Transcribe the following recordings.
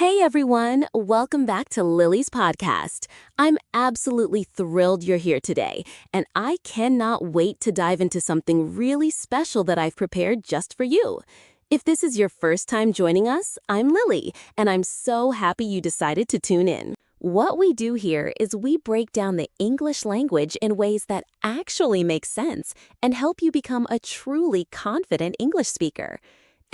Hey everyone, welcome back to Lily's podcast. I'm absolutely thrilled you're here today, and I cannot wait to dive into something really special that I've prepared just for you. If this is your first time joining us, I'm Lily, and I'm so happy you decided to tune in. What we do here is we break down the English language in ways that actually make sense and help you become a truly confident English speaker.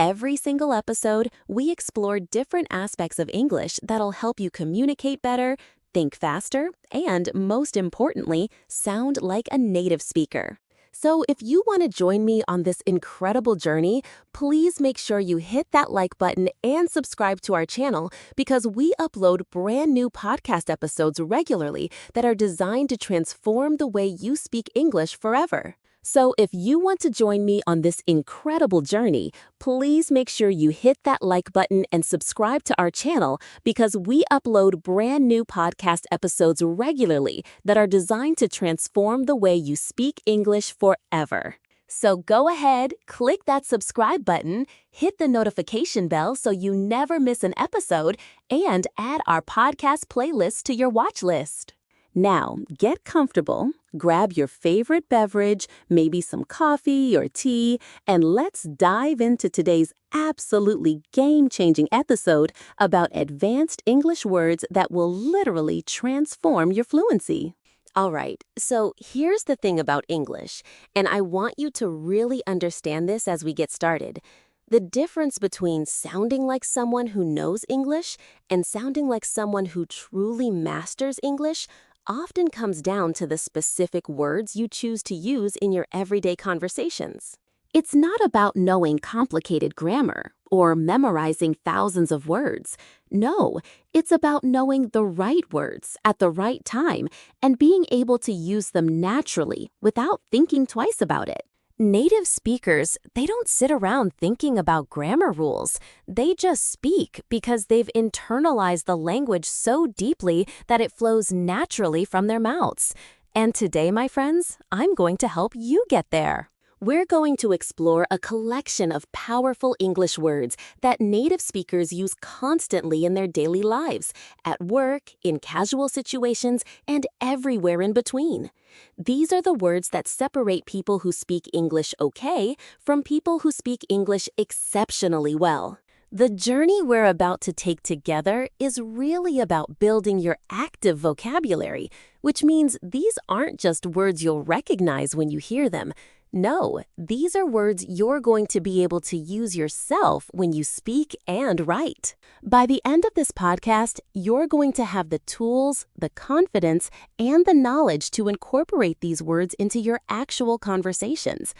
Every single episode, we explore different aspects of English that'll help you communicate better, think faster, and most importantly, sound like a native speaker. So if you want to join me on this incredible journey, please make sure you hit that like button and subscribe to our channel because we upload brand new podcast episodes regularly that are designed to transform the way you speak English forever. So if you want to join me on this incredible journey, please make sure you hit that like button and subscribe to our channel because we upload brand new podcast episodes regularly that are designed to transform the way you speak English forever. So go ahead, click that subscribe button, hit the notification bell so you never miss an episode, and add our podcast playlist to your watch list. Now, get comfortable, grab your favorite beverage, maybe some coffee or tea, and let's dive into today's absolutely game-changing episode about advanced English words that will literally transform your fluency. All right, so here's the thing about English, and I want you to really understand this as we get started. The difference between sounding like someone who knows English and sounding like someone who truly masters English often comes down to the specific words you choose to use in your everyday conversations. It's not about knowing complicated grammar or memorizing thousands of words. No, it's about knowing the right words at the right time and being able to use them naturally without thinking twice about it. Native speakers, they don't sit around thinking about grammar rules. They just speak because they've internalized the language so deeply that it flows naturally from their mouths. And today, my friends, I'm going to help you get there. We're going to explore a collection of powerful English words that native speakers use constantly in their daily lives, at work, in casual situations, and everywhere in between. These are the words that separate people who speak English okay from people who speak English exceptionally well. The journey we're about to take together is really about building your active vocabulary, which means these aren't just words you'll recognize when you hear them. No, these are words you're going to be able to use yourself when you speak and write. By the end of this podcast, you're going to have the tools, the confidence, and the knowledge to incorporate these words into your actual conversations.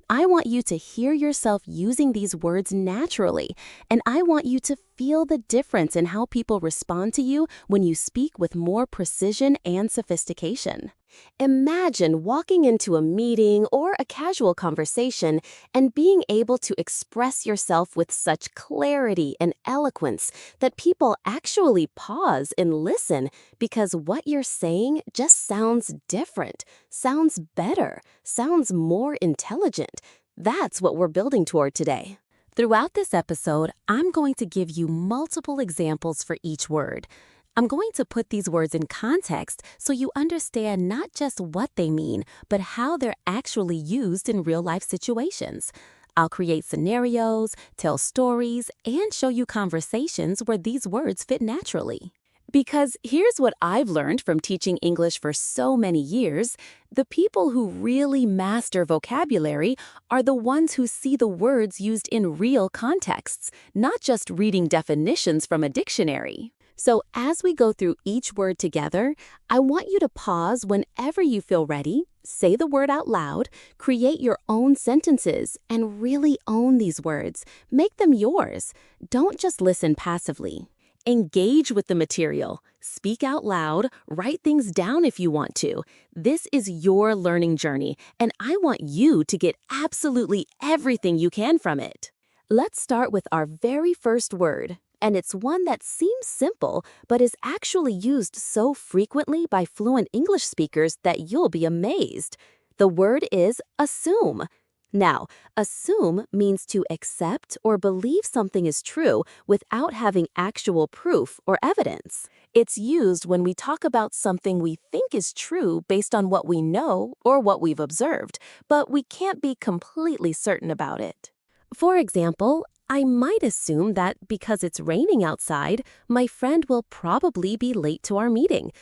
I want you to hear yourself using these words naturally, and I want you to feel the difference in how people respond to you when you speak with more precision and sophistication. Imagine walking into a meeting or a casual conversation and being able to express yourself with such clarity and eloquence that people actually pause and listen because what you're saying just sounds different, sounds better, sounds more intelligent. That's what we're building toward today. Throughout this episode, I'm going to give you multiple examples for each word. I'm going to put these words in context so you understand not just what they mean, but how they're actually used in real-life situations. I'll create scenarios, tell stories, and show you conversations where these words fit naturally. Because here's what I've learned from teaching English for so many years. The people who really master vocabulary are the ones who see the words used in real contexts, not just reading definitions from a dictionary. So as we go through each word together, I want you to pause whenever you feel ready, say the word out loud, create your own sentences, and really own these words. Make them yours. Don't just listen passively. Engage with the material. Speak out loud. Write things down if you want to. This is your learning journey, and I want you to get absolutely everything you can from it. Let's start with our very first word. And it's one that seems simple, but is actually used so frequently by fluent English speakers that you'll be amazed. The word is assume. Now, assume means to accept or believe something is true without having actual proof or evidence. It's used when we talk about something we think is true based on what we know or what we've observed, but we can't be completely certain about it. For example, I might assume that because it's raining outside, my friend will probably be late to our meeting.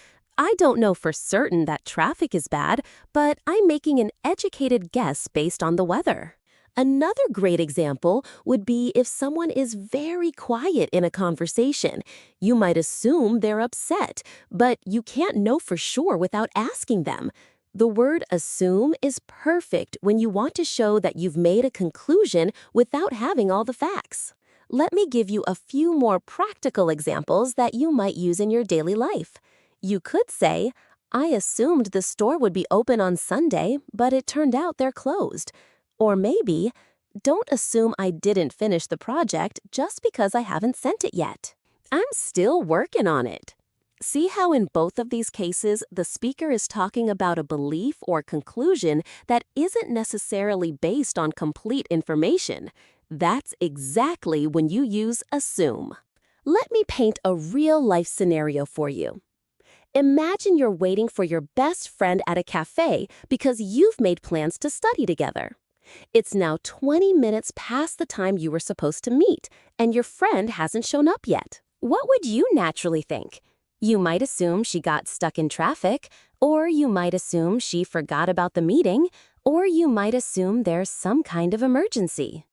I don't know for certain that traffic is bad, but I'm making an educated guess based on the weather. Another great example would be if someone is very quiet in a conversation. You might assume they're upset, but you can't know for sure without asking them. The word assume is perfect when you want to show that you've made a conclusion without having all the facts. Let me give you a few more practical examples that you might use in your daily life. You could say, I assumed the store would be open on Sunday, but it turned out they're closed. Or maybe, don't assume I didn't finish the project just because I haven't sent it yet. I'm still working on it. See how in both of these cases, the speaker is talking about a belief or conclusion that isn't necessarily based on complete information. That's exactly when you use assume. Let me paint a real-life scenario for you. Imagine you're waiting for your best friend at a cafe because you've made plans to study together. It's now 20 minutes past the time you were supposed to meet, and your friend hasn't shown up yet. What would you naturally think? You might assume she got stuck in traffic, or you might assume she forgot about the meeting, or you might assume there's some kind of emergency.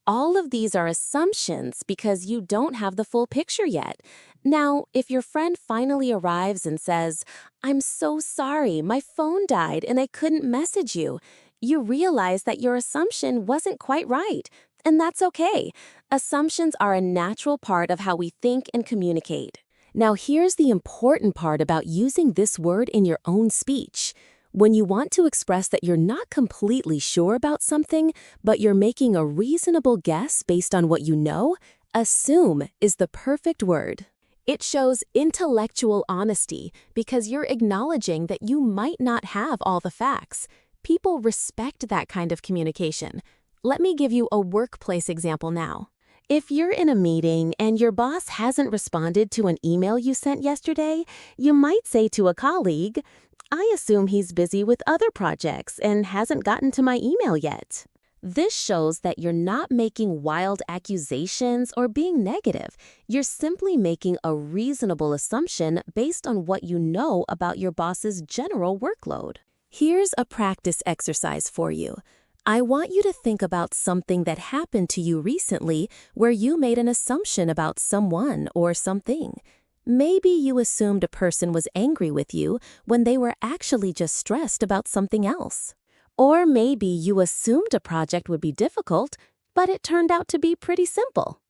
All of these are assumptions because you don't have the full picture yet. Now, if your friend finally arrives and says, I'm so sorry, my phone died and I couldn't message you, you realize that your assumption wasn't quite right. And that's okay. Assumptions are a natural part of how we think and communicate. Now, here's the important part about using this word in your own speech. When you want to express that you're not completely sure about something, but you're making a reasonable guess based on what you know, assume is the perfect word. It shows intellectual honesty because you're acknowledging that you might not have all the facts. People respect that kind of communication. Let me give you a workplace example now. If you're in a meeting and your boss hasn't responded to an email you sent yesterday, you might say to a colleague, I assume he's busy with other projects and hasn't gotten to my email yet. This shows that you're not making wild accusations or being negative. You're simply making a reasonable assumption based on what you know about your boss's general workload. Here's a practice exercise for you. I want you to think about something that happened to you recently where you made an assumption about someone or something. Maybe you assumed a person was angry with you when they were actually just stressed about something else. Or maybe you assumed a project would be difficult, but it turned out to be pretty simple.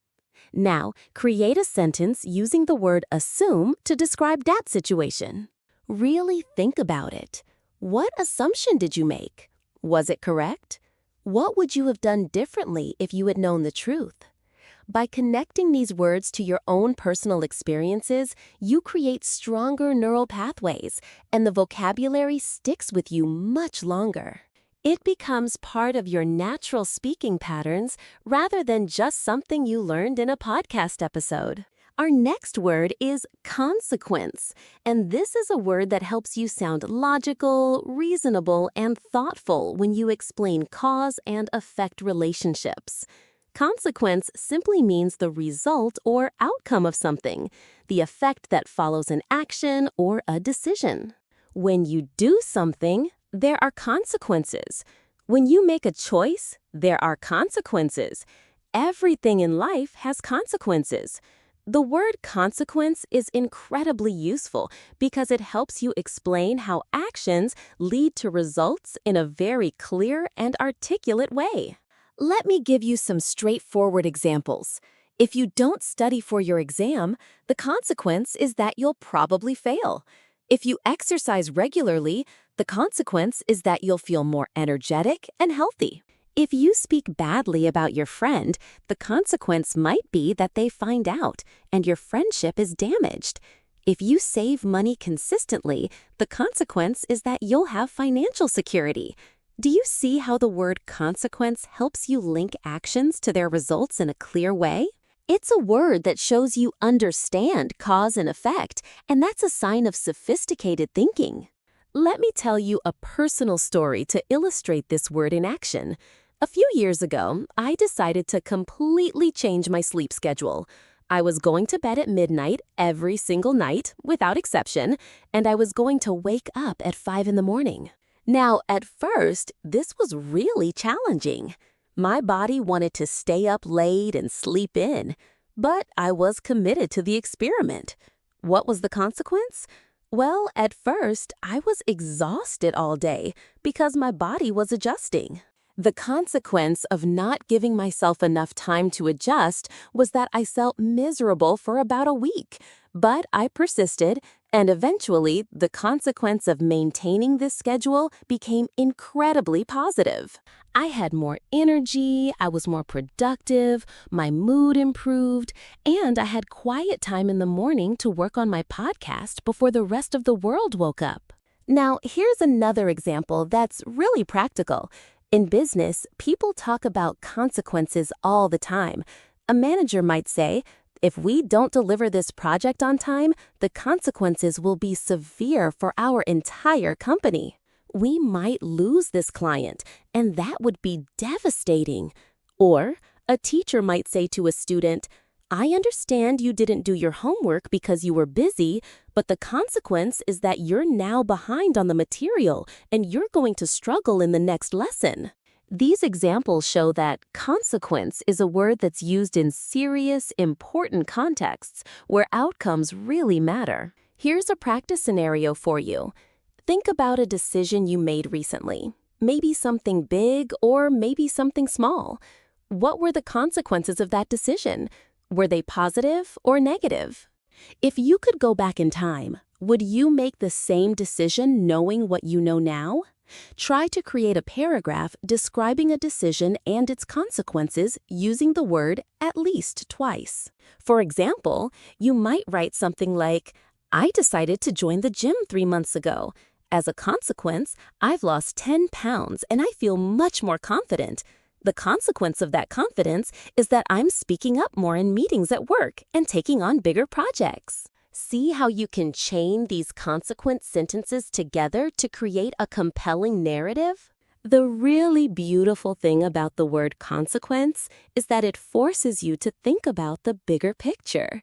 Now, create a sentence using the word assume to describe that situation. Really think about it. What assumption did you make? Was it correct? What would you have done differently if you had known the truth? By connecting these words to your own personal experiences, you create stronger neural pathways, and the vocabulary sticks with you much longer. It becomes part of your natural speaking patterns rather than just something you learned in a podcast episode. Our next word is consequence, and this is a word that helps you sound logical, reasonable, and thoughtful when you explain cause and effect relationships. Consequence simply means the result or outcome of something, the effect that follows an action or a decision. When you do something, there are consequences. When you make a choice, there are consequences. Everything in life has consequences. The word consequence is incredibly useful because it helps you explain how actions lead to results in a very clear and articulate way. Let me give you some straightforward examples. If you don't study for your exam, the consequence is that you'll probably fail. If you exercise regularly, the consequence is that you'll feel more energetic and healthy. If you speak badly about your friend, the consequence might be that they find out and your friendship is damaged. If you save money consistently, the consequence is that you'll have financial security. Do you see how the word consequence helps you link actions to their results in a clear way? It's a word that shows you understand cause and effect, and that's a sign of sophisticated thinking. Let me tell you a personal story to illustrate this word in action. A few years ago, I decided to completely change my sleep schedule. I was going to bed at midnight every single night, without exception, and I was going to wake up at 5 in the morning. Now, at first, this was really challenging. My body wanted to stay up late and sleep in, but I was committed to the experiment. What was the consequence? Well, at first, I was exhausted all day because my body was adjusting. The consequence of not giving myself enough time to adjust was that I felt miserable for about a week, but I persisted, and eventually the consequence of maintaining this schedule became incredibly positive. I had more energy, I was more productive, my mood improved, and I had quiet time in the morning to work on my podcast before the rest of the world woke up. Now, here's another example that's really practical. In business, people talk about consequences all the time. A manager might say, if we don't deliver this project on time, the consequences will be severe for our entire company. We might lose this client, and that would be devastating. Or a teacher might say to a student, I understand you didn't do your homework because you were busy, but the consequence is that you're now behind on the material and you're going to struggle in the next lesson. These examples show that consequence is a word that's used in serious, important contexts where outcomes really matter. Here's a practice scenario for you. Think about a decision you made recently. Maybe something big or maybe something small. What were the consequences of that decision? Were they positive or negative? If you could go back in time, would you make the same decision knowing what you know now? Try to create a paragraph describing a decision and its consequences using the word at least twice. For example, you might write something like, I decided to join the gym 3 months ago. As a consequence, I've lost 10 pounds and I feel much more confident. The consequence of that confidence is that I'm speaking up more in meetings at work and taking on bigger projects. See how you can chain these consequent sentences together to create a compelling narrative? The really beautiful thing about the word consequence is that it forces you to think about the bigger picture.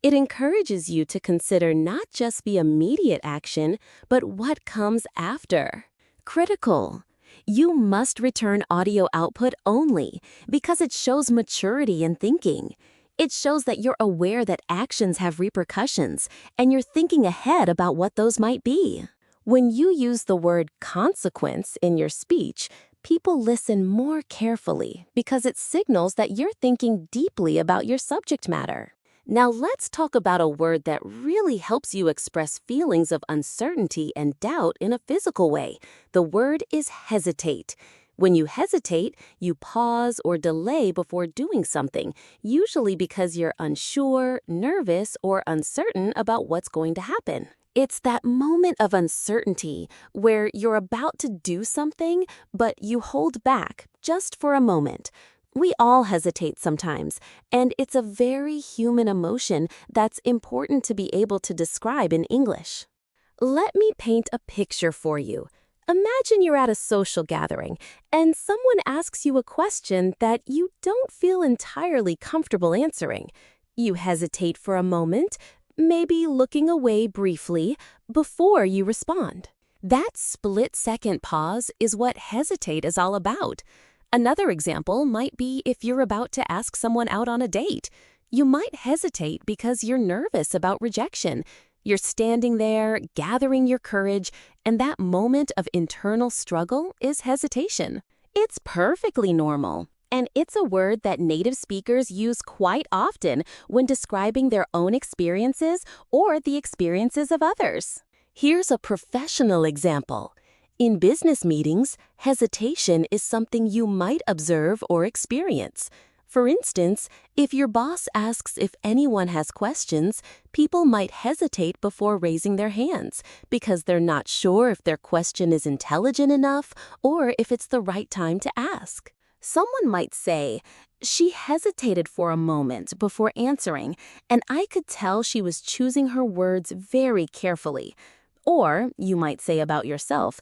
It encourages you to consider not just the immediate action, but what comes after. Critical. You must return audio output only because it shows maturity in thinking. It shows that you're aware that actions have repercussions and you're thinking ahead about what those might be. When you use the word consequence in your speech, people listen more carefully because it signals that you're thinking deeply about your subject matter. Now let's talk about a word that really helps you express feelings of uncertainty and doubt in a physical way. The word is hesitate. When you hesitate, you pause or delay before doing something, usually because you're unsure, nervous, or uncertain about what's going to happen. It's that moment of uncertainty where you're about to do something, but you hold back just for a moment. We all hesitate sometimes, and it's a very human emotion that's important to be able to describe in English. Let me paint a picture for you. Imagine you're at a social gathering, and someone asks you a question that you don't feel entirely comfortable answering. You hesitate for a moment, maybe looking away briefly, before you respond. That split-second pause is what hesitate is all about. Another example might be if you're about to ask someone out on a date. You might hesitate because you're nervous about rejection. You're standing there, gathering your courage, and that moment of internal struggle is hesitation. It's perfectly normal, and it's a word that native speakers use quite often when describing their own experiences or the experiences of others. Here's a professional example. In business meetings, hesitation is something you might observe or experience. For instance, if your boss asks if anyone has questions, people might hesitate before raising their hands because they're not sure if their question is intelligent enough or if it's the right time to ask. Someone might say, "She hesitated for a moment before answering, and I could tell she was choosing her words very carefully." Or you might say about yourself,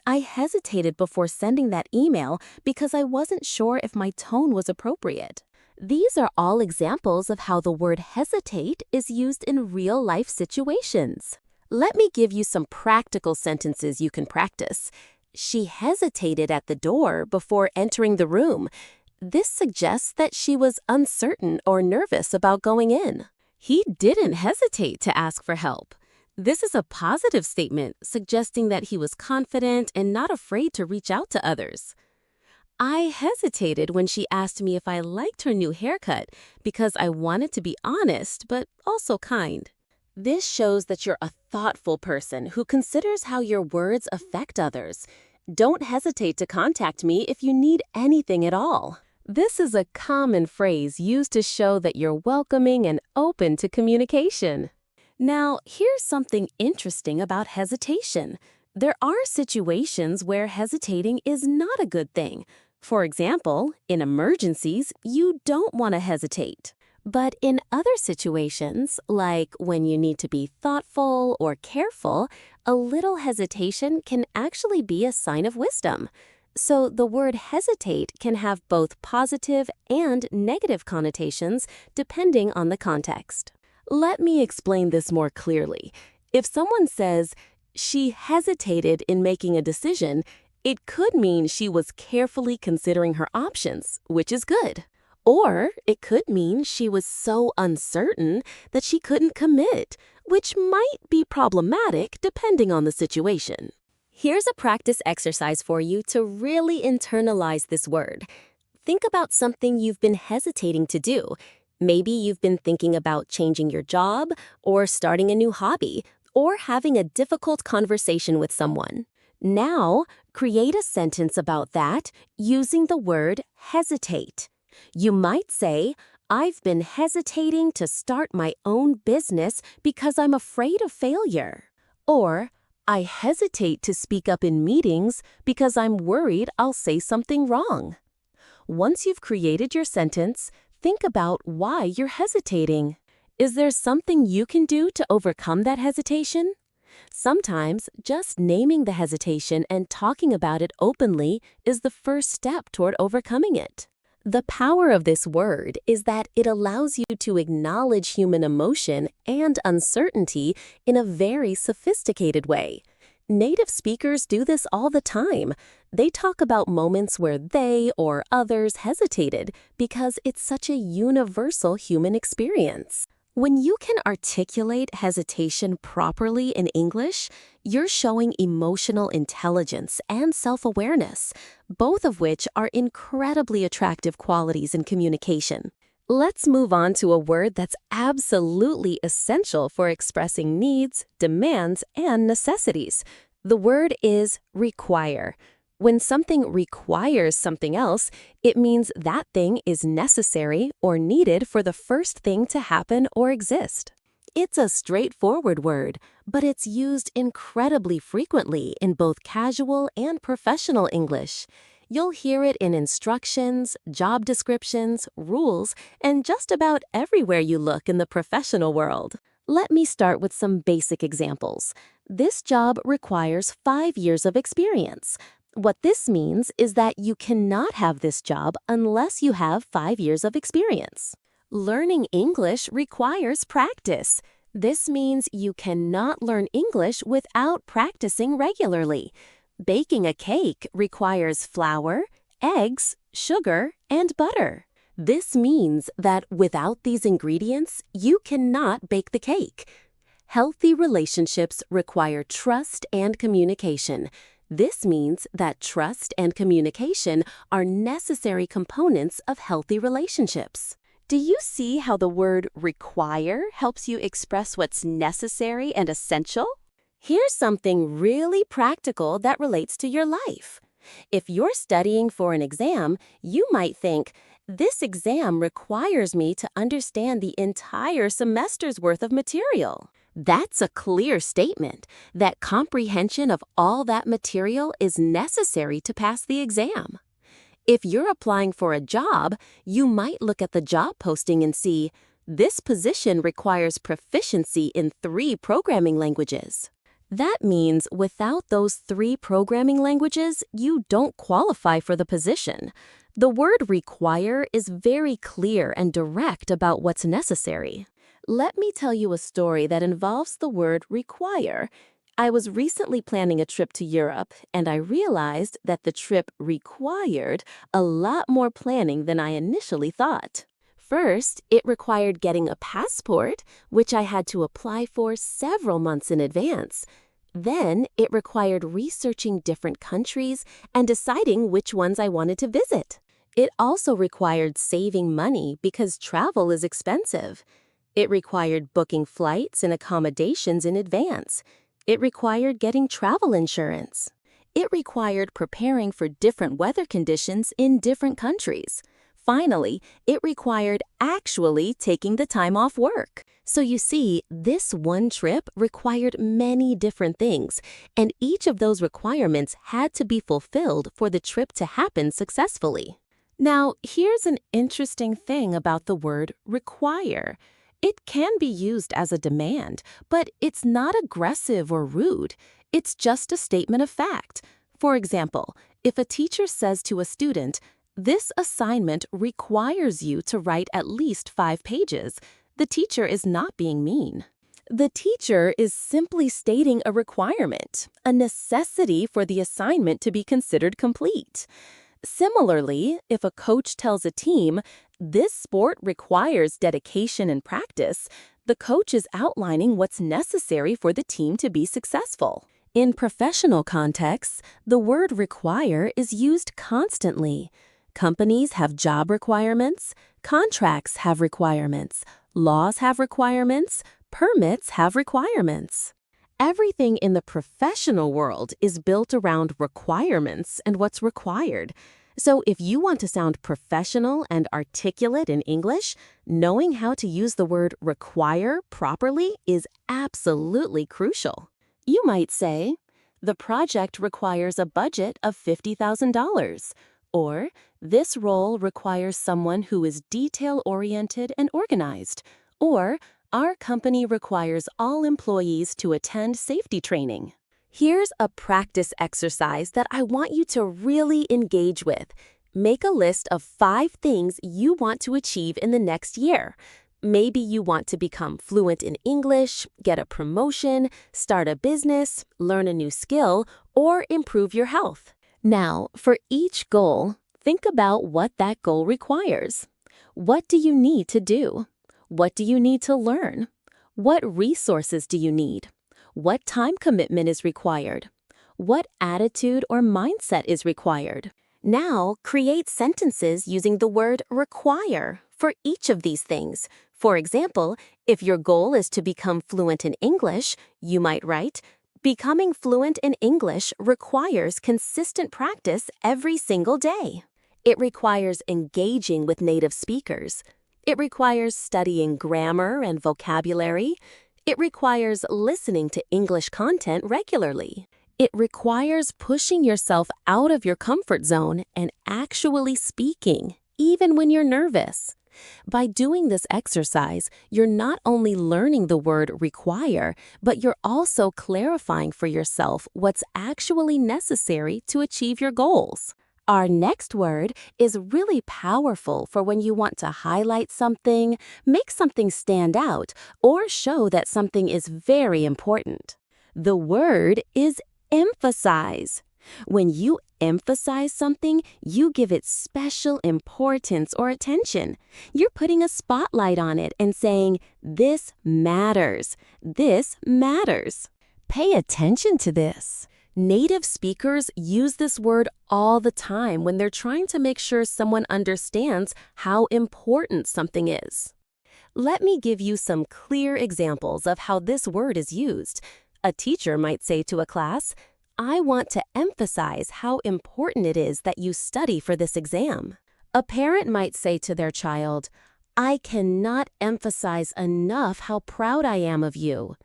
"I hesitated before sending that email because I wasn't sure if my tone was appropriate." These are all examples of how the word hesitate is used in real-life situations. Let me give you some practical sentences you can practice. She hesitated at the door before entering the room. This suggests that she was uncertain or nervous about going in. He didn't hesitate to ask for help. This is a positive statement suggesting that he was confident and not afraid to reach out to others. I hesitated when she asked me if I liked her new haircut because I wanted to be honest but also kind. This shows that you're a thoughtful person who considers how your words affect others. Don't hesitate to contact me if you need anything at all. This is a common phrase used to show that you're welcoming and open to communication. Now, here's something interesting about hesitation. There are situations where hesitating is not a good thing. For example, in emergencies, you don't want to hesitate. But in other situations, like when you need to be thoughtful or careful, a little hesitation can actually be a sign of wisdom. So the word hesitate can have both positive and negative connotations depending on the context. Let me explain this more clearly. If someone says, "She hesitated in making a decision," it could mean she was carefully considering her options, which is good. Or it could mean she was so uncertain that she couldn't commit, which might be problematic depending on the situation. Here's a practice exercise for you to really internalize this word. Think about something you've been hesitating to do. Maybe you've been thinking about changing your job, or starting a new hobby, or having a difficult conversation with someone. Now, create a sentence about that using the word hesitate. You might say, "I've been hesitating to start my own business because I'm afraid of failure." Or, "I hesitate to speak up in meetings because I'm worried I'll say something wrong." Once you've created your sentence, think about why you're hesitating. Is there something you can do to overcome that hesitation? Sometimes just naming the hesitation and talking about it openly is the first step toward overcoming it. The power of this word is that it allows you to acknowledge human emotion and uncertainty in a very sophisticated way. Native speakers do this all the time. They talk about moments where they or others hesitated because it's such a universal human experience. When you can articulate hesitation properly in English, you're showing emotional intelligence and self-awareness, both of which are incredibly attractive qualities in communication. Let's move on to a word that's absolutely essential for expressing needs, demands, and necessities. The word is require. When something requires something else, it means that thing is necessary or needed for the first thing to happen or exist. It's a straightforward word, but it's used incredibly frequently in both casual and professional English. You'll hear it in instructions, job descriptions, rules, and just about everywhere you look in the professional world. Let me start with some basic examples. This job requires 5 years of experience. What this means is that you cannot have this job unless you have 5 years of experience. Learning English requires practice. This means you cannot learn English without practicing regularly. Baking a cake requires flour, eggs, sugar, and butter. This means that without these ingredients, you cannot bake the cake. Healthy relationships require trust and communication. This means that trust and communication are necessary components of healthy relationships. Do you see how the word require helps you express what's necessary and essential? Here's something really practical that relates to your life. If you're studying for an exam, you might think, This exam requires me to understand the entire semester's worth of material. That's a clear statement that comprehension of all that material is necessary to pass the exam. If you're applying for a job, you might look at the job posting and see, this position requires proficiency in 3 programming languages. That means without those 3 programming languages, you don't qualify for the position. The word require is very clear and direct about what's necessary. Let me tell you a story that involves the word require. I was recently planning a trip to Europe, and I realized that the trip required a lot more planning than I initially thought. First, it required getting a passport, which I had to apply for several months in advance. Then, it required researching different countries and deciding which ones I wanted to visit. It also required saving money because travel is expensive. It required booking flights and accommodations in advance. It required getting travel insurance. It required preparing for different weather conditions in different countries. Finally, it required actually taking the time off work. So you see, this one trip required many different things, and each of those requirements had to be fulfilled for the trip to happen successfully. Now, here's an interesting thing about the word require. It can be used as a demand, but it's not aggressive or rude. It's just a statement of fact. For example, if a teacher says to a student, "This assignment requires you to write at least 5 pages," the teacher is not being mean. The teacher is simply stating a requirement, a necessity for the assignment to be considered complete. Similarly, if a coach tells a team, "This sport requires dedication and practice," the coach is outlining what's necessary for the team to be successful. In professional contexts, the word require is used constantly. Companies have job requirements, contracts have requirements, laws have requirements, permits have requirements. Everything in the professional world is built around requirements and what's required. So if you want to sound professional and articulate in English, knowing how to use the word require properly is absolutely crucial. You might say, "The project requires a budget of $50,000. Or, "This role requires someone who is detail-oriented and organized." Or, "Our company requires all employees to attend safety training." Here's a practice exercise that I want you to really engage with. Make a list of 5 things you want to achieve in the next year. Maybe you want to become fluent in English, get a promotion, start a business, learn a new skill, or improve your health. Now, for each goal, think about what that goal requires. What do you need to do? What do you need to learn? What resources do you need? What time commitment is required? What attitude or mindset is required? Now, create sentences using the word require for each of these things. For example, if your goal is to become fluent in English, you might write, "Becoming fluent in English requires consistent practice every single day." It requires engaging with native speakers. It requires studying grammar and vocabulary. It requires listening to English content regularly. It requires pushing yourself out of your comfort zone and actually speaking, even when you're nervous. By doing this exercise, you're not only learning the word require, but you're also clarifying for yourself what's actually necessary to achieve your goals. Our next word is really powerful for when you want to highlight something, make something stand out, or show that something is very important. The word is emphasize. When you emphasize something, you give it special importance or attention. You're putting a spotlight on it and saying, "This matters. This matters." Pay attention to this. Native speakers use this word all the time when they're trying to make sure someone understands how important something is. Let me give you some clear examples of how this word is used. A teacher might say to a class, "I want to emphasize how important it is that you study for this exam." A parent might say to their child, "I cannot emphasize enough how proud I am of you."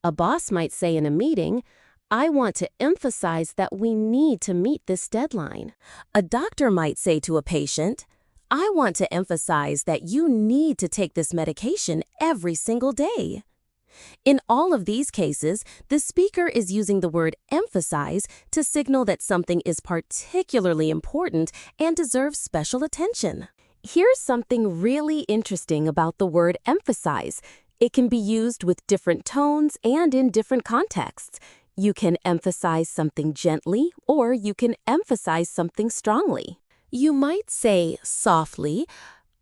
A boss might say in a meeting, "I want to emphasize that we need to meet this deadline." A doctor might say to a patient, "I want to emphasize that you need to take this medication every single day." In all of these cases, the speaker is using the word emphasize to signal that something is particularly important and deserves special attention. Here's something really interesting about the word emphasize. It can be used with different tones and in different contexts. You can emphasize something gently, or you can emphasize something strongly. You might say softly,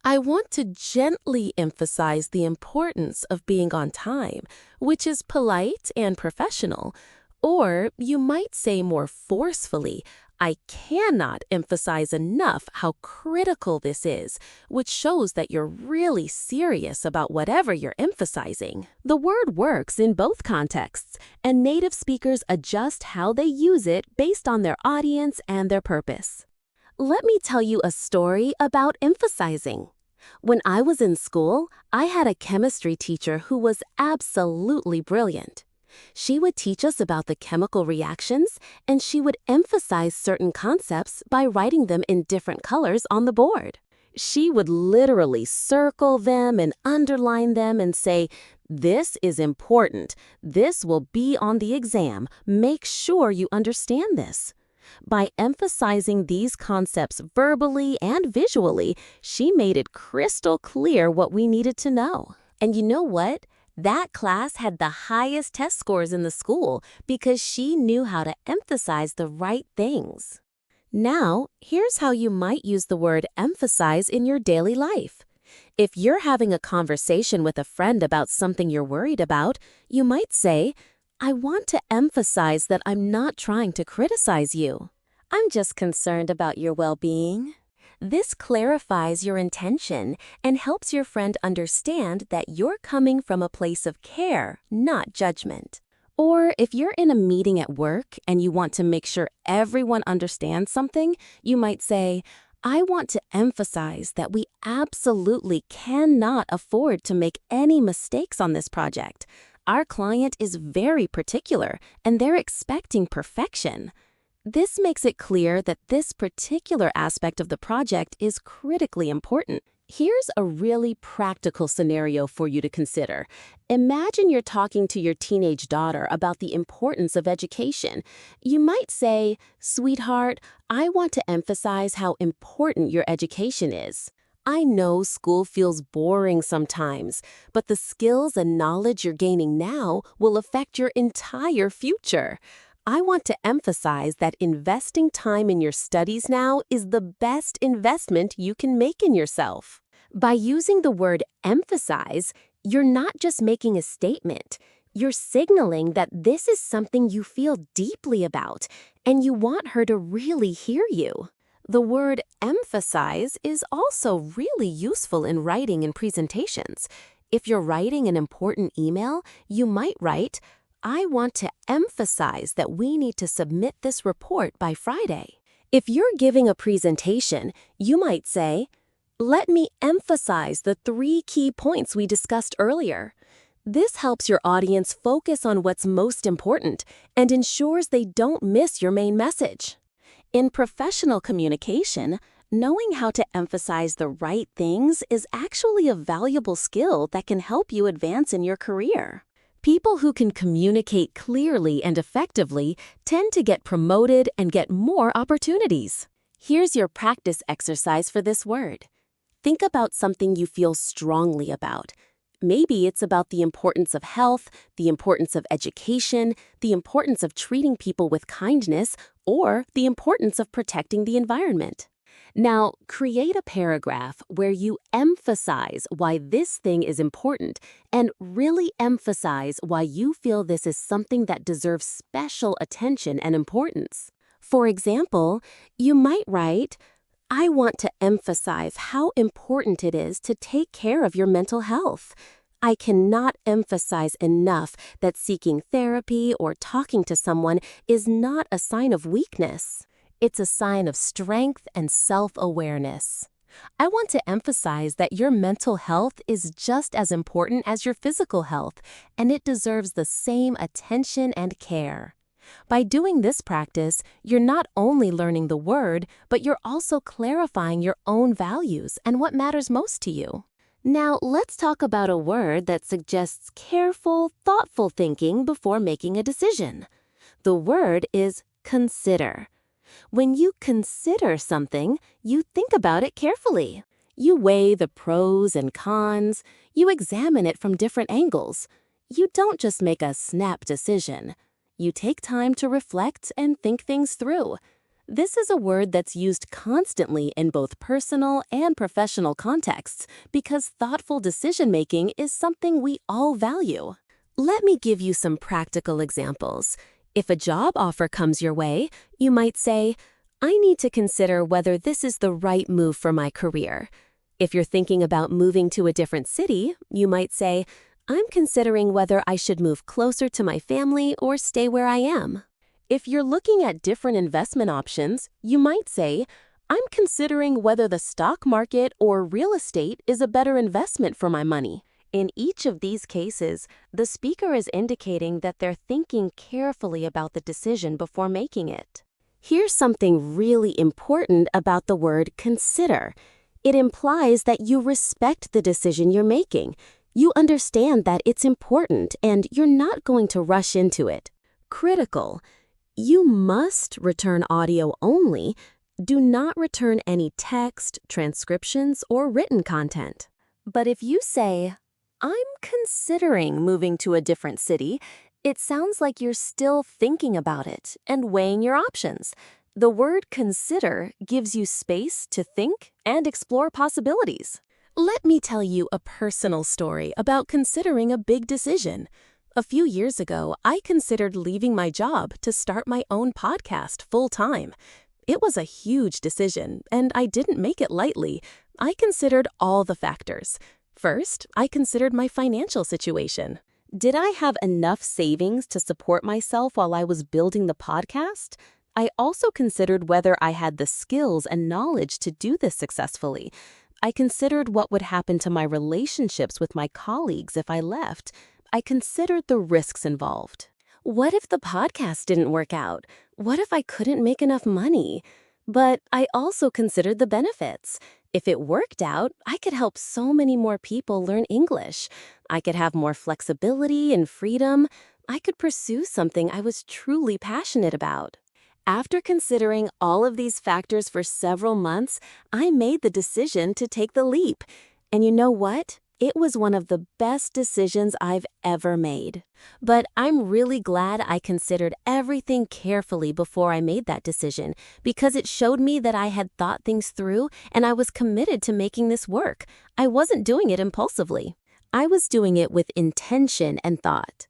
"I want to gently emphasize the importance of being on time," which is polite and professional. Or you might say more forcefully, "I cannot emphasize enough how critical this is," which shows that you're really serious about whatever you're emphasizing. The word works in both contexts, and native speakers adjust how they use it based on their audience and their purpose. Let me tell you a story about emphasizing. When I was in school, I had a chemistry teacher who was absolutely brilliant. She would teach us about the chemical reactions, and she would emphasize certain concepts by writing them in different colors on the board. She would literally circle them and underline them and say, "This is important. This will be on the exam. Make sure you understand this." By emphasizing these concepts verbally and visually, she made it crystal clear what we needed to know. And you know what? That class had the highest test scores in the school because she knew how to emphasize the right things. Now, here's how you might use the word emphasize in your daily life. If you're having a conversation with a friend about something you're worried about, you might say, "I want to emphasize that I'm not trying to criticize you. I'm just concerned about your well-being." This clarifies your intention and helps your friend understand that you're coming from a place of care, not judgment. Or if you're in a meeting at work and you want to make sure everyone understands something, you might say, "I want to emphasize that we absolutely cannot afford to make any mistakes on this project. Our client is very particular, and they're expecting perfection." This makes it clear that this particular aspect of the project is critically important. Here's a really practical scenario for you to consider. Imagine you're talking to your teenage daughter about the importance of education. You might say, "Sweetheart, I want to emphasize how important your education is. I know school feels boring sometimes, but the skills and knowledge you're gaining now will affect your entire future. I want to emphasize that investing time in your studies now is the best investment you can make in yourself." By using the word emphasize, you're not just making a statement. You're signaling that this is something you feel deeply about, and you want her to really hear you. The word emphasize is also really useful in writing and presentations. If you're writing an important email, you might write, "I want to emphasize that we need to submit this report by Friday." If you're giving a presentation, you might say, "Let me emphasize the 3 key points we discussed earlier." This helps your audience focus on what's most important and ensures they don't miss your main message. In professional communication, knowing how to emphasize the right things is actually a valuable skill that can help you advance in your career. People who can communicate clearly and effectively tend to get promoted and get more opportunities. Here's your practice exercise for this word. Think about something you feel strongly about. Maybe it's about the importance of health, the importance of education, the importance of treating people with kindness, or the importance of protecting the environment. Now, create a paragraph where you emphasize why this thing is important and really emphasize why you feel this is something that deserves special attention and importance. For example, you might write, "I want to emphasize how important it is to take care of your mental health. I cannot emphasize enough that seeking therapy or talking to someone is not a sign of weakness. It's a sign of strength and self-awareness." I want to emphasize that your mental health is just as important as your physical health, and it deserves the same attention and care. By doing this practice, you're not only learning the word, but you're also clarifying your own values and what matters most to you. Now, let's talk about a word that suggests careful, thoughtful thinking before making a decision. The word is consider. When you consider something, you think about it carefully. You weigh the pros and cons. You examine it from different angles. You don't just make a snap decision. You take time to reflect and think things through. This is a word that's used constantly in both personal and professional contexts because thoughtful decision-making is something we all value. Let me give you some practical examples. If a job offer comes your way, you might say, I need to consider whether this is the right move for my career. If you're thinking about moving to a different city, you might say, I'm considering whether I should move closer to my family or stay where I am. If you're looking at different investment options, you might say, I'm considering whether the stock market or real estate is a better investment for my money. In each of these cases, the speaker is indicating that they're thinking carefully about the decision before making it. Here's something really important about the word consider. It implies that you respect the decision you're making. You understand that it's important and you're not going to rush into it. Critical. You must return audio only. Do not return any text, transcriptions, or written content. But if you say, I'm considering moving to a different city, it sounds like you're still thinking about it and weighing your options. The word consider gives you space to think and explore possibilities. Let me tell you a personal story about considering a big decision. A few years ago, I considered leaving my job to start my own podcast full-time. It was a huge decision, and I didn't make it lightly. I considered all the factors. First, I considered my financial situation. Did I have enough savings to support myself while I was building the podcast? I also considered whether I had the skills and knowledge to do this successfully. I considered what would happen to my relationships with my colleagues if I left. I considered the risks involved. What if the podcast didn't work out? What if I couldn't make enough money? But I also considered the benefits. If it worked out, I could help so many more people learn English. I could have more flexibility and freedom. I could pursue something I was truly passionate about. After considering all of these factors for several months, I made the decision to take the leap. And you know what? It was one of the best decisions I've ever made. But I'm really glad I considered everything carefully before I made that decision because it showed me that I had thought things through and I was committed to making this work. I wasn't doing it impulsively. I was doing it with intention and thought.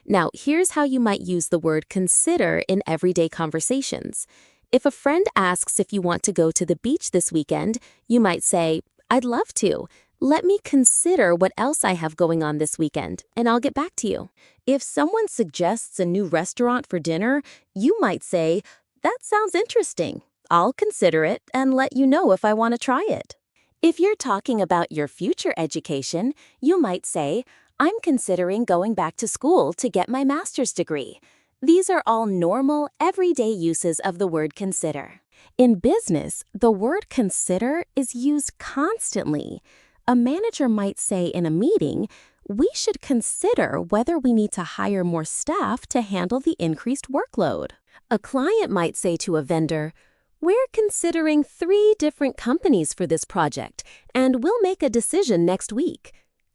Now, here's how you might use the word consider in everyday conversations. If a friend asks if you want to go to the beach this weekend, you might say, I'd love to. Let me consider what else I have going on this weekend, and I'll get back to you. If someone suggests a new restaurant for dinner, you might say, that sounds interesting. I'll consider it and let you know if I want to try it. If you're talking about your future education, you might say, I'm considering going back to school to get my master's degree. These are all normal, everyday uses of the word consider. In business, the word consider is used constantly. A manager might say in a meeting, we should consider whether we need to hire more staff to handle the increased workload. A client might say to a vendor, we're considering 3 different companies for this project, and we'll make a decision next week.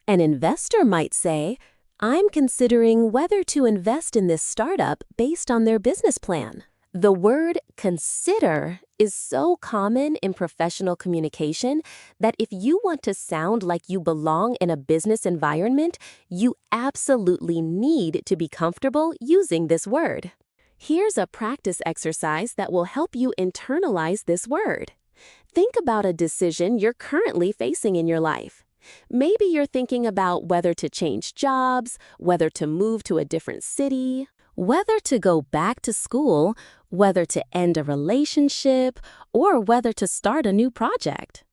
An investor might say, I'm considering whether to invest in this startup based on their business plan. The word consider is so common in professional communication that if you want to sound like you belong in a business environment, you absolutely need to be comfortable using this word. Here's a practice exercise that will help you internalize this word. Think about a decision you're currently facing in your life. Maybe you're thinking about whether to change jobs, whether to move to a different city, whether to go back to school, whether to end a relationship, or whether to start a new project.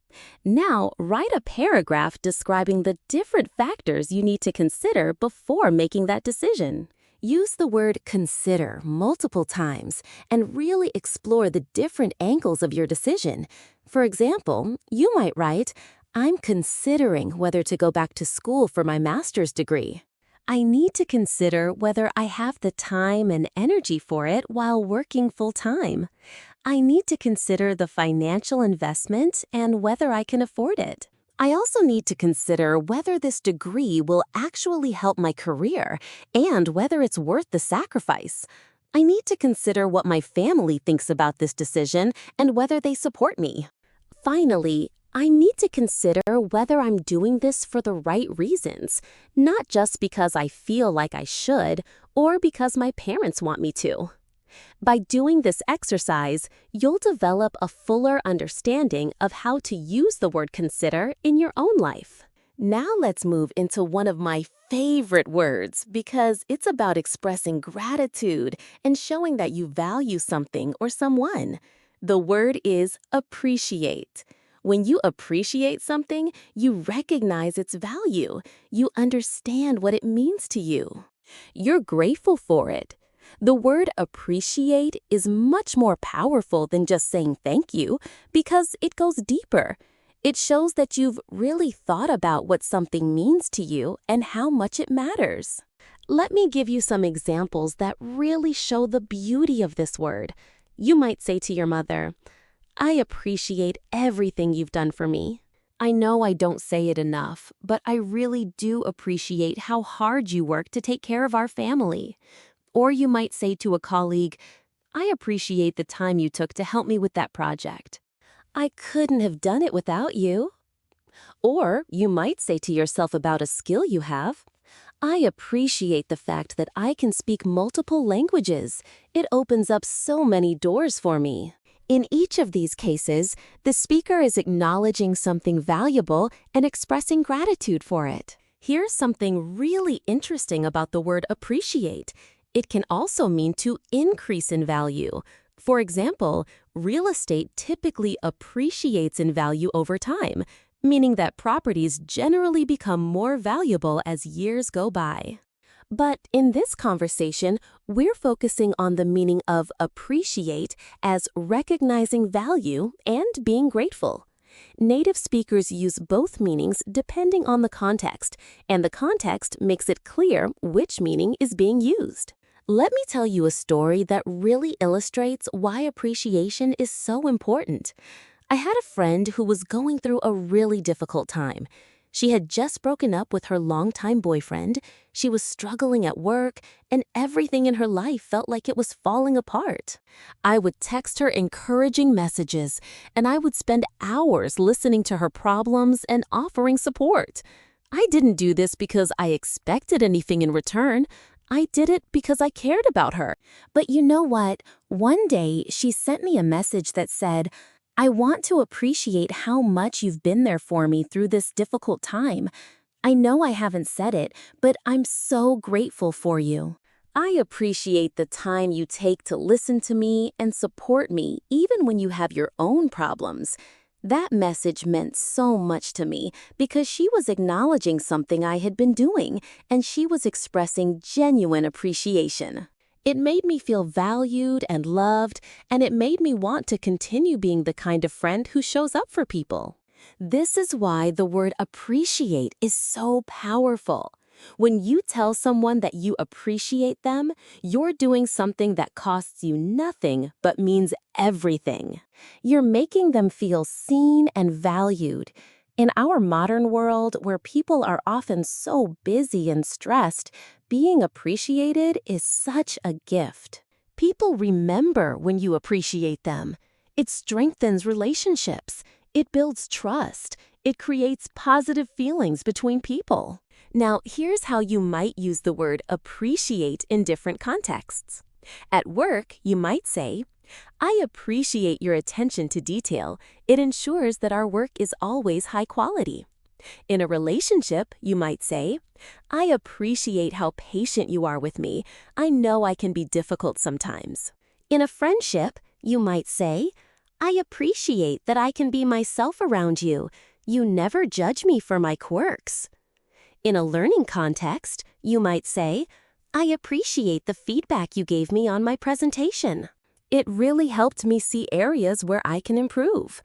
Now, write a paragraph describing the different factors you need to consider before making that decision. Use the word consider multiple times and really explore the different angles of your decision. For example, you might write, I'm considering whether to go back to school for my master's degree. I need to consider whether I have the time and energy for it while working full-time. I need to consider the financial investment and whether I can afford it. I also need to consider whether this degree will actually help my career and whether it's worth the sacrifice. I need to consider what my family thinks about this decision and whether they support me. Finally, I need to consider whether I'm doing this for the right reasons, not just because I feel like I should or because my parents want me to. By doing this exercise, you'll develop a fuller understanding of how to use the word consider in your own life. Now let's move into one of my favorite words because it's about expressing gratitude and showing that you value something or someone. The word is appreciate. When you appreciate something, you recognize its value. You understand what it means to you. You're grateful for it. The word appreciate is much more powerful than just saying thank you because it goes deeper. It shows that you've really thought about what something means to you and how much it matters. Let me give you some examples that really show the beauty of this word. You might say to your mother, I appreciate everything you've done for me. I know I don't say it enough, but I really do appreciate how hard you work to take care of our family. Or you might say to a colleague, I appreciate the time you took to help me with that project. I couldn't have done it without you. Or you might say to yourself about a skill you have, I appreciate the fact that I can speak multiple languages. It opens up so many doors for me. In each of these cases, the speaker is acknowledging something valuable and expressing gratitude for it. Here's something really interesting about the word appreciate. It can also mean to increase in value. For example, real estate typically appreciates in value over time, meaning that properties generally become more valuable as years go by. But in this conversation, we're focusing on the meaning of appreciate as recognizing value and being grateful. Native speakers use both meanings depending on the context, and the context makes it clear which meaning is being used. Let me tell you a story that really illustrates why appreciation is so important. I had a friend who was going through a really difficult time. She had just broken up with her longtime boyfriend, she was struggling at work, and everything in her life felt like it was falling apart. I would text her encouraging messages, and I would spend hours listening to her problems and offering support. I didn't do this because I expected anything in return. I did it because I cared about her. But you know what? One day, she sent me a message that said, I want to appreciate how much you've been there for me through this difficult time. I know I haven't said it, but I'm so grateful for you. I appreciate the time you take to listen to me and support me even when you have your own problems. That message meant so much to me because she was acknowledging something I had been doing, and she was expressing genuine appreciation. It made me feel valued and loved, and it made me want to continue being the kind of friend who shows up for people. This is why the word appreciate is so powerful. When you tell someone that you appreciate them, you're doing something that costs you nothing but means everything. You're making them feel seen and valued. In our modern world, where people are often so busy and stressed, being appreciated is such a gift. People remember when you appreciate them. It strengthens relationships. It builds trust. It creates positive feelings between people. Now, here's how you might use the word appreciate in different contexts. At work, you might say, I appreciate your attention to detail. It ensures that our work is always high quality. In a relationship, you might say, I appreciate how patient you are with me. I know I can be difficult sometimes. In a friendship, you might say, I appreciate that I can be myself around you. You never judge me for my quirks. In a learning context, you might say, I appreciate the feedback you gave me on my presentation. It really helped me see areas where I can improve.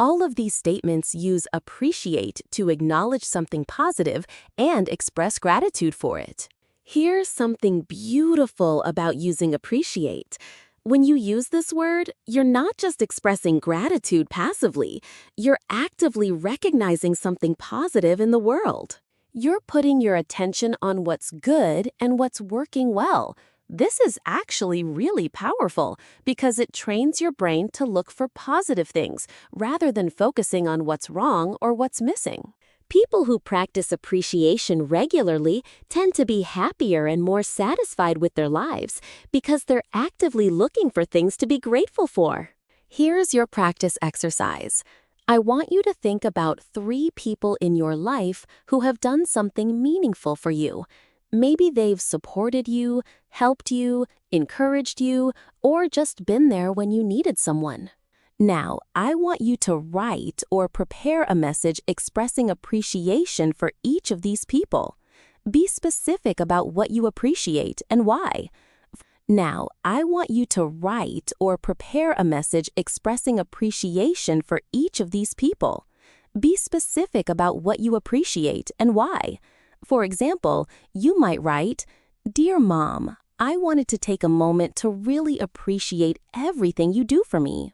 All of these statements use appreciate to acknowledge something positive and express gratitude for it. Here's something beautiful about using appreciate. When you use this word, you're not just expressing gratitude passively, you're actively recognizing something positive in the world. You're putting your attention on what's good and what's working well. This is actually really powerful because it trains your brain to look for positive things rather than focusing on what's wrong or what's missing. People who practice appreciation regularly tend to be happier and more satisfied with their lives because they're actively looking for things to be grateful for. Here's your practice exercise. I want you to think about 3 people in your life who have done something meaningful for you. Maybe they've supported you, helped you, encouraged you, or just been there when you needed someone. Now, I want you to write or prepare a message expressing appreciation for each of these people. Be specific about what you appreciate and why. Now, I want you to write or prepare a message expressing appreciation for each of these people. Be specific about what you appreciate and why. For example, you might write, Dear Mom, I wanted to take a moment to really appreciate everything you do for me.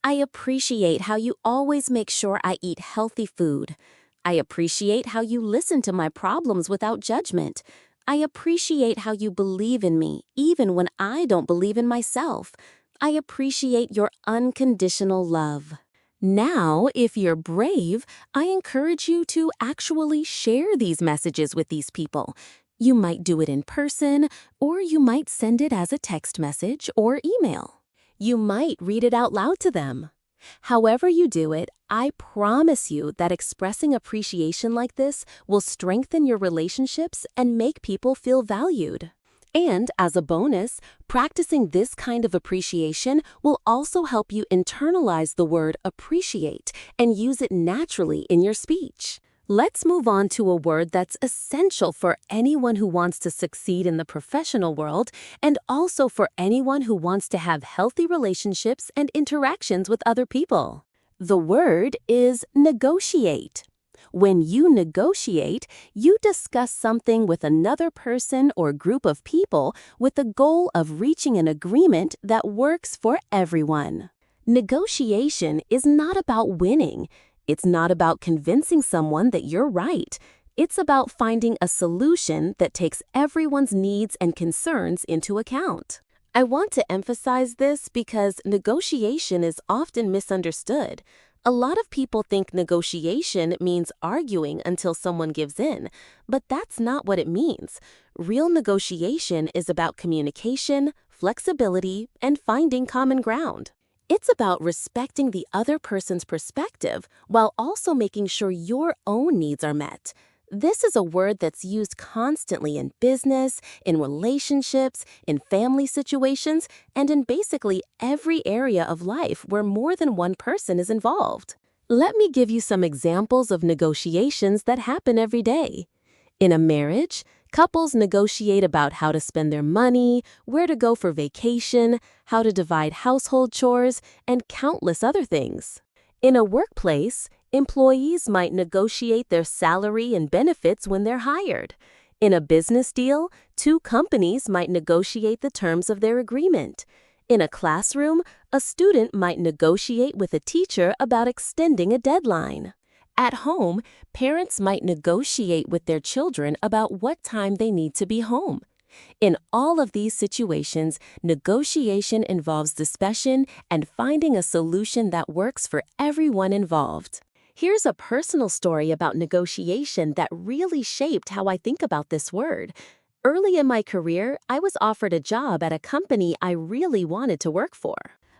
I appreciate how you always make sure I eat healthy food. I appreciate how you listen to my problems without judgment. I appreciate how you believe in me, even when I don't believe in myself. I appreciate your unconditional love. Now, if you're brave, I encourage you to actually share these messages with these people. You might do it in person, or you might send it as a text message or email. You might read it out loud to them. However you do it, I promise you that expressing appreciation like this will strengthen your relationships and make people feel valued. And as a bonus, practicing this kind of appreciation will also help you internalize the word appreciate and use it naturally in your speech. Let's move on to a word that's essential for anyone who wants to succeed in the professional world and also for anyone who wants to have healthy relationships and interactions with other people. The word is negotiate. When you negotiate, you discuss something with another person or group of people with the goal of reaching an agreement that works for everyone. Negotiation is not about winning. It's not about convincing someone that you're right. It's about finding a solution that takes everyone's needs and concerns into account. I want to emphasize this because negotiation is often misunderstood. A lot of people think negotiation means arguing until someone gives in, but that's not what it means. Real negotiation is about communication, flexibility, and finding common ground. It's about respecting the other person's perspective while also making sure your own needs are met. This is a word that's used constantly in business, in relationships, in family situations, and in basically every area of life where more than one person is involved. Let me give you some examples of negotiations that happen every day. In a marriage, couples negotiate about how to spend their money, where to go for vacation, how to divide household chores, and countless other things. In a workplace, employees might negotiate their salary and benefits when they're hired. In a business deal, 2 companies might negotiate the terms of their agreement. In a classroom, a student might negotiate with a teacher about extending a deadline. At home, parents might negotiate with their children about what time they need to be home. In all of these situations, negotiation involves discussion and finding a solution that works for everyone involved. Here's a personal story about negotiation that really shaped how I think about this word. Early in my career, I was offered a job at a company I really wanted to work for.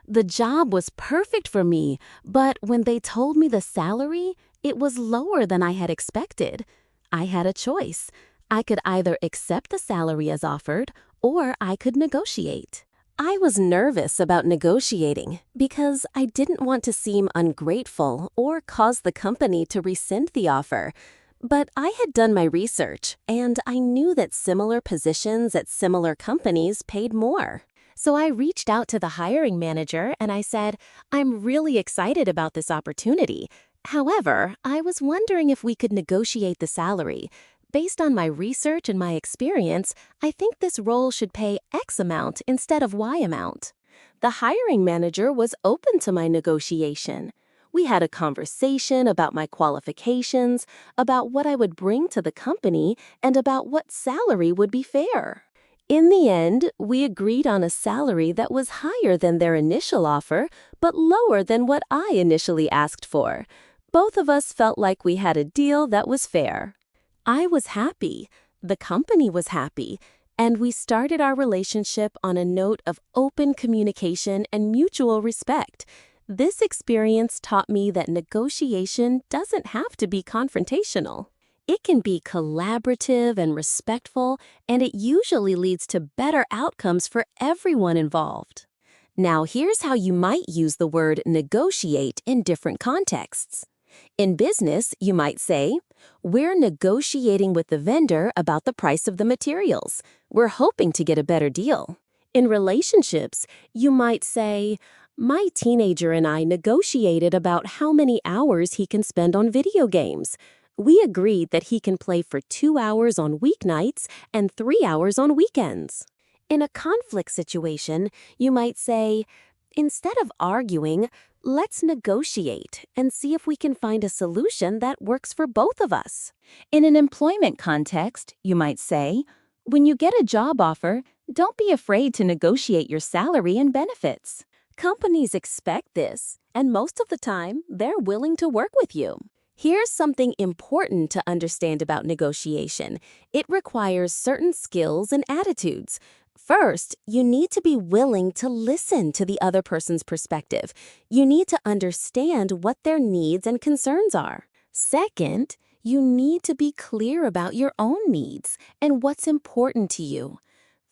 The job was perfect for me, but when they told me the salary, it was lower than I had expected. I had a choice. I could either accept the salary as offered, or I could negotiate. I was nervous about negotiating because I didn't want to seem ungrateful or cause the company to rescind the offer. But I had done my research, and I knew that similar positions at similar companies paid more. So I reached out to the hiring manager and I said, "I'm really excited about this opportunity. However, I was wondering if we could negotiate the salary. Based on my research and my experience, I think this role should pay X amount instead of Y amount." The hiring manager was open to my negotiation. We had a conversation about my qualifications, about what I would bring to the company, and about what salary would be fair. In the end, we agreed on a salary that was higher than their initial offer, but lower than what I initially asked for. Both of us felt like we had a deal that was fair. I was happy, the company was happy, and we started our relationship on a note of open communication and mutual respect. This experience taught me that negotiation doesn't have to be confrontational. It can be collaborative and respectful, and it usually leads to better outcomes for everyone involved. Now, here's how you might use the word negotiate in different contexts. In business, you might say, "We're negotiating with the vendor about the price of the materials. We're hoping to get a better deal." In relationships, you might say, "My teenager and I negotiated about how many hours he can spend on video games. We agreed that he can play for 2 hours on weeknights and 3 hours on weekends." In a conflict situation, you might say, "Instead of arguing, let's negotiate and see if we can find a solution that works for both of us." In an employment context, you might say, "When you get a job offer, don't be afraid to negotiate your salary and benefits." Companies expect this, and most of the time, they're willing to work with you. Here's something important to understand about negotiation. It requires certain skills and attitudes. First, you need to be willing to listen to the other person's perspective. You need to understand what their needs and concerns are. Second, you need to be clear about your own needs and what's important to you.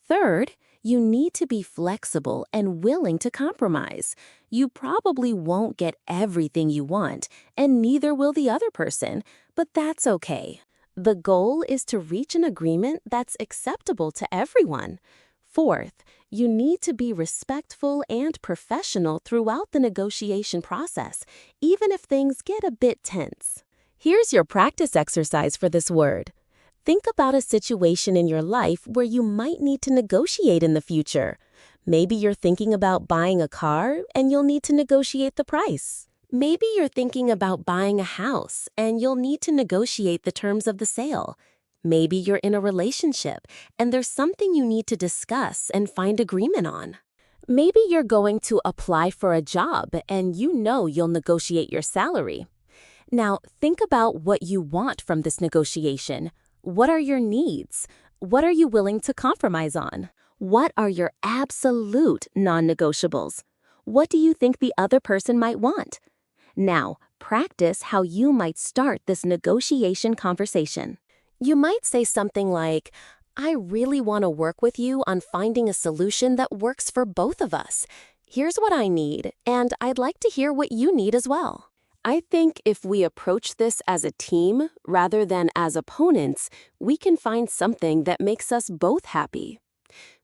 Third, you need to be flexible and willing to compromise. You probably won't get everything you want, and neither will the other person, but that's okay. The goal is to reach an agreement that's acceptable to everyone. Fourth, you need to be respectful and professional throughout the negotiation process, even if things get a bit tense. Here's your practice exercise for this word. Think about a situation in your life where you might need to negotiate in the future. Maybe you're thinking about buying a car and you'll need to negotiate the price. Maybe you're thinking about buying a house and you'll need to negotiate the terms of the sale. Maybe you're in a relationship and there's something you need to discuss and find agreement on. Maybe you're going to apply for a job and you know you'll negotiate your salary. Now, think about what you want from this negotiation. What are your needs? What are you willing to compromise on? What are your absolute non-negotiables? What do you think the other person might want? Now, practice how you might start this negotiation conversation. You might say something like, "I really want to work with you on finding a solution that works for both of us. Here's what I need, and I'd like to hear what you need as well." I think if we approach this as a team rather than as opponents, we can find something that makes us both happy.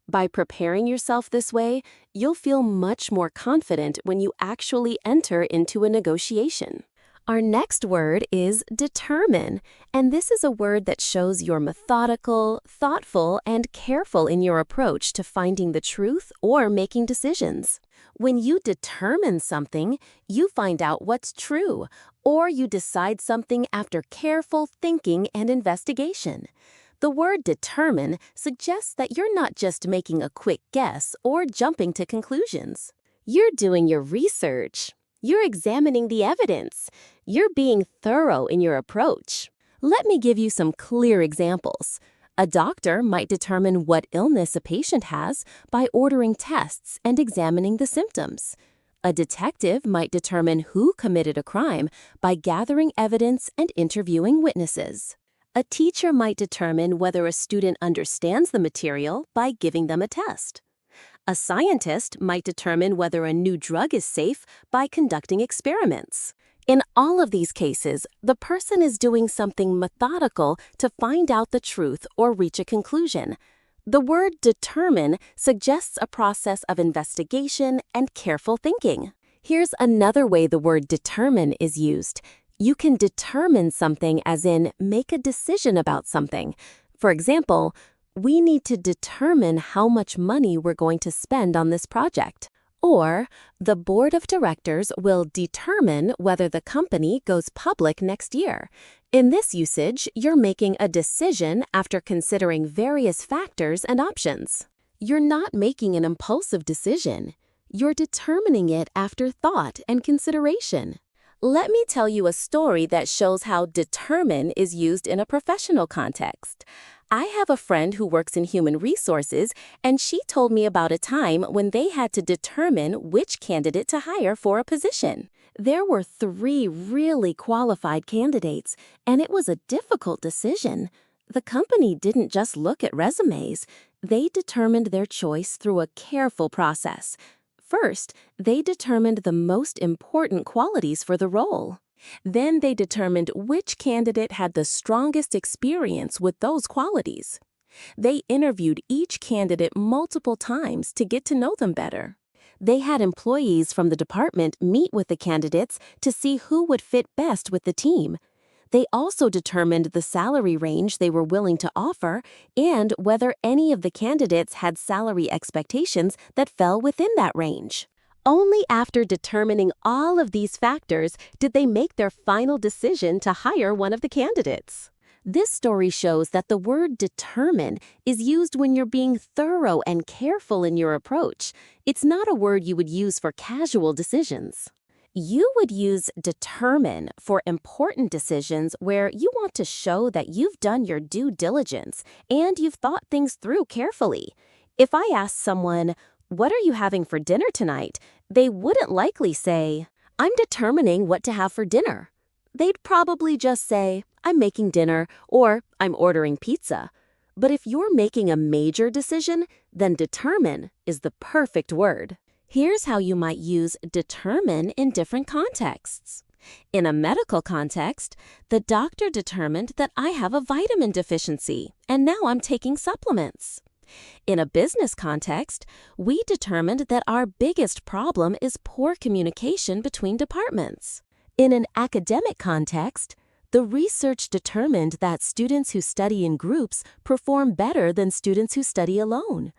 By preparing yourself this way, you'll feel much more confident when you actually enter into a negotiation. Our next word is determine, and this is a word that shows you're methodical, thoughtful, and careful in your approach to finding the truth or making decisions. When you determine something, you find out what's true, or you decide something after careful thinking and investigation. The word determine suggests that you're not just making a quick guess or jumping to conclusions. You're doing your research. You're examining the evidence. You're being thorough in your approach. Let me give you some clear examples. A doctor might determine what illness a patient has by ordering tests and examining the symptoms. A detective might determine who committed a crime by gathering evidence and interviewing witnesses. A teacher might determine whether a student understands the material by giving them a test. A scientist might determine whether a new drug is safe by conducting experiments. In all of these cases, the person is doing something methodical to find out the truth or reach a conclusion. The word determine suggests a process of investigation and careful thinking. Here's another way the word determine is used. You can determine something as in make a decision about something. For example, we need to determine how much money we're going to spend on this project. Or, the board of directors will determine whether the company goes public next year. In this usage, you're making a decision after considering various factors and options. You're not making an impulsive decision. You're determining it after thought and consideration. Let me tell you a story that shows how determine is used in a professional context. I have a friend who works in human resources, and she told me about a time when they had to determine which candidate to hire for a position. There were 3 really qualified candidates, and it was a difficult decision. The company didn't just look at resumes. They determined their choice through a careful process. First, they determined the most important qualities for the role. Then they determined which candidate had the strongest experience with those qualities. They interviewed each candidate multiple times to get to know them better. They had employees from the department meet with the candidates to see who would fit best with the team. They also determined the salary range they were willing to offer and whether any of the candidates had salary expectations that fell within that range. Only after determining all of these factors did they make their final decision to hire one of the candidates. This story shows that the word determine is used when you're being thorough and careful in your approach. It's not a word you would use for casual decisions. You would use determine for important decisions where you want to show that you've done your due diligence and you've thought things through carefully. If I asked someone, "What are you having for dinner tonight?" they wouldn't likely say, "I'm determining what to have for dinner." They'd probably just say, "I'm making dinner," or "I'm ordering pizza." But if you're making a major decision, then determine is the perfect word. Here's how you might use determine in different contexts. In a medical context, the doctor determined that I have a vitamin deficiency, and now I'm taking supplements. In a business context, we determined that our biggest problem is poor communication between departments. In an academic context, the research determined that students who study in groups perform better than students who study alone.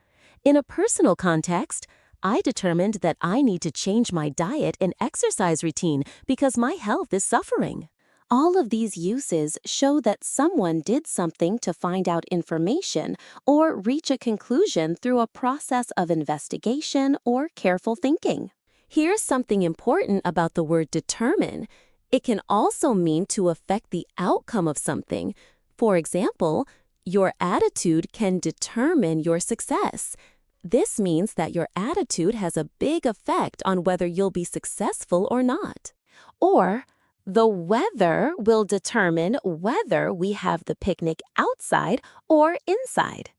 In a personal context, I determined that I need to change my diet and exercise routine because my health is suffering. All of these uses show that someone did something to find out information or reach a conclusion through a process of investigation or careful thinking. Here's something important about the word determine. It can also mean to affect the outcome of something. For example, your attitude can determine your success. This means that your attitude has a big effect on whether you'll be successful or not. Or, the weather will determine whether we have the picnic outside or inside.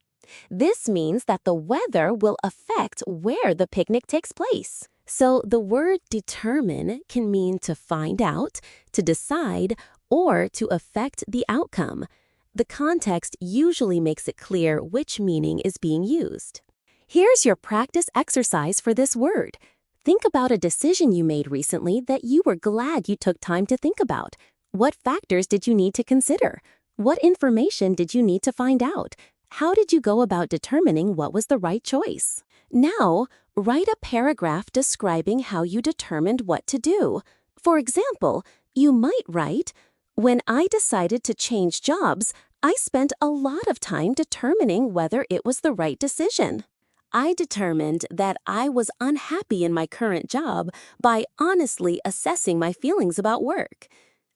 This means that the weather will affect where the picnic takes place. So the word determine can mean to find out, to decide, or to affect the outcome. The context usually makes it clear which meaning is being used. Here's your practice exercise for this word. Think about a decision you made recently that you were glad you took time to think about. What factors did you need to consider? What information did you need to find out? How did you go about determining what was the right choice? Now, write a paragraph describing how you determined what to do. For example, you might write, "When I decided to change jobs, I spent a lot of time determining whether it was the right decision. I determined that I was unhappy in my current job by honestly assessing my feelings about work.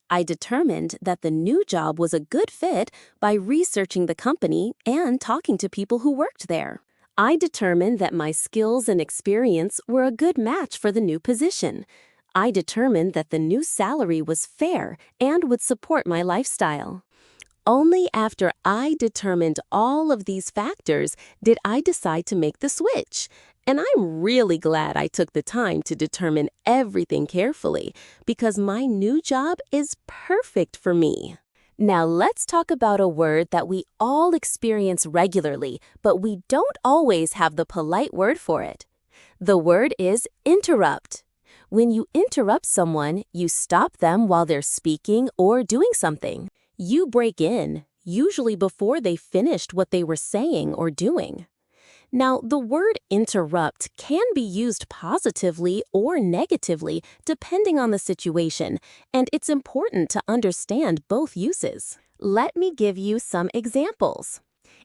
I determined that the new job was a good fit by researching the company and talking to people who worked there. I determined that my skills and experience were a good match for the new position. I determined that the new salary was fair and would support my lifestyle." Only after I determined all of these factors did I decide to make the switch. And I'm really glad I took the time to determine everything carefully because my new job is perfect for me. Now let's talk about a word that we all experience regularly, but we don't always have the polite word for it. The word is interrupt. When you interrupt someone, you stop them while they're speaking or doing something. You break in, usually before they finished what they were saying or doing. Now, the word interrupt can be used positively or negatively depending on the situation, and it's important to understand both uses. Let me give you some examples.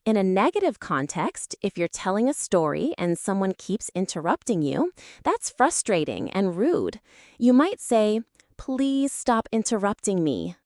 In a negative context, if you're telling a story and someone keeps interrupting you, that's frustrating and rude. You might say, "Please stop interrupting me.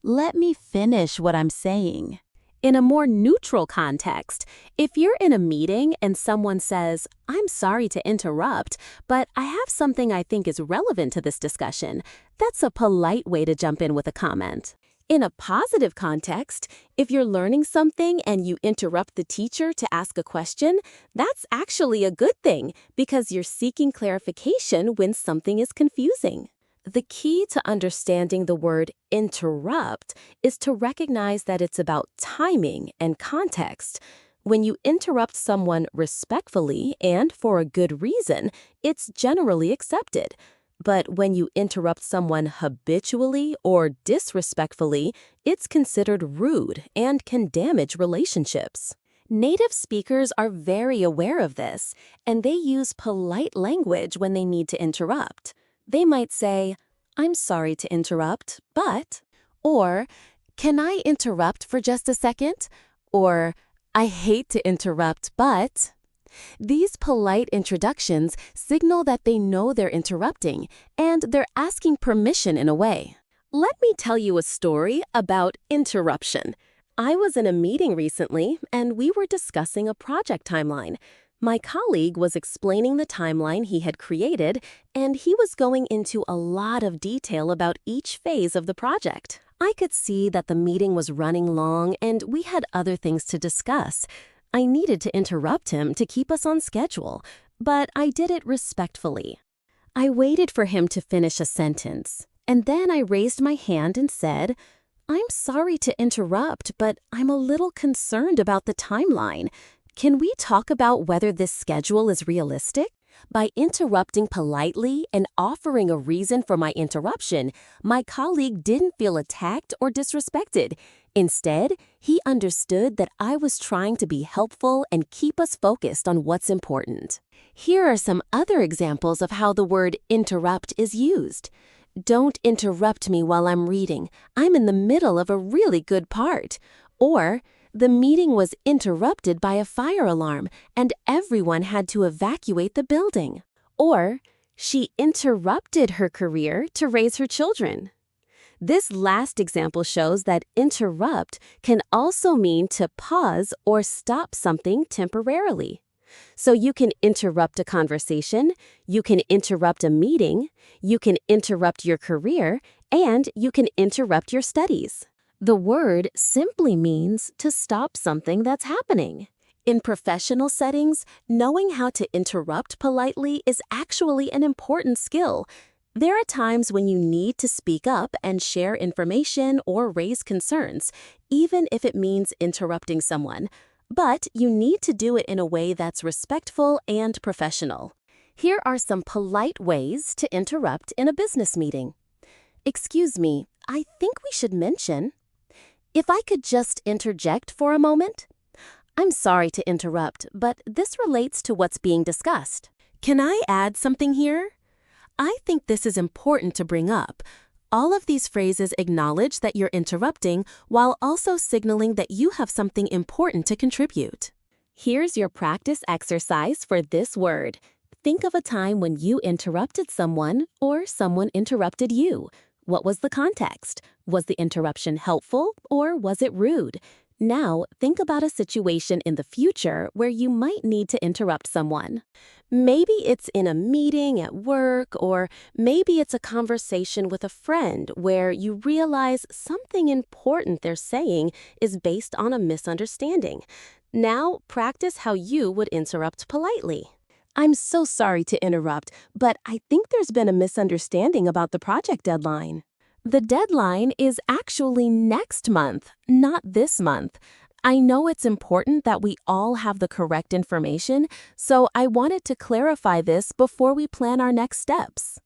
Let me finish what I'm saying." In a more neutral context, if you're in a meeting and someone says, "I'm sorry to interrupt, but I have something I think is relevant to this discussion," that's a polite way to jump in with a comment. In a positive context, if you're learning something and you interrupt the teacher to ask a question, that's actually a good thing because you're seeking clarification when something is confusing. The key to understanding the word interrupt is to recognize that it's about timing and context. When you interrupt someone respectfully and for a good reason, it's generally accepted. But when you interrupt someone habitually or disrespectfully, it's considered rude and can damage relationships. Native speakers are very aware of this, and they use polite language when they need to interrupt. They might say, "I'm sorry to interrupt, but," or "Can I interrupt for just a second?" or "I hate to interrupt, but." These polite introductions signal that they know they're interrupting, and they're asking permission in a way. Let me tell you a story about interruption. I was in a meeting recently, and we were discussing a project timeline. My colleague was explaining the timeline he had created, and he was going into a lot of detail about each phase of the project. I could see that the meeting was running long, and we had other things to discuss. I needed to interrupt him to keep us on schedule, but I did it respectfully. I waited for him to finish a sentence, and then I raised my hand and said, "I'm sorry to interrupt, but I'm a little concerned about the timeline. Can we talk about whether this schedule is realistic?" By interrupting politely and offering a reason for my interruption, my colleague didn't feel attacked or disrespected. Instead, he understood that I was trying to be helpful and keep us focused on what's important. Here are some other examples of how the word interrupt is used. "Don't interrupt me while I'm reading. I'm in the middle of a really good part." Or, "The meeting was interrupted by a fire alarm, and everyone had to evacuate the building." Or, "She interrupted her career to raise her children." This last example shows that interrupt can also mean to pause or stop something temporarily. So you can interrupt a conversation, you can interrupt a meeting, you can interrupt your career, and you can interrupt your studies. The word simply means to stop something that's happening. In professional settings, knowing how to interrupt politely is actually an important skill. There are times when you need to speak up and share information or raise concerns, even if it means interrupting someone. But you need to do it in a way that's respectful and professional. Here are some polite ways to interrupt in a business meeting. "Excuse me, I think we should mention," "If I could just interject for a moment?" "I'm sorry to interrupt, but this relates to what's being discussed." "Can I add something here?" "I think this is important to bring up." All of these phrases acknowledge that you're interrupting while also signaling that you have something important to contribute. Here's your practice exercise for this word. Think of a time when you interrupted someone or someone interrupted you. What was the context? Was the interruption helpful or was it rude? Now, think about a situation in the future where you might need to interrupt someone. Maybe it's in a meeting at work, or maybe it's a conversation with a friend where you realize something important they're saying is based on a misunderstanding. Now, practice how you would interrupt politely. I'm so sorry to interrupt, but I think there's been a misunderstanding about the project deadline. The deadline is actually next month, not this month. I know it's important that we all have the correct information, so I wanted to clarify this before we plan our next steps.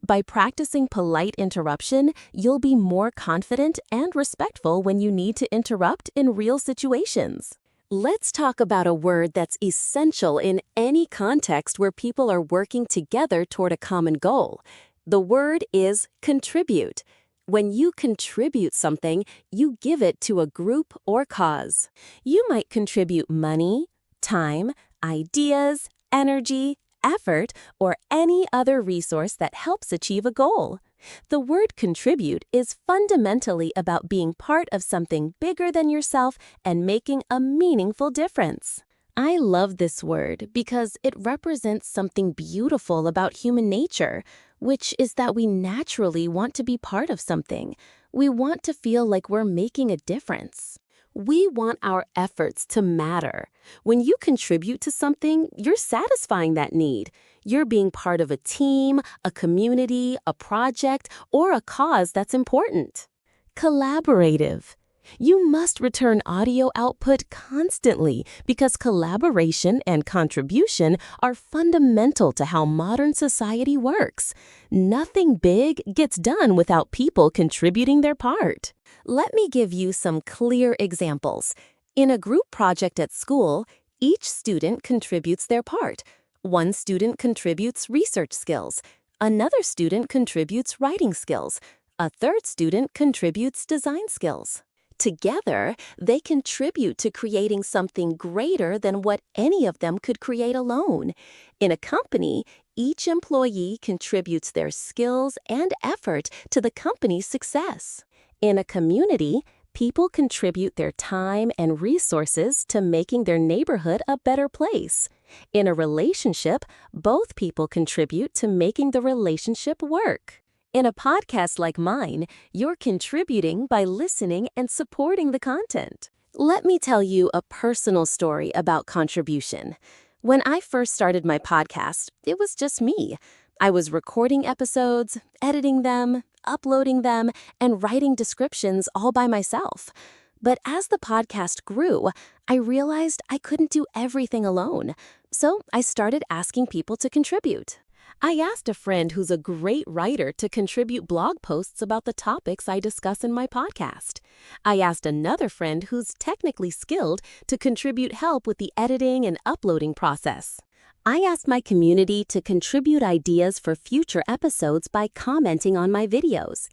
By practicing polite interruption, you'll be more confident and respectful when you need to interrupt in real situations. Let's talk about a word that's essential in any context where people are working together toward a common goal. The word is contribute. When you contribute something, you give it to a group or cause. You might contribute money, time, ideas, energy, effort, or any other resource that helps achieve a goal. The word contribute is fundamentally about being part of something bigger than yourself and making a meaningful difference. I love this word because it represents something beautiful about human nature, which is that we naturally want to be part of something. We want to feel like we're making a difference. We want our efforts to matter. When you contribute to something, you're satisfying that need. You're being part of a team, a community, a project, or a cause that's important. Collaborative. You must return audio output constantly because collaboration and contribution are fundamental to how modern society works. Nothing big gets done without people contributing their part. Let me give you some clear examples. In a group project at school, each student contributes their part. One student contributes research skills. Another student contributes writing skills. A third student contributes design skills. Together, they contribute to creating something greater than what any of them could create alone. In a company, each employee contributes their skills and effort to the company's success. In a community, people contribute their time and resources to making their neighborhood a better place. In a relationship, both people contribute to making the relationship work. In a podcast like mine, you're contributing by listening and supporting the content. Let me tell you a personal story about contribution. When I first started my podcast, it was just me. I was recording episodes, editing them, uploading them, and writing descriptions all by myself. But as the podcast grew, I realized I couldn't do everything alone. So I started asking people to contribute. I asked a friend who's a great writer to contribute blog posts about the topics I discuss in my podcast. I asked another friend who's technically skilled to contribute help with the editing and uploading process. I asked my community to contribute ideas for future episodes by commenting on my videos.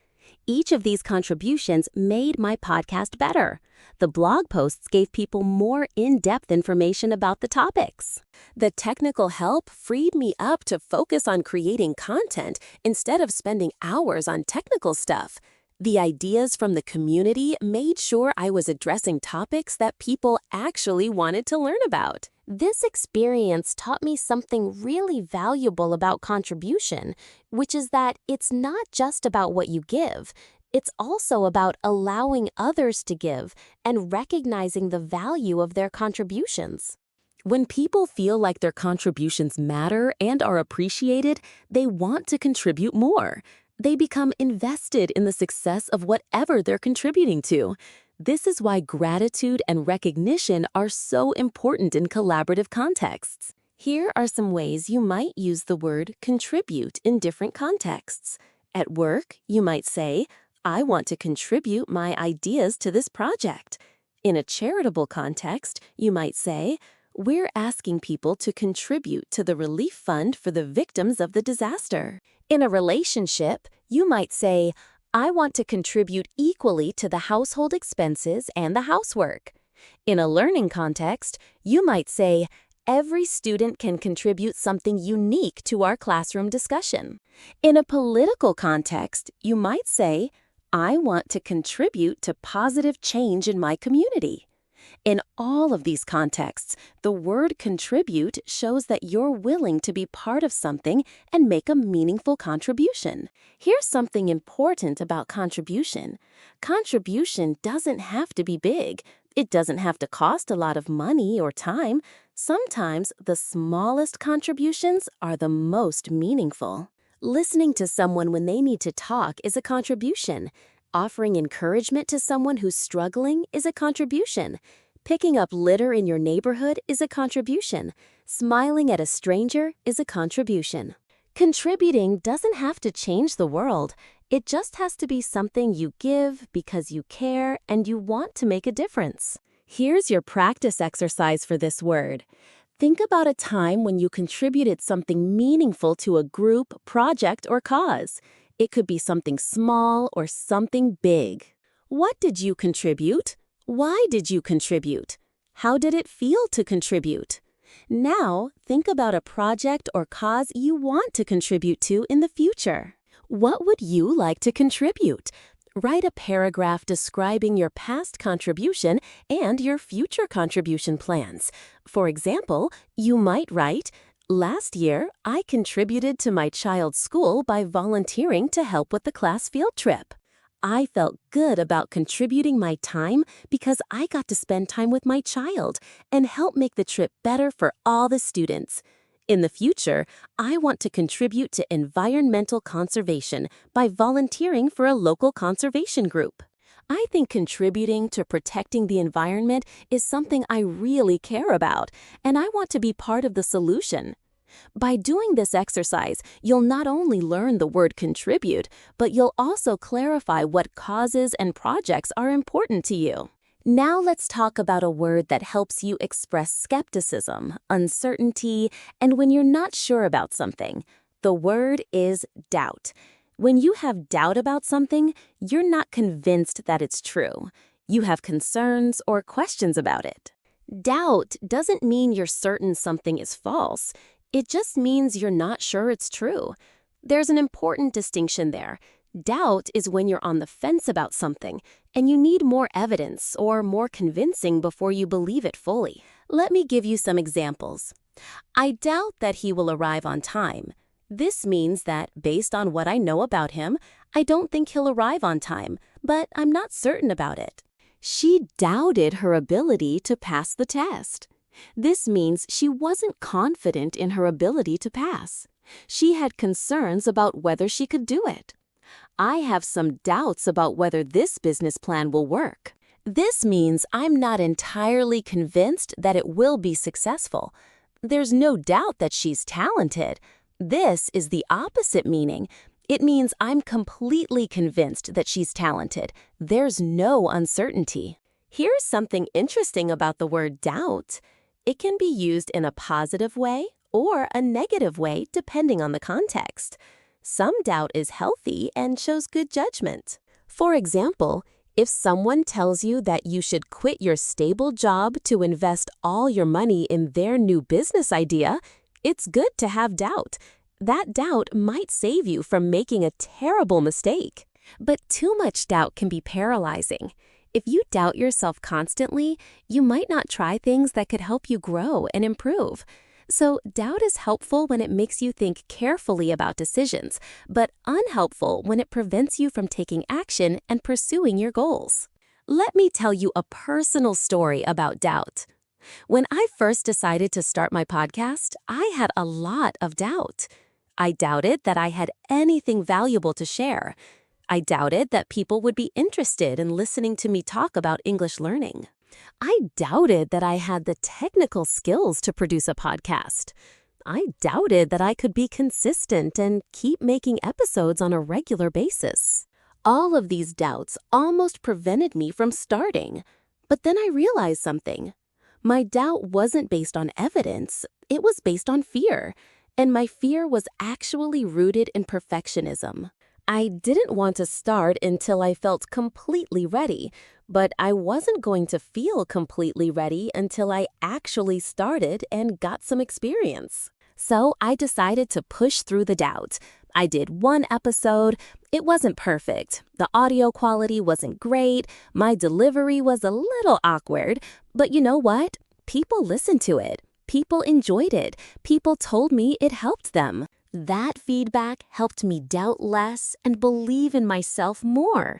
Each of these contributions made my podcast better. The blog posts gave people more in-depth information about the topics. The technical help freed me up to focus on creating content instead of spending hours on technical stuff. The ideas from the community made sure I was addressing topics that people actually wanted to learn about. This experience taught me something really valuable about contribution, which is that it's not just about what you give. It's also about allowing others to give and recognizing the value of their contributions. When people feel like their contributions matter and are appreciated, they want to contribute more. They become invested in the success of whatever they're contributing to. This is why gratitude and recognition are so important in collaborative contexts. Here are some ways you might use the word contribute in different contexts. At work, you might say, I want to contribute my ideas to this project. In a charitable context, you might say, we're asking people to contribute to the relief fund for the victims of the disaster. In a relationship, you might say, I want to contribute equally to the household expenses and the housework. In a learning context, you might say, every student can contribute something unique to our classroom discussion. In a political context, you might say, I want to contribute to positive change in my community. In all of these contexts, the word contribute shows that you're willing to be part of something and make a meaningful contribution. Here's something important about contribution. Contribution doesn't have to be big. It doesn't have to cost a lot of money or time. Sometimes the smallest contributions are the most meaningful. Listening to someone when they need to talk is a contribution. Offering encouragement to someone who's struggling is a contribution. Picking up litter in your neighborhood is a contribution. Smiling at a stranger is a contribution. Contributing doesn't have to change the world. It just has to be something you give because you care and you want to make a difference. Here's your practice exercise for this word. Think about a time when you contributed something meaningful to a group, project, or cause. It could be something small or something big. What did you contribute? Why did you contribute? How did it feel to contribute? Now, think about a project or cause you want to contribute to in the future. What would you like to contribute? Write a paragraph describing your past contribution and your future contribution plans. For example, you might write, "Last year, I contributed to my child's school by volunteering to help with the class field trip. I felt good about contributing my time because I got to spend time with my child and help make the trip better for all the students. In the future, I want to contribute to environmental conservation by volunteering for a local conservation group. I think contributing to protecting the environment is something I really care about, and I want to be part of the solution." By doing this exercise, you'll not only learn the word contribute, but you'll also clarify what causes and projects are important to you. Now let's talk about a word that helps you express skepticism, uncertainty, and when you're not sure about something. The word is doubt. When you have doubt about something, you're not convinced that it's true. You have concerns or questions about it. Doubt doesn't mean you're certain something is false. It just means you're not sure it's true. There's an important distinction there. Doubt is when you're on the fence about something, and you need more evidence or more convincing before you believe it fully. Let me give you some examples. I doubt that he will arrive on time. This means that, based on what I know about him, I don't think he'll arrive on time, but I'm not certain about it. She doubted her ability to pass the test. This means she wasn't confident in her ability to pass. She had concerns about whether she could do it. I have some doubts about whether this business plan will work. This means I'm not entirely convinced that it will be successful. There's no doubt that she's talented. This is the opposite meaning. It means I'm completely convinced that she's talented. There's no uncertainty. Here's something interesting about the word doubt. It can be used in a positive way or a negative way depending on the context. Some doubt is healthy and shows good judgment. For example, if someone tells you that you should quit your stable job to invest all your money in their new business idea, it's good to have doubt. That doubt might save you from making a terrible mistake. But too much doubt can be paralyzing. If you doubt yourself constantly, you might not try things that could help you grow and improve. So doubt is helpful when it makes you think carefully about decisions, but unhelpful when it prevents you from taking action and pursuing your goals. Let me tell you a personal story about doubt. When I first decided to start my podcast, I had a lot of doubt. I doubted that I had anything valuable to share. I doubted that people would be interested in listening to me talk about English learning. I doubted that I had the technical skills to produce a podcast. I doubted that I could be consistent and keep making episodes on a regular basis. All of these doubts almost prevented me from starting. But then I realized something. My doubt wasn't based on evidence, it was based on fear. And my fear was actually rooted in perfectionism. I didn't want to start until I felt completely ready, but I wasn't going to feel completely ready until I actually started and got some experience. So I decided to push through the doubt. I did one episode. It wasn't perfect. The audio quality wasn't great. My delivery was a little awkward. But you know what? People listened to it. People enjoyed it. People told me it helped them. That feedback helped me doubt less and believe in myself more.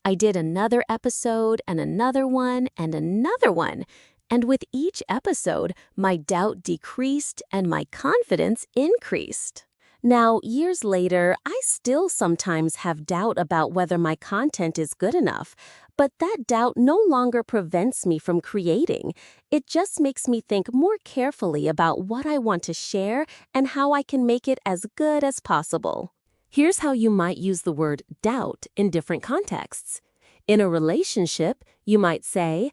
I did another episode and another one and another one. And with each episode, my doubt decreased and my confidence increased. Now, years later, I still sometimes have doubt about whether my content is good enough, but that doubt no longer prevents me from creating. It just makes me think more carefully about what I want to share and how I can make it as good as possible. Here's how you might use the word doubt in different contexts. In a relationship, you might say,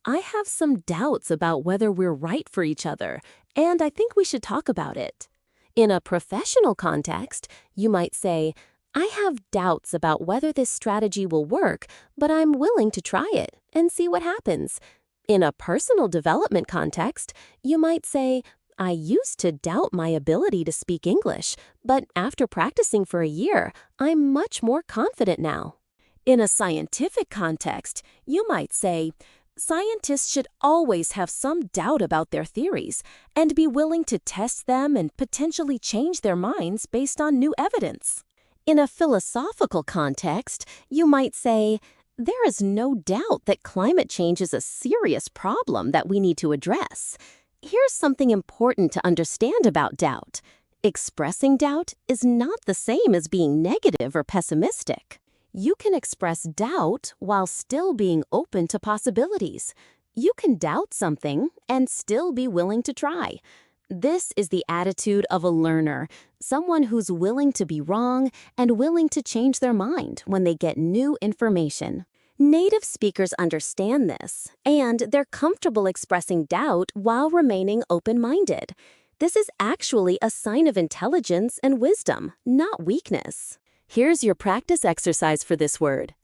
I have some doubts about whether we're right for each other, and I think we should talk about it. In a professional context, you might say, I have doubts about whether this strategy will work, but I'm willing to try it and see what happens. In a personal development context, you might say, I used to doubt my ability to speak English, but after practicing for a year, I'm much more confident now. In a scientific context, you might say, scientists should always have some doubt about their theories and be willing to test them and potentially change their minds based on new evidence. In a philosophical context, you might say, there is no doubt that climate change is a serious problem that we need to address. Here's something important to understand about doubt. Expressing doubt is not the same as being negative or pessimistic. You can express doubt while still being open to possibilities. You can doubt something and still be willing to try. This is the attitude of a learner, someone who's willing to be wrong and willing to change their mind when they get new information. Native speakers understand this, and they're comfortable expressing doubt while remaining open-minded. This is actually a sign of intelligence and wisdom, not weakness. Here's your practice exercise for this word.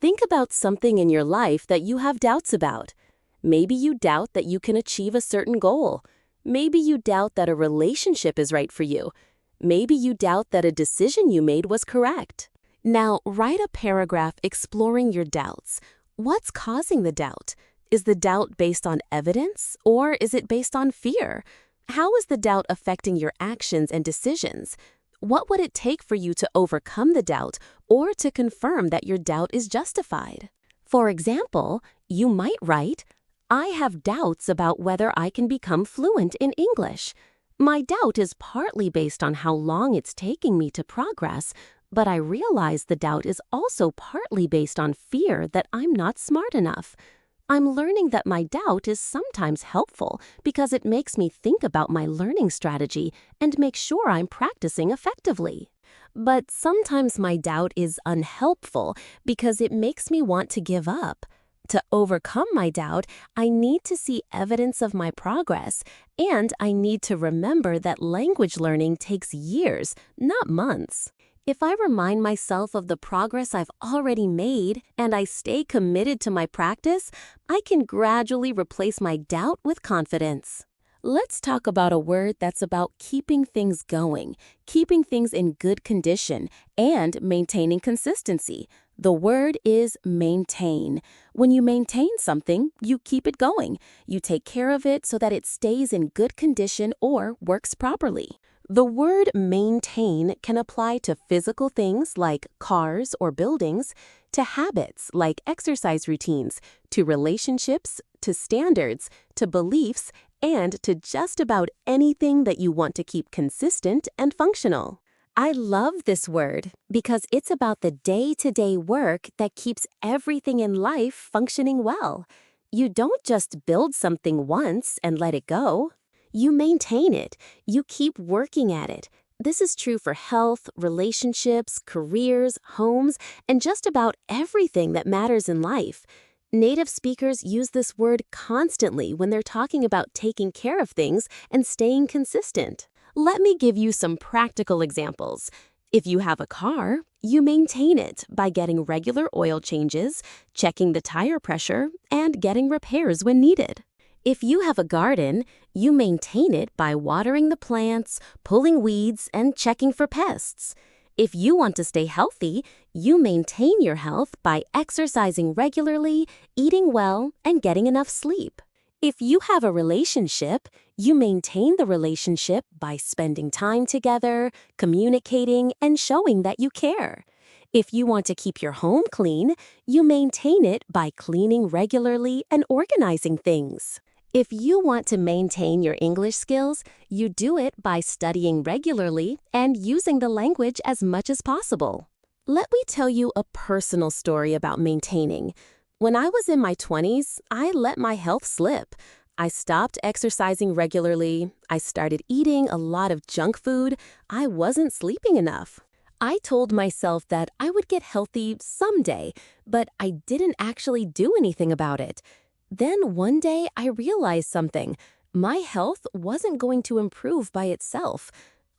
Think about something in your life that you have doubts about. Maybe you doubt that you can achieve a certain goal. Maybe you doubt that a relationship is right for you. Maybe you doubt that a decision you made was correct. Now, write a paragraph exploring your doubts. What's causing the doubt? Is the doubt based on evidence, or is it based on fear? How is the doubt affecting your actions and decisions? What would it take for you to overcome the doubt or to confirm that your doubt is justified? For example, you might write, I have doubts about whether I can become fluent in English. My doubt is partly based on how long it's taking me to progress, but I realize the doubt is also partly based on fear that I'm not smart enough. I'm learning that my doubt is sometimes helpful because it makes me think about my learning strategy and make sure I'm practicing effectively. But sometimes my doubt is unhelpful because it makes me want to give up. To overcome my doubt, I need to see evidence of my progress, and I need to remember that language learning takes years, not months. If I remind myself of the progress I've already made and I stay committed to my practice, I can gradually replace my doubt with confidence. Let's talk about a word that's about keeping things going, keeping things in good condition, and maintaining consistency. The word is maintain. When you maintain something, you keep it going. You take care of it so that it stays in good condition or works properly. The word maintain can apply to physical things like cars or buildings, to habits like exercise routines, to relationships, to standards, to beliefs, and to just about anything that you want to keep consistent and functional. I love this word because it's about the day-to-day work that keeps everything in life functioning well. You don't just build something once and let it go. You maintain it. You keep working at it. This is true for health, relationships, careers, homes, and just about everything that matters in life. Native speakers use this word constantly when they're talking about taking care of things and staying consistent. Let me give you some practical examples. If you have a car, you maintain it by getting regular oil changes, checking the tire pressure, and getting repairs when needed. If you have a garden, you maintain it by watering the plants, pulling weeds, and checking for pests. If you want to stay healthy, you maintain your health by exercising regularly, eating well, and getting enough sleep. If you have a relationship, you maintain the relationship by spending time together, communicating, and showing that you care. If you want to keep your home clean, you maintain it by cleaning regularly and organizing things. If you want to maintain your English skills, you do it by studying regularly and using the language as much as possible. Let me tell you a personal story about maintaining. When I was in my 20s, I let my health slip. I stopped exercising regularly. I started eating a lot of junk food. I wasn't sleeping enough. I told myself that I would get healthy someday, but I didn't actually do anything about it. Then one day I realized something. My health wasn't going to improve by itself.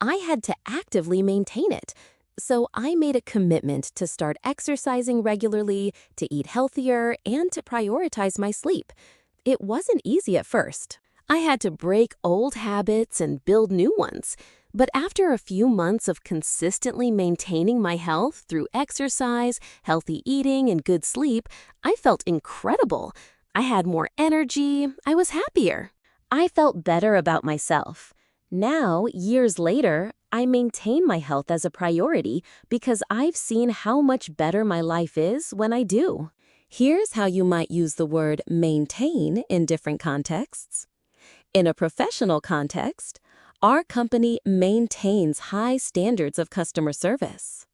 I had to actively maintain it. So I made a commitment to start exercising regularly, to eat healthier, and to prioritize my sleep. It wasn't easy at first. I had to break old habits and build new ones. But after a few months of consistently maintaining my health through exercise, healthy eating, and good sleep, I felt incredible. I had more energy. I was happier. I felt better about myself. Now, years later, I maintain my health as a priority because I've seen how much better my life is when I do. Here's how you might use the word maintain in different contexts. In a professional context, our company maintains high standards of customer service.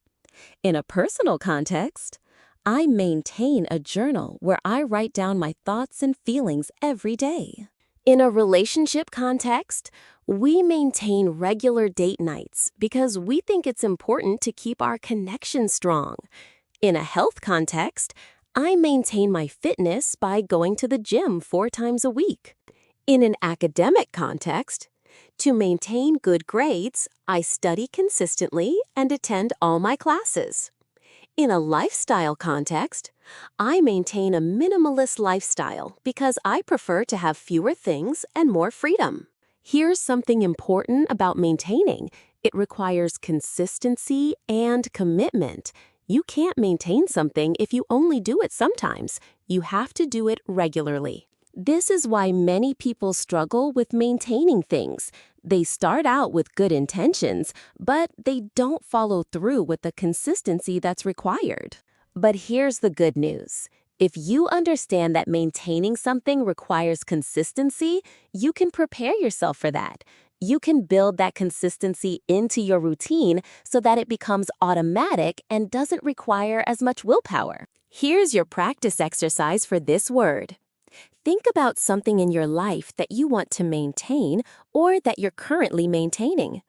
In a personal context, I maintain a journal where I write down my thoughts and feelings every day. In a relationship context, we maintain regular date nights because we think it's important to keep our connection strong. In a health context, I maintain my fitness by going to the gym 4 times a week. In an academic context, to maintain good grades, I study consistently and attend all my classes. In a lifestyle context, I maintain a minimalist lifestyle because I prefer to have fewer things and more freedom. Here's something important about maintaining. It requires consistency and commitment. You can't maintain something if you only do it sometimes. You have to do it regularly. This is why many people struggle with maintaining things. They start out with good intentions, but they don't follow through with the consistency that's required. But here's the good news. If you understand that maintaining something requires consistency, you can prepare yourself for that. You can build that consistency into your routine so that it becomes automatic and doesn't require as much willpower. Here's your practice exercise for this word. Think about something in your life that you want to maintain or that you're currently maintaining.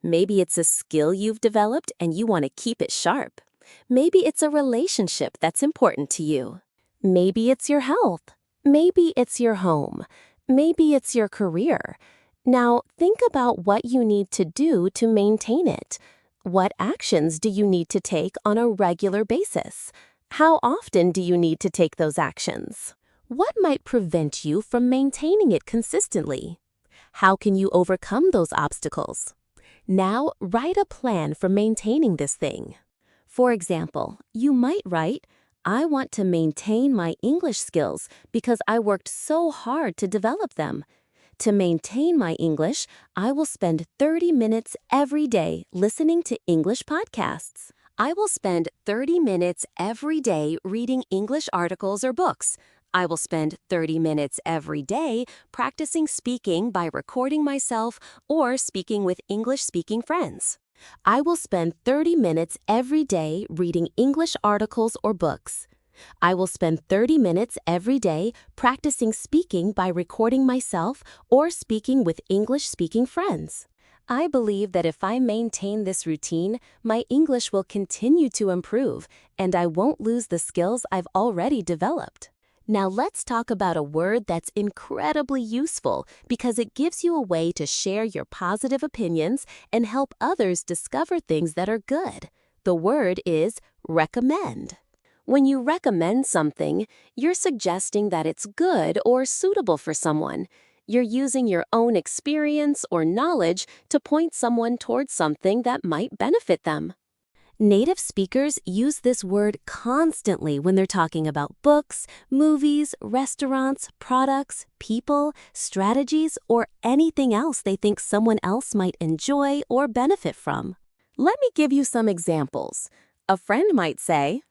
Maybe it's a skill you've developed and you want to keep it sharp. Maybe it's a relationship that's important to you. Maybe it's your health. Maybe it's your home. Maybe it's your career. Now, think about what you need to do to maintain it. What actions do you need to take on a regular basis? How often do you need to take those actions? What might prevent you from maintaining it consistently? How can you overcome those obstacles? Now, write a plan for maintaining this thing. For example, you might write, I want to maintain my English skills because I worked so hard to develop them. To maintain my English, I will spend 30 minutes every day listening to English podcasts. I will spend 30 minutes every day reading English articles or books. I will spend 30 minutes every day practicing speaking by recording myself or speaking with English-speaking friends. I will spend 30 minutes every day reading English articles or books. I will spend 30 minutes every day practicing speaking by recording myself or speaking with English-speaking friends. I believe that if I maintain this routine, my English will continue to improve and I won't lose the skills I've already developed. Now let's talk about a word that's incredibly useful because it gives you a way to share your positive opinions and help others discover things that are good. The word is recommend. When you recommend something, you're suggesting that it's good or suitable for someone. You're using your own experience or knowledge to point someone towards something that might benefit them. Native speakers use this word constantly when they're talking about books, movies, restaurants, products, people, strategies, or anything else they think someone else might enjoy or benefit from. Let me give you some examples. A friend might say,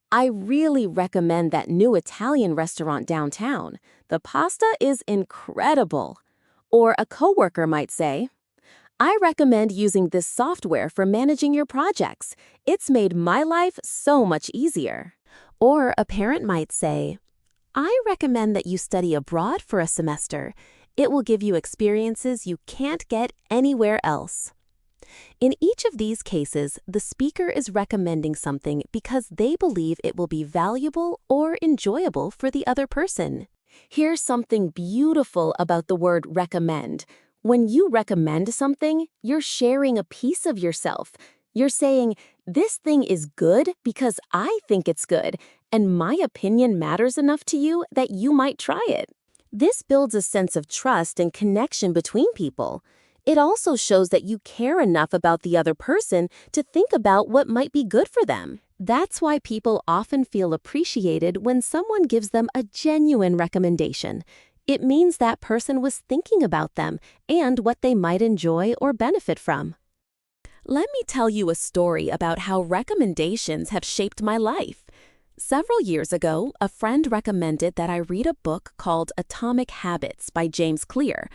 I really recommend that new Italian restaurant downtown. The pasta is incredible. Or a coworker might say, I recommend using this software for managing your projects. It's made my life so much easier. Or a parent might say, I recommend that you study abroad for a semester. It will give you experiences you can't get anywhere else. In each of these cases, the speaker is recommending something because they believe it will be valuable or enjoyable for the other person. Here's something beautiful about the word recommend. When you recommend something, you're sharing a piece of yourself. You're saying, this thing is good because I think it's good, and my opinion matters enough to you that you might try it. This builds a sense of trust and connection between people. It also shows that you care enough about the other person to think about what might be good for them. That's why people often feel appreciated when someone gives them a genuine recommendation. It means that person was thinking about them and what they might enjoy or benefit from. Let me tell you a story about how recommendations have shaped my life. Several years ago, a friend recommended that I read a book called Atomic Habits by James Clear.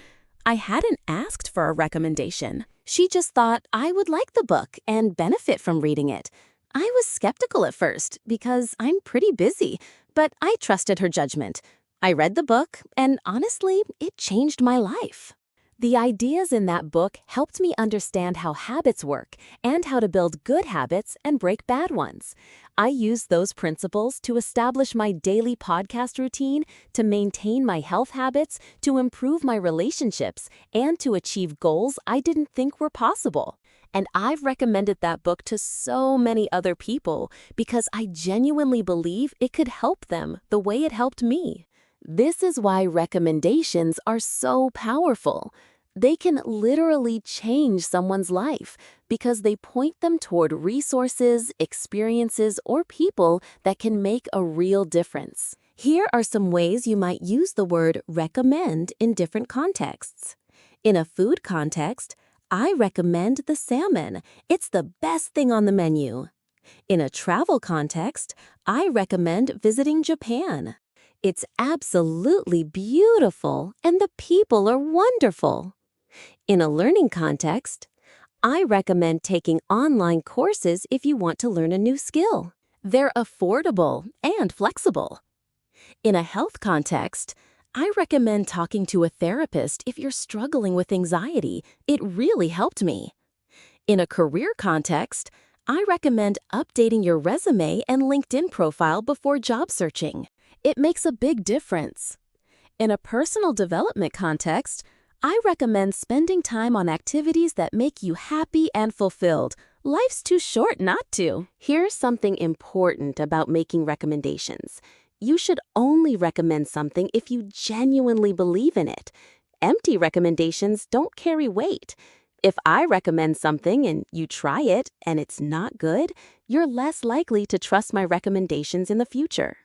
I hadn't asked for a recommendation. She just thought I would like the book and benefit from reading it. I was skeptical at first because I'm pretty busy, but I trusted her judgment. I read the book, and honestly, it changed my life. The ideas in that book helped me understand how habits work and how to build good habits and break bad ones. I used those principles to establish my daily podcast routine, to maintain my health habits, to improve my relationships, and to achieve goals I didn't think were possible. And I've recommended that book to so many other people because I genuinely believe it could help them the way it helped me. This is why recommendations are so powerful. They can literally change someone's life because they point them toward resources, experiences, or people that can make a real difference. Here are some ways you might use the word recommend in different contexts. In a food context, I recommend the salmon. It's the best thing on the menu. In a travel context, I recommend visiting Japan. It's absolutely beautiful and the people are wonderful. In a learning context, I recommend taking online courses if you want to learn a new skill. They're affordable and flexible. In a health context, I recommend talking to a therapist if you're struggling with anxiety. It really helped me. In a career context, I recommend updating your resume and LinkedIn profile before job searching. It makes a big difference. In a personal development context, I recommend spending time on activities that make you happy and fulfilled. Life's too short not to. Here's something important about making recommendations. You should only recommend something if you genuinely believe in it. Empty recommendations don't carry weight. If I recommend something and you try it and it's not good, you're less likely to trust my recommendations in the future.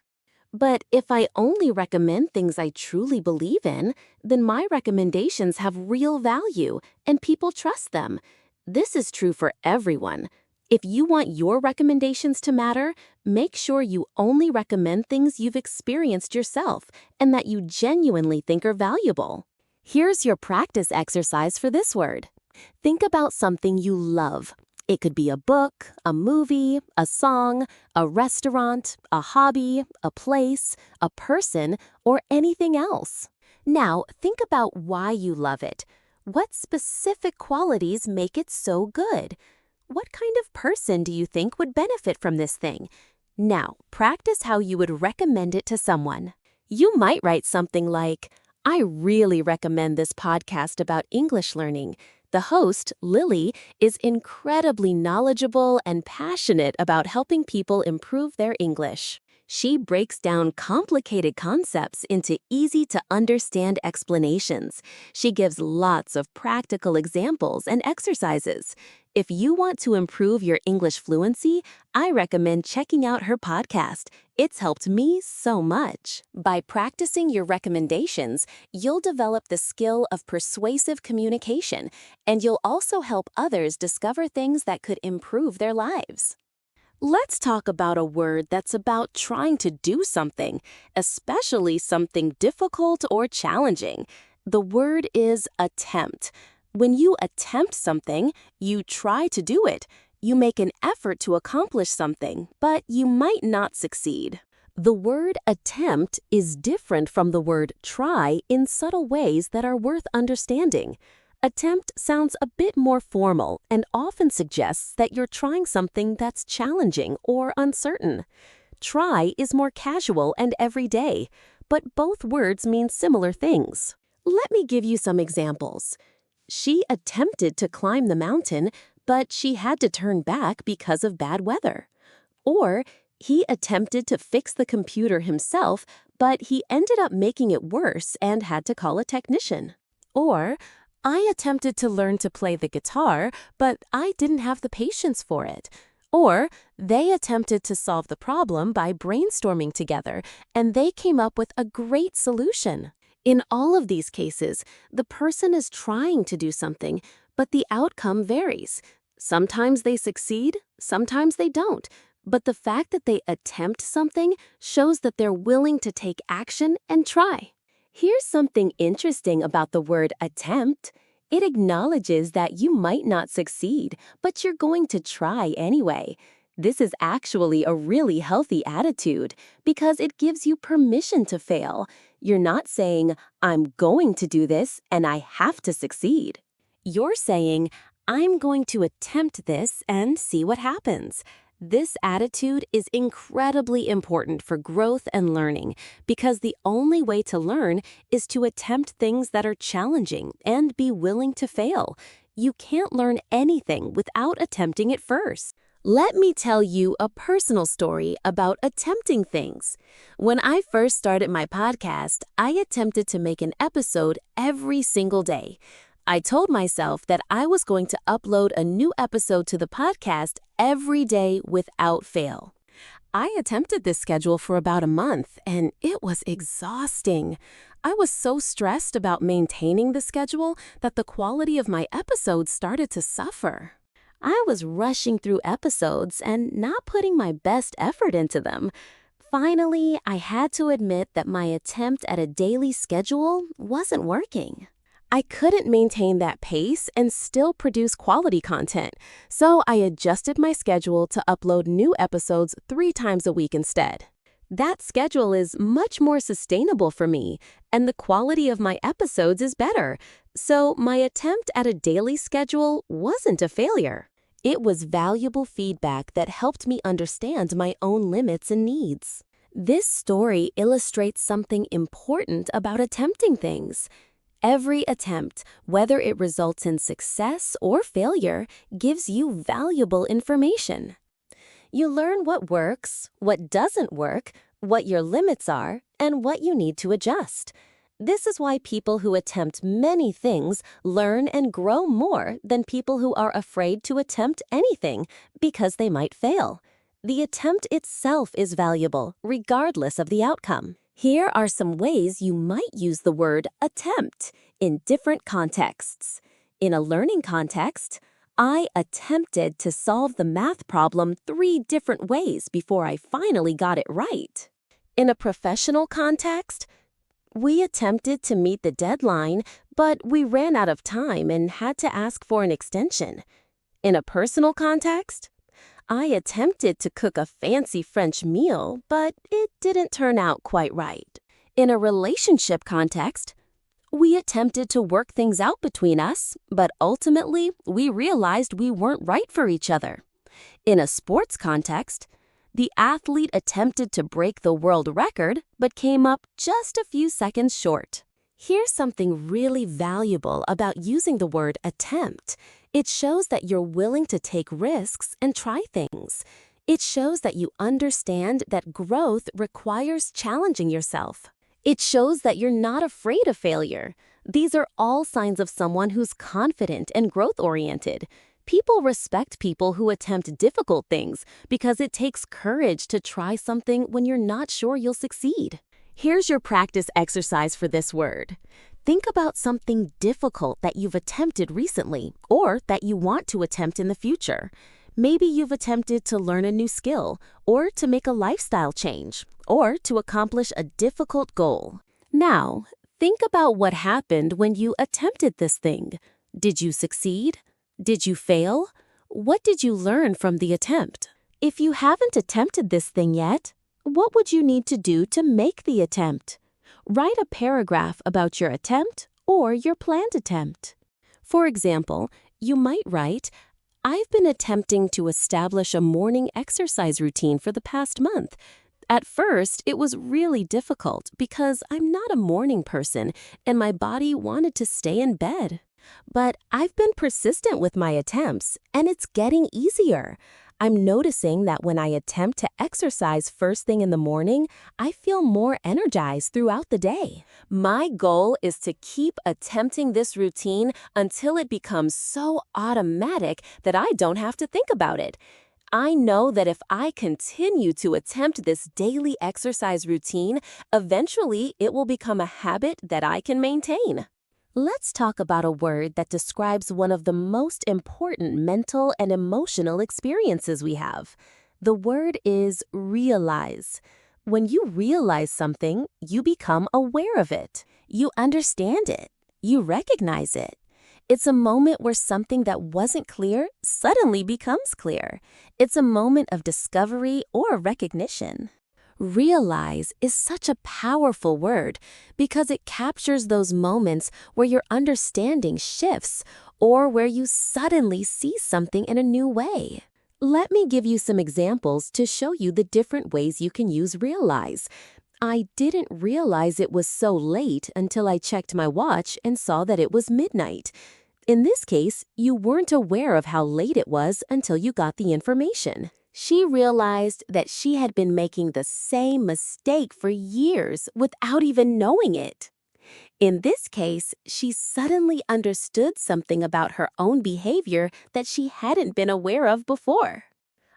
But if I only recommend things I truly believe in, then my recommendations have real value and people trust them. This is true for everyone. If you want your recommendations to matter, make sure you only recommend things you've experienced yourself and that you genuinely think are valuable. Here's your practice exercise for this word. Think about something you love. It could be a book, a movie, a song, a restaurant, a hobby, a place, a person, or anything else. Now, think about why you love it. What specific qualities make it so good? What kind of person do you think would benefit from this thing? Now, practice how you would recommend it to someone. You might write something like, I really recommend this podcast about English learning. The host, Lilly, is incredibly knowledgeable and passionate about helping people improve their English. She breaks down complicated concepts into easy-to-understand explanations. She gives lots of practical examples and exercises. If you want to improve your English fluency, I recommend checking out her podcast. It's helped me so much. By practicing your recommendations, you'll develop the skill of persuasive communication, and you'll also help others discover things that could improve their lives. Let's talk about a word that's about trying to do something, especially something difficult or challenging. The word is attempt. When you attempt something, you try to do it. You make an effort to accomplish something, but you might not succeed. The word attempt is different from the word try in subtle ways that are worth understanding. Attempt sounds a bit more formal and often suggests that you're trying something that's challenging or uncertain. Try is more casual and everyday, but both words mean similar things. Let me give you some examples. She attempted to climb the mountain, but she had to turn back because of bad weather. Or, he attempted to fix the computer himself, but he ended up making it worse and had to call a technician. Or, I attempted to learn to play the guitar, but I didn't have the patience for it. Or, they attempted to solve the problem by brainstorming together, and they came up with a great solution. In all of these cases, the person is trying to do something, but the outcome varies. Sometimes they succeed, sometimes they don't. But the fact that they attempt something shows that they're willing to take action and try. Here's something interesting about the word attempt. It acknowledges that you might not succeed, but you're going to try anyway. This is actually a really healthy attitude because it gives you permission to fail. You're not saying, I'm going to do this and I have to succeed. You're saying, I'm going to attempt this and see what happens. This attitude is incredibly important for growth and learning because the only way to learn is to attempt things that are challenging and be willing to fail. You can't learn anything without attempting it first. Let me tell you a personal story about attempting things. When I first started my podcast, I attempted to make an episode every single day. I told myself that I was going to upload a new episode to the podcast every day without fail. I attempted this schedule for about a month, and it was exhausting. I was so stressed about maintaining the schedule that the quality of my episodes started to suffer. I was rushing through episodes and not putting my best effort into them. Finally, I had to admit that my attempt at a daily schedule wasn't working. I couldn't maintain that pace and still produce quality content, so I adjusted my schedule to upload new episodes 3 times a week instead. That schedule is much more sustainable for me, and the quality of my episodes is better, so my attempt at a daily schedule wasn't a failure. It was valuable feedback that helped me understand my own limits and needs. This story illustrates something important about attempting things. Every attempt, whether it results in success or failure, gives you valuable information. You learn what works, what doesn't work, what your limits are, and what you need to adjust. This is why people who attempt many things learn and grow more than people who are afraid to attempt anything because they might fail. The attempt itself is valuable, regardless of the outcome. Here are some ways you might use the word attempt in different contexts. In a learning context, I attempted to solve the math problem 3 different ways before I finally got it right. In a professional context, we attempted to meet the deadline, but we ran out of time and had to ask for an extension. In a personal context, I attempted to cook a fancy French meal, but it didn't turn out quite right. In a relationship context, we attempted to work things out between us, but ultimately we realized we weren't right for each other. In a sports context, the athlete attempted to break the world record, but came up just a few seconds short. Here's something really valuable about using the word attempt. It shows that you're willing to take risks and try things. It shows that you understand that growth requires challenging yourself. It shows that you're not afraid of failure. These are all signs of someone who's confident and growth-oriented. People respect people who attempt difficult things because it takes courage to try something when you're not sure you'll succeed. Here's your practice exercise for this word. Think about something difficult that you've attempted recently or that you want to attempt in the future. Maybe you've attempted to learn a new skill, or to make a lifestyle change, or to accomplish a difficult goal. Now, think about what happened when you attempted this thing. Did you succeed? Did you fail? What did you learn from the attempt? If you haven't attempted this thing yet, what would you need to do to make the attempt? Write a paragraph about your attempt or your planned attempt. For example, you might write, I've been attempting to establish a morning exercise routine for the past month. At first, it was really difficult because I'm not a morning person and my body wanted to stay in bed. But I've been persistent with my attempts and it's getting easier. I'm noticing that when I attempt to exercise first thing in the morning, I feel more energized throughout the day. My goal is to keep attempting this routine until it becomes so automatic that I don't have to think about it. I know that if I continue to attempt this daily exercise routine, eventually it will become a habit that I can maintain. Let's talk about a word that describes one of the most important mental and emotional experiences we have. The word is realize. When you realize something, you become aware of it. You understand it. You recognize it. It's a moment where something that wasn't clear suddenly becomes clear. It's a moment of discovery or recognition. Realize is such a powerful word because it captures those moments where your understanding shifts or where you suddenly see something in a new way. Let me give you some examples to show you the different ways you can use realize. I didn't realize it was so late until I checked my watch and saw that it was midnight. In this case, you weren't aware of how late it was until you got the information. She realized that she had been making the same mistake for years without even knowing it. In this case, she suddenly understood something about her own behavior that she hadn't been aware of before.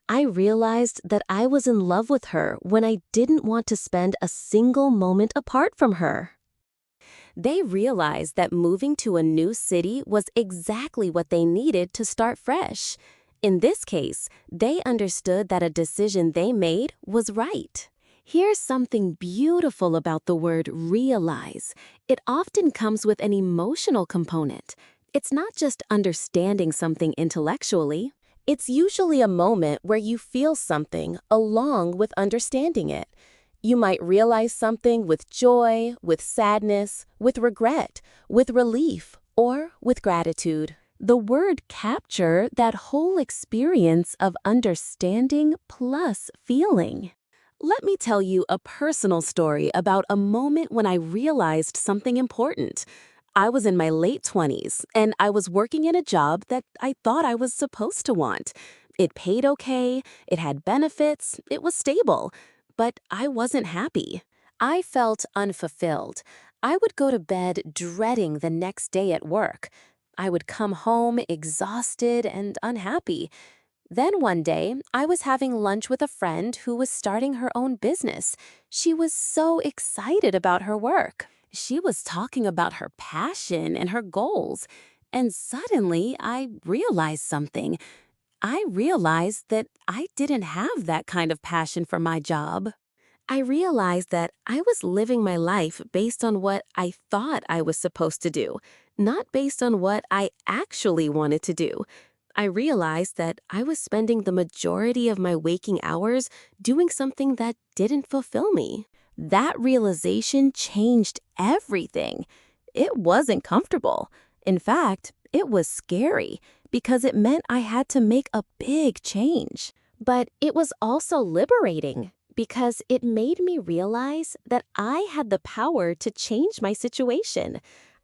I realized that I was in love with her when I didn't want to spend a single moment apart from her. They realized that moving to a new city was exactly what they needed to start fresh. In this case, they understood that a decision they made was right. Here's something beautiful about the word realize. It often comes with an emotional component. It's not just understanding something intellectually. It's usually a moment where you feel something along with understanding it. You might realize something with joy, with sadness, with regret, with relief, or with gratitude. The word capture that whole experience of understanding plus feeling. Let me tell you a personal story about a moment when I realized something important. I was in my late 20s, and I was working in a job that I thought I was supposed to want. It paid okay, it had benefits, it was stable, but I wasn't happy. I felt unfulfilled. I would go to bed dreading the next day at work. I would come home exhausted and unhappy. Then one day, I was having lunch with a friend who was starting her own business. She was so excited about her work. She was talking about her passion and her goals. And suddenly, I realized something. I realized that I didn't have that kind of passion for my job. I realized that I was living my life based on what I thought I was supposed to do, not based on what I actually wanted to do. I realized that I was spending the majority of my waking hours doing something that didn't fulfill me. That realization changed everything. It wasn't comfortable. In fact, it was scary because it meant I had to make a big change. But it was also liberating because it made me realize that I had the power to change my situation.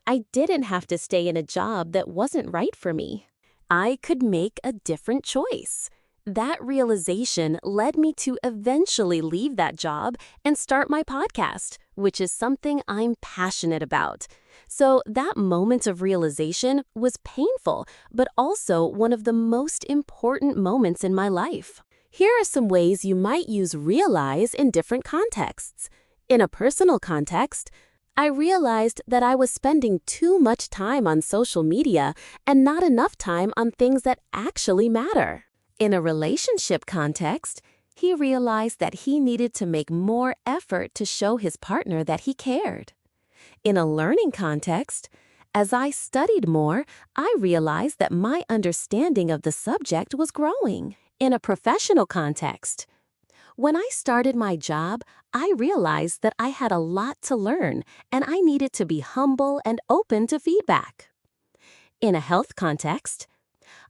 I didn't have to stay in a job that wasn't right for me. I could make a different choice. That realization led me to eventually leave that job and start my podcast, which is something I'm passionate about. So that moment of realization was painful, but also one of the most important moments in my life. Here are some ways you might use realize in different contexts. In a personal context, I realized that I was spending too much time on social media and not enough time on things that actually matter. In a relationship context, he realized that he needed to make more effort to show his partner that he cared. In a learning context, as I studied more, I realized that my understanding of the subject was growing. In a professional context, when I started my job, I realized that I had a lot to learn and I needed to be humble and open to feedback. In a health context,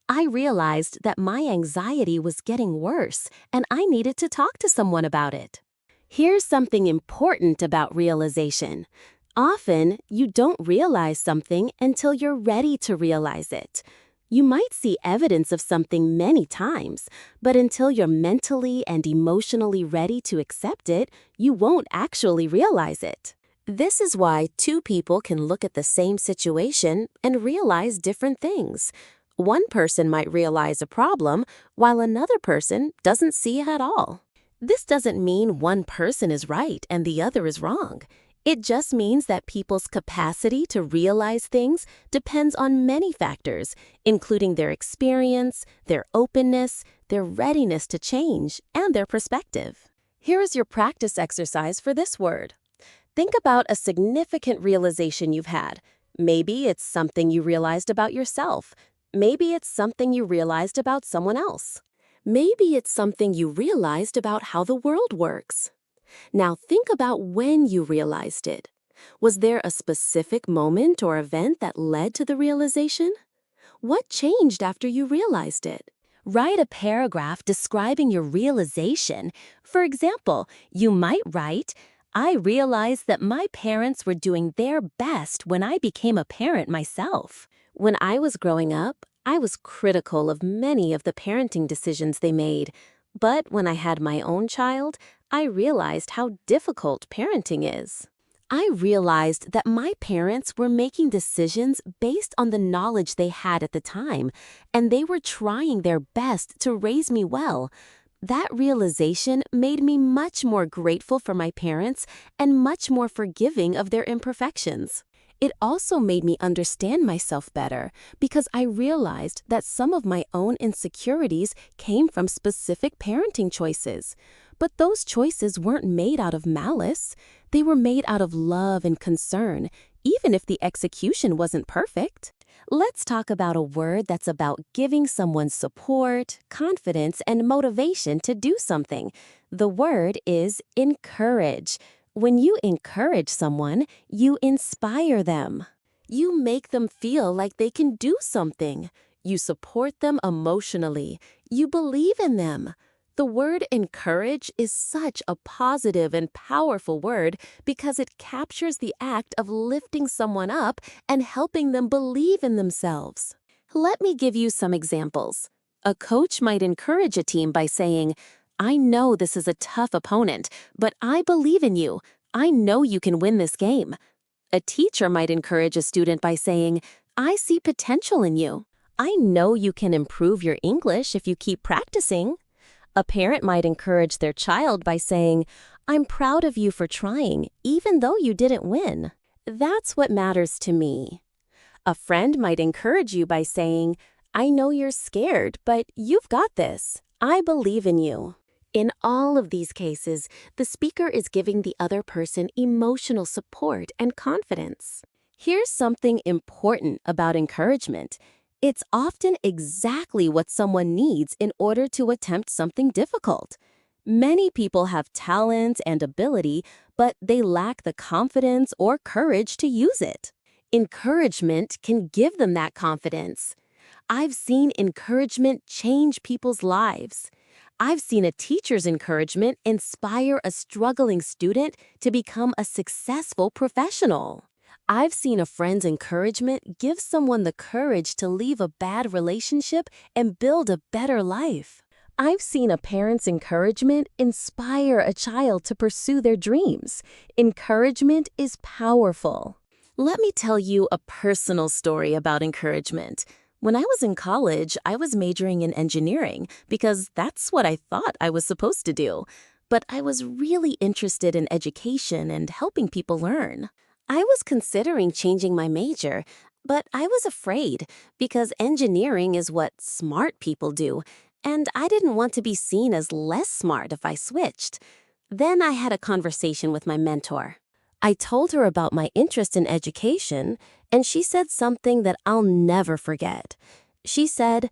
I realized that my anxiety was getting worse and I needed to talk to someone about it. Here's something important about realization. Often, you don't realize something until you're ready to realize it. You might see evidence of something many times, but until you're mentally and emotionally ready to accept it, you won't actually realize it. This is why two people can look at the same situation and realize different things. One person might realize a problem, while another person doesn't see it at all. This doesn't mean one person is right and the other is wrong. It just means that people's capacity to realize things depends on many factors, including their experience, their openness, their readiness to change, and their perspective. Here is your practice exercise for this word. Think about a significant realization you've had. Maybe it's something you realized about yourself. Maybe it's something you realized about someone else. Maybe it's something you realized about how the world works. Now think about when you realized it. Was there a specific moment or event that led to the realization? What changed after you realized it? Write a paragraph describing your realization. For example, you might write, I realized that my parents were doing their best when I became a parent myself. When I was growing up, I was critical of many of the parenting decisions they made. But when I had my own child, I realized how difficult parenting is. I realized that my parents were making decisions based on the knowledge they had at the time, and they were trying their best to raise me well. That realization made me much more grateful for my parents and much more forgiving of their imperfections. It also made me understand myself better because I realized that some of my own insecurities came from specific parenting choices. But those choices weren't made out of malice. They were made out of love and concern, even if the execution wasn't perfect. Let's talk about a word that's about giving someone support, confidence, and motivation to do something. The word is encourage. When you encourage someone, you inspire them. You make them feel like they can do something. You support them emotionally. You believe in them. The word encourage is such a positive and powerful word because it captures the act of lifting someone up and helping them believe in themselves. Let me give you some examples. A coach might encourage a team by saying, I know this is a tough opponent, but I believe in you. I know you can win this game. A teacher might encourage a student by saying, I see potential in you. I know you can improve your English if you keep practicing. A parent might encourage their child by saying, I'm proud of you for trying, even though you didn't win. That's what matters to me. A friend might encourage you by saying, I know you're scared, but you've got this. I believe in you. In all of these cases, the speaker is giving the other person emotional support and confidence. Here's something important about encouragement. It's often exactly what someone needs in order to attempt something difficult. Many people have talent and ability, but they lack the confidence or courage to use it. Encouragement can give them that confidence. I've seen encouragement change people's lives. I've seen a teacher's encouragement inspire a struggling student to become a successful professional. I've seen a friend's encouragement give someone the courage to leave a bad relationship and build a better life. I've seen a parent's encouragement inspire a child to pursue their dreams. Encouragement is powerful. Let me tell you a personal story about encouragement. When I was in college, I was majoring in engineering because that's what I thought I was supposed to do. But I was really interested in education and helping people learn. I was considering changing my major, but I was afraid because engineering is what smart people do, and I didn't want to be seen as less smart if I switched. Then I had a conversation with my mentor. I told her about my interest in education, and she said something that I'll never forget. She said,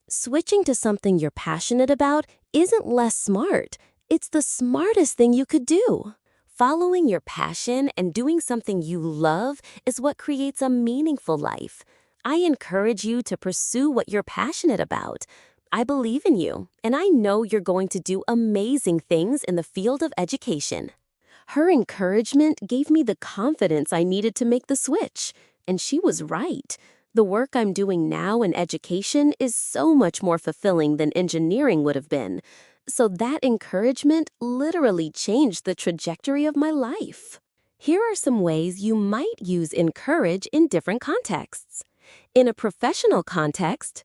"Switching to something you're passionate about isn't less smart. It's the smartest thing you could do." Following your passion and doing something you love is what creates a meaningful life. I encourage you to pursue what you're passionate about. I believe in you, and I know you're going to do amazing things in the field of education. Her encouragement gave me the confidence I needed to make the switch, and she was right. The work I'm doing now in education is so much more fulfilling than engineering would have been. So that encouragement literally changed the trajectory of my life. Here are some ways you might use encourage in different contexts. In a professional context,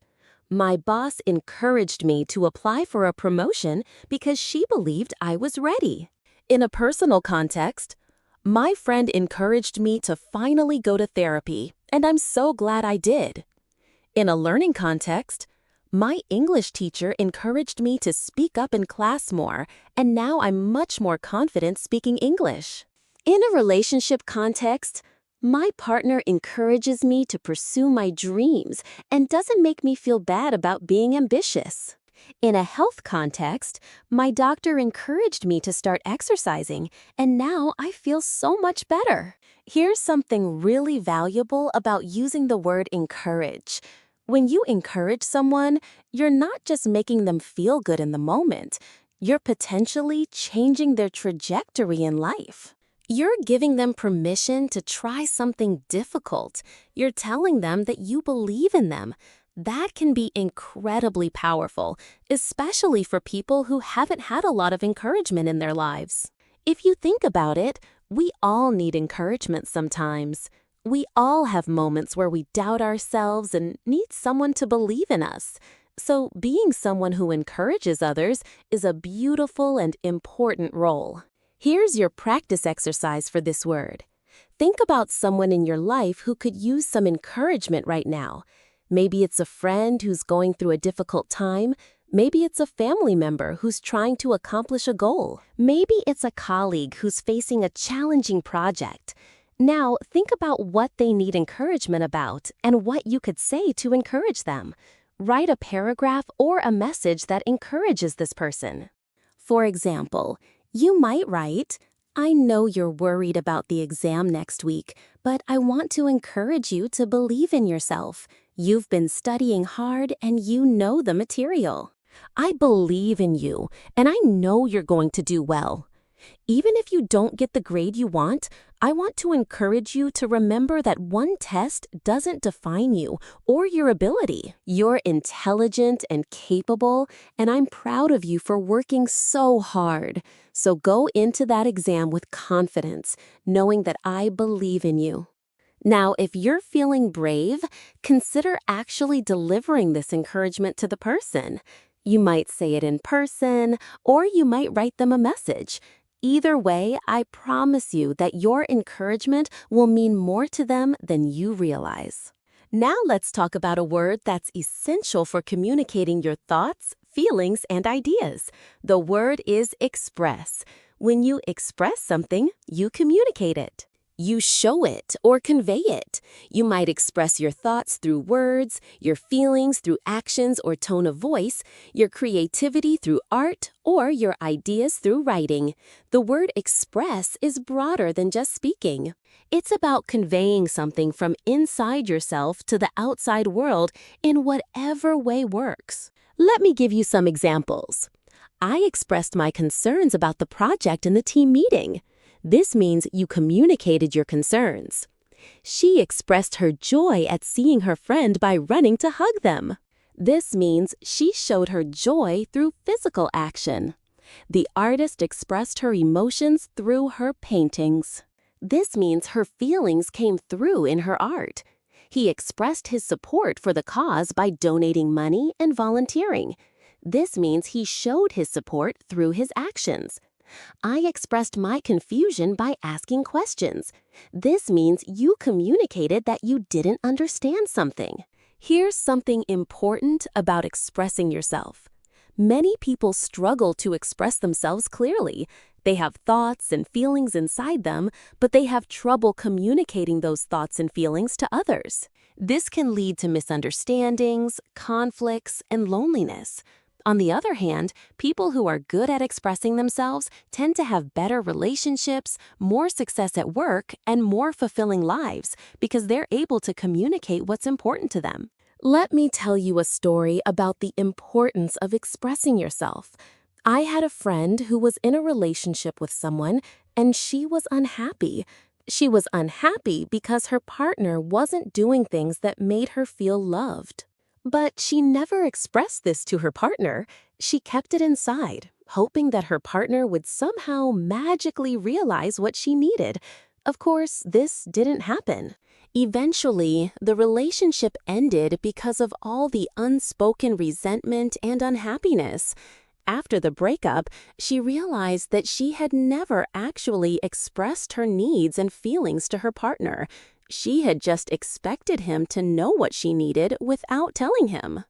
my boss encouraged me to apply for a promotion because she believed I was ready. In a personal context, my friend encouraged me to finally go to therapy, and I'm so glad I did. In a learning context, my English teacher encouraged me to speak up in class more, and now I'm much more confident speaking English. In a relationship context, my partner encourages me to pursue my dreams and doesn't make me feel bad about being ambitious. In a health context, my doctor encouraged me to start exercising, and now I feel so much better. Here's something really valuable about using the word encourage. When you encourage someone, you're not just making them feel good in the moment. You're potentially changing their trajectory in life. You're giving them permission to try something difficult. You're telling them that you believe in them. That can be incredibly powerful, especially for people who haven't had a lot of encouragement in their lives. If you think about it, we all need encouragement sometimes. We all have moments where we doubt ourselves and need someone to believe in us. So being someone who encourages others is a beautiful and important role. Here's your practice exercise for this word. Think about someone in your life who could use some encouragement right now. Maybe it's a friend who's going through a difficult time. Maybe it's a family member who's trying to accomplish a goal. Maybe it's a colleague who's facing a challenging project. Now, think about what they need encouragement about and what you could say to encourage them. Write a paragraph or a message that encourages this person. For example, you might write, "I know you're worried about the exam next week, but I want to encourage you to believe in yourself. You've been studying hard and you know the material. I believe in you, and I know you're going to do well. Even if you don't get the grade you want, I want to encourage you to remember that one test doesn't define you or your ability. You're intelligent and capable, and I'm proud of you for working so hard. So go into that exam with confidence, knowing that I believe in you." Now, if you're feeling brave, consider actually delivering this encouragement to the person. You might say it in person, or you might write them a message. Either way, I promise you that your encouragement will mean more to them than you realize. Now let's talk about a word that's essential for communicating your thoughts, feelings, and ideas. The word is express. When you express something, you communicate it. You show it or convey it. You might express your thoughts through words, your feelings through actions or tone of voice, your creativity through art, or your ideas through writing. The word express is broader than just speaking. It's about conveying something from inside yourself to the outside world in whatever way works. Let me give you some examples. I expressed my concerns about the project in the team meeting. This means you communicated your concerns. She expressed her joy at seeing her friend by running to hug them. This means she showed her joy through physical action. The artist expressed her emotions through her paintings. This means her feelings came through in her art. He expressed his support for the cause by donating money and volunteering. This means he showed his support through his actions. I expressed my confusion by asking questions. This means you communicated that you didn't understand something. Here's something important about expressing yourself. Many people struggle to express themselves clearly. They have thoughts and feelings inside them, but they have trouble communicating those thoughts and feelings to others. This can lead to misunderstandings, conflicts, and loneliness. On the other hand, people who are good at expressing themselves tend to have better relationships, more success at work, and more fulfilling lives because they're able to communicate what's important to them. Let me tell you a story about the importance of expressing yourself. I had a friend who was in a relationship with someone, and she was unhappy. She was unhappy because her partner wasn't doing things that made her feel loved. But she never expressed this to her partner. She kept it inside, hoping that her partner would somehow magically realize what she needed. Of course, this didn't happen. Eventually, the relationship ended because of all the unspoken resentment and unhappiness. After the breakup, she realized that she had never actually expressed her needs and feelings to her partner. She had just expected him to know what she needed without telling him.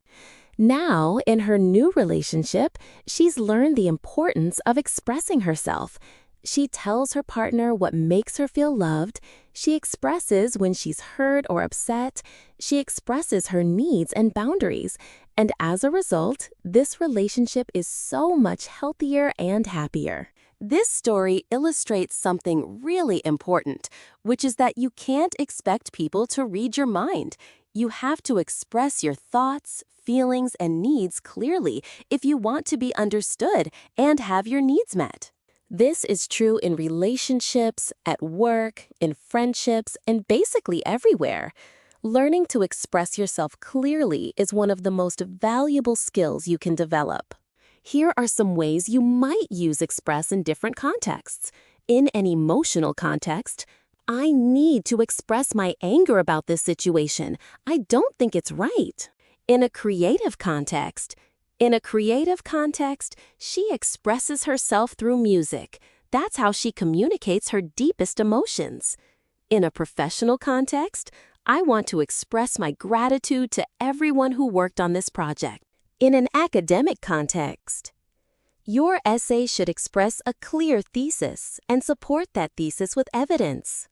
Now, in her new relationship, she's learned the importance of expressing herself. She tells her partner what makes her feel loved. She expresses when she's hurt or upset. She expresses her needs and boundaries. And as a result, this relationship is so much healthier and happier. This story illustrates something really important, which is that you can't expect people to read your mind. You have to express your thoughts, feelings, and needs clearly if you want to be understood and have your needs met. This is true in relationships, at work, in friendships, and basically everywhere. Learning to express yourself clearly is one of the most valuable skills you can develop. Here are some ways you might use express in different contexts. In an emotional context, I need to express my anger about this situation. I don't think it's right. In a creative context, she expresses herself through music. That's how she communicates her deepest emotions. In a professional context, I want to express my gratitude to everyone who worked on this project. In an academic context, your essay should express a clear thesis and support that thesis with evidence.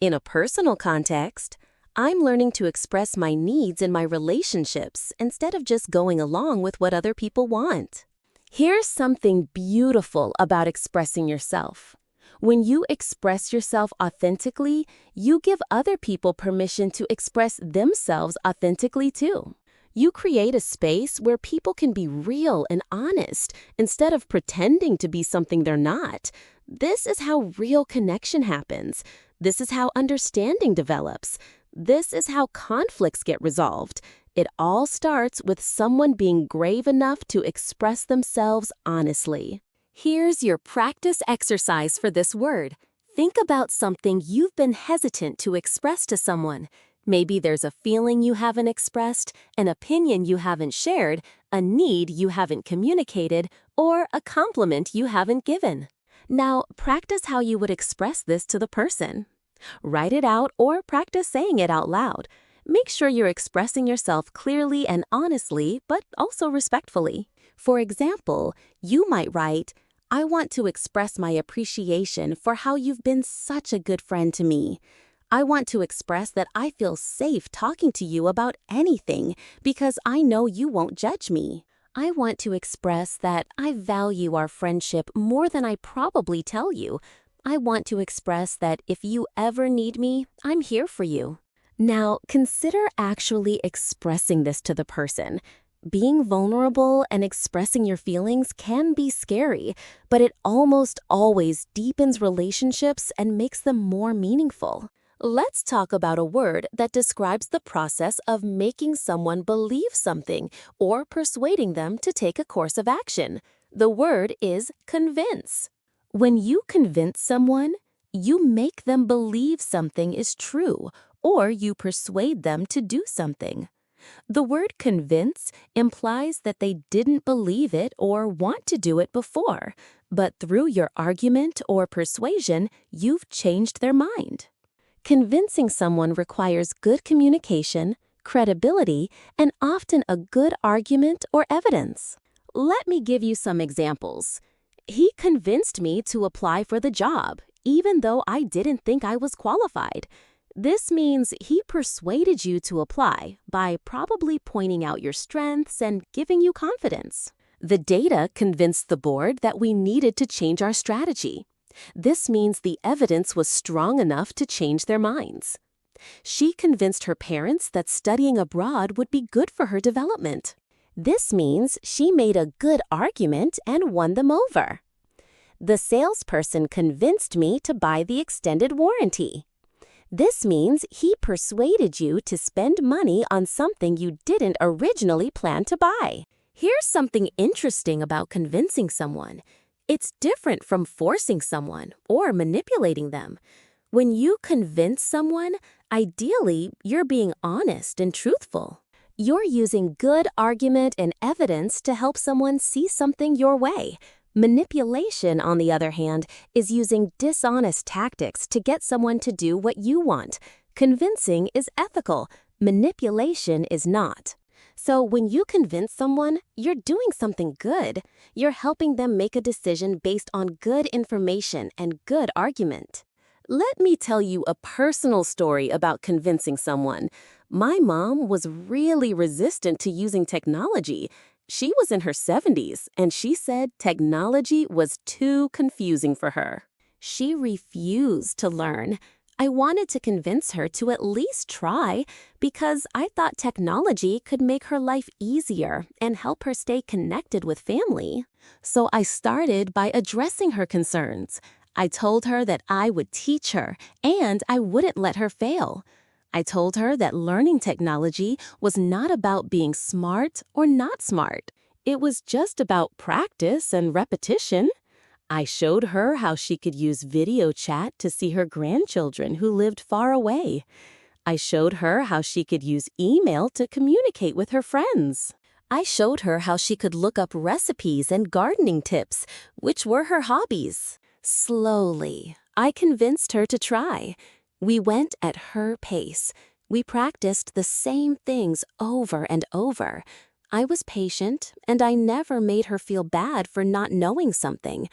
In a personal context, I'm learning to express my needs in my relationships instead of just going along with what other people want. Here's something beautiful about expressing yourself. When you express yourself authentically, you give other people permission to express themselves authentically too. You create a space where people can be real and honest instead of pretending to be something they're not. This is how real connection happens. This is how understanding develops. This is how conflicts get resolved. It all starts with someone being brave enough to express themselves honestly. Here's your practice exercise for this word. Think about something you've been hesitant to express to someone. Maybe there's a feeling you haven't expressed, an opinion you haven't shared, a need you haven't communicated, or a compliment you haven't given. Now, practice how you would express this to the person. Write it out or practice saying it out loud. Make sure you're expressing yourself clearly and honestly, but also respectfully. For example, you might write, "I want to express my appreciation for how you've been such a good friend to me. I want to express that I feel safe talking to you about anything because I know you won't judge me. I want to express that I value our friendship more than I probably tell you. I want to express that if you ever need me, I'm here for you." Now, consider actually expressing this to the person. Being vulnerable and expressing your feelings can be scary, but it almost always deepens relationships and makes them more meaningful. Let's talk about a word that describes the process of making someone believe something or persuading them to take a course of action. The word is convince. When you convince someone, you make them believe something is true, or you persuade them to do something. The word convince implies that they didn't believe it or want to do it before, but through your argument or persuasion, you've changed their mind. Convincing someone requires good communication, credibility, and often a good argument or evidence. Let me give you some examples. He convinced me to apply for the job, even though I didn't think I was qualified. This means he persuaded you to apply by probably pointing out your strengths and giving you confidence. The data convinced the board that we needed to change our strategy. This means the evidence was strong enough to change their minds. She convinced her parents that studying abroad would be good for her development. This means she made a good argument and won them over. The salesperson convinced me to buy the extended warranty. This means he persuaded you to spend money on something you didn't originally plan to buy. Here's something interesting about convincing someone. It's different from forcing someone or manipulating them. When you convince someone, ideally, you're being honest and truthful. You're using good argument and evidence to help someone see something your way. Manipulation, on the other hand, is using dishonest tactics to get someone to do what you want. Convincing is ethical. Manipulation is not. So when you convince someone, you're doing something good. You're helping them make a decision based on good information and good argument. Let me tell you a personal story about convincing someone. My mom was really resistant to using technology. She was in her 70s, and she said technology was too confusing for her. She refused to learn. I wanted to convince her to at least try because I thought technology could make her life easier and help her stay connected with family. So I started by addressing her concerns. I told her that I would teach her and I wouldn't let her fail. I told her that learning technology was not about being smart or not smart. It was just about practice and repetition. I showed her how she could use video chat to see her grandchildren who lived far away. I showed her how she could use email to communicate with her friends. I showed her how she could look up recipes and gardening tips, which were her hobbies. Slowly, I convinced her to try. We went at her pace. We practiced the same things over and over. I was patient, and I never made her feel bad for not knowing something.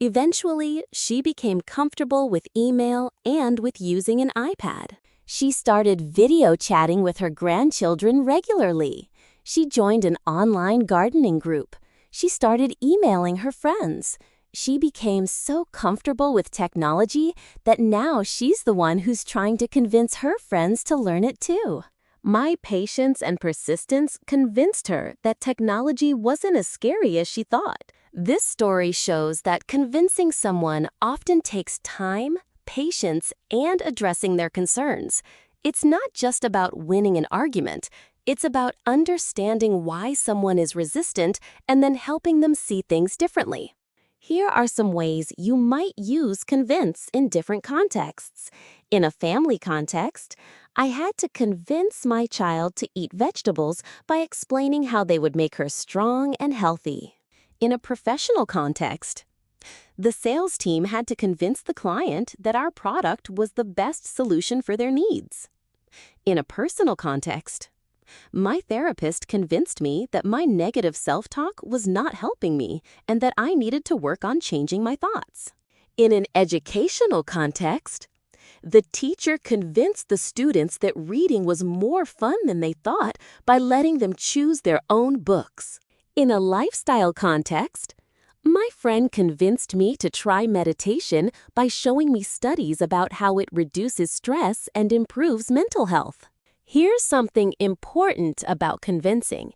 Eventually, she became comfortable with email and with using an iPad. She started video chatting with her grandchildren regularly. She joined an online gardening group. She started emailing her friends. She became so comfortable with technology that now she's the one who's trying to convince her friends to learn it too. My patience and persistence convinced her that technology wasn't as scary as she thought. This story shows that convincing someone often takes time, patience, and addressing their concerns. It's not just about winning an argument. It's about understanding why someone is resistant and then helping them see things differently. Here are some ways you might use convince in different contexts. In a family context, I had to convince my child to eat vegetables by explaining how they would make her strong and healthy. In a professional context, the sales team had to convince the client that our product was the best solution for their needs. In a personal context, my therapist convinced me that my negative self-talk was not helping me and that I needed to work on changing my thoughts. In an educational context, the teacher convinced the students that reading was more fun than they thought by letting them choose their own books. In a lifestyle context, my friend convinced me to try meditation by showing me studies about how it reduces stress and improves mental health. Here's something important about convincing.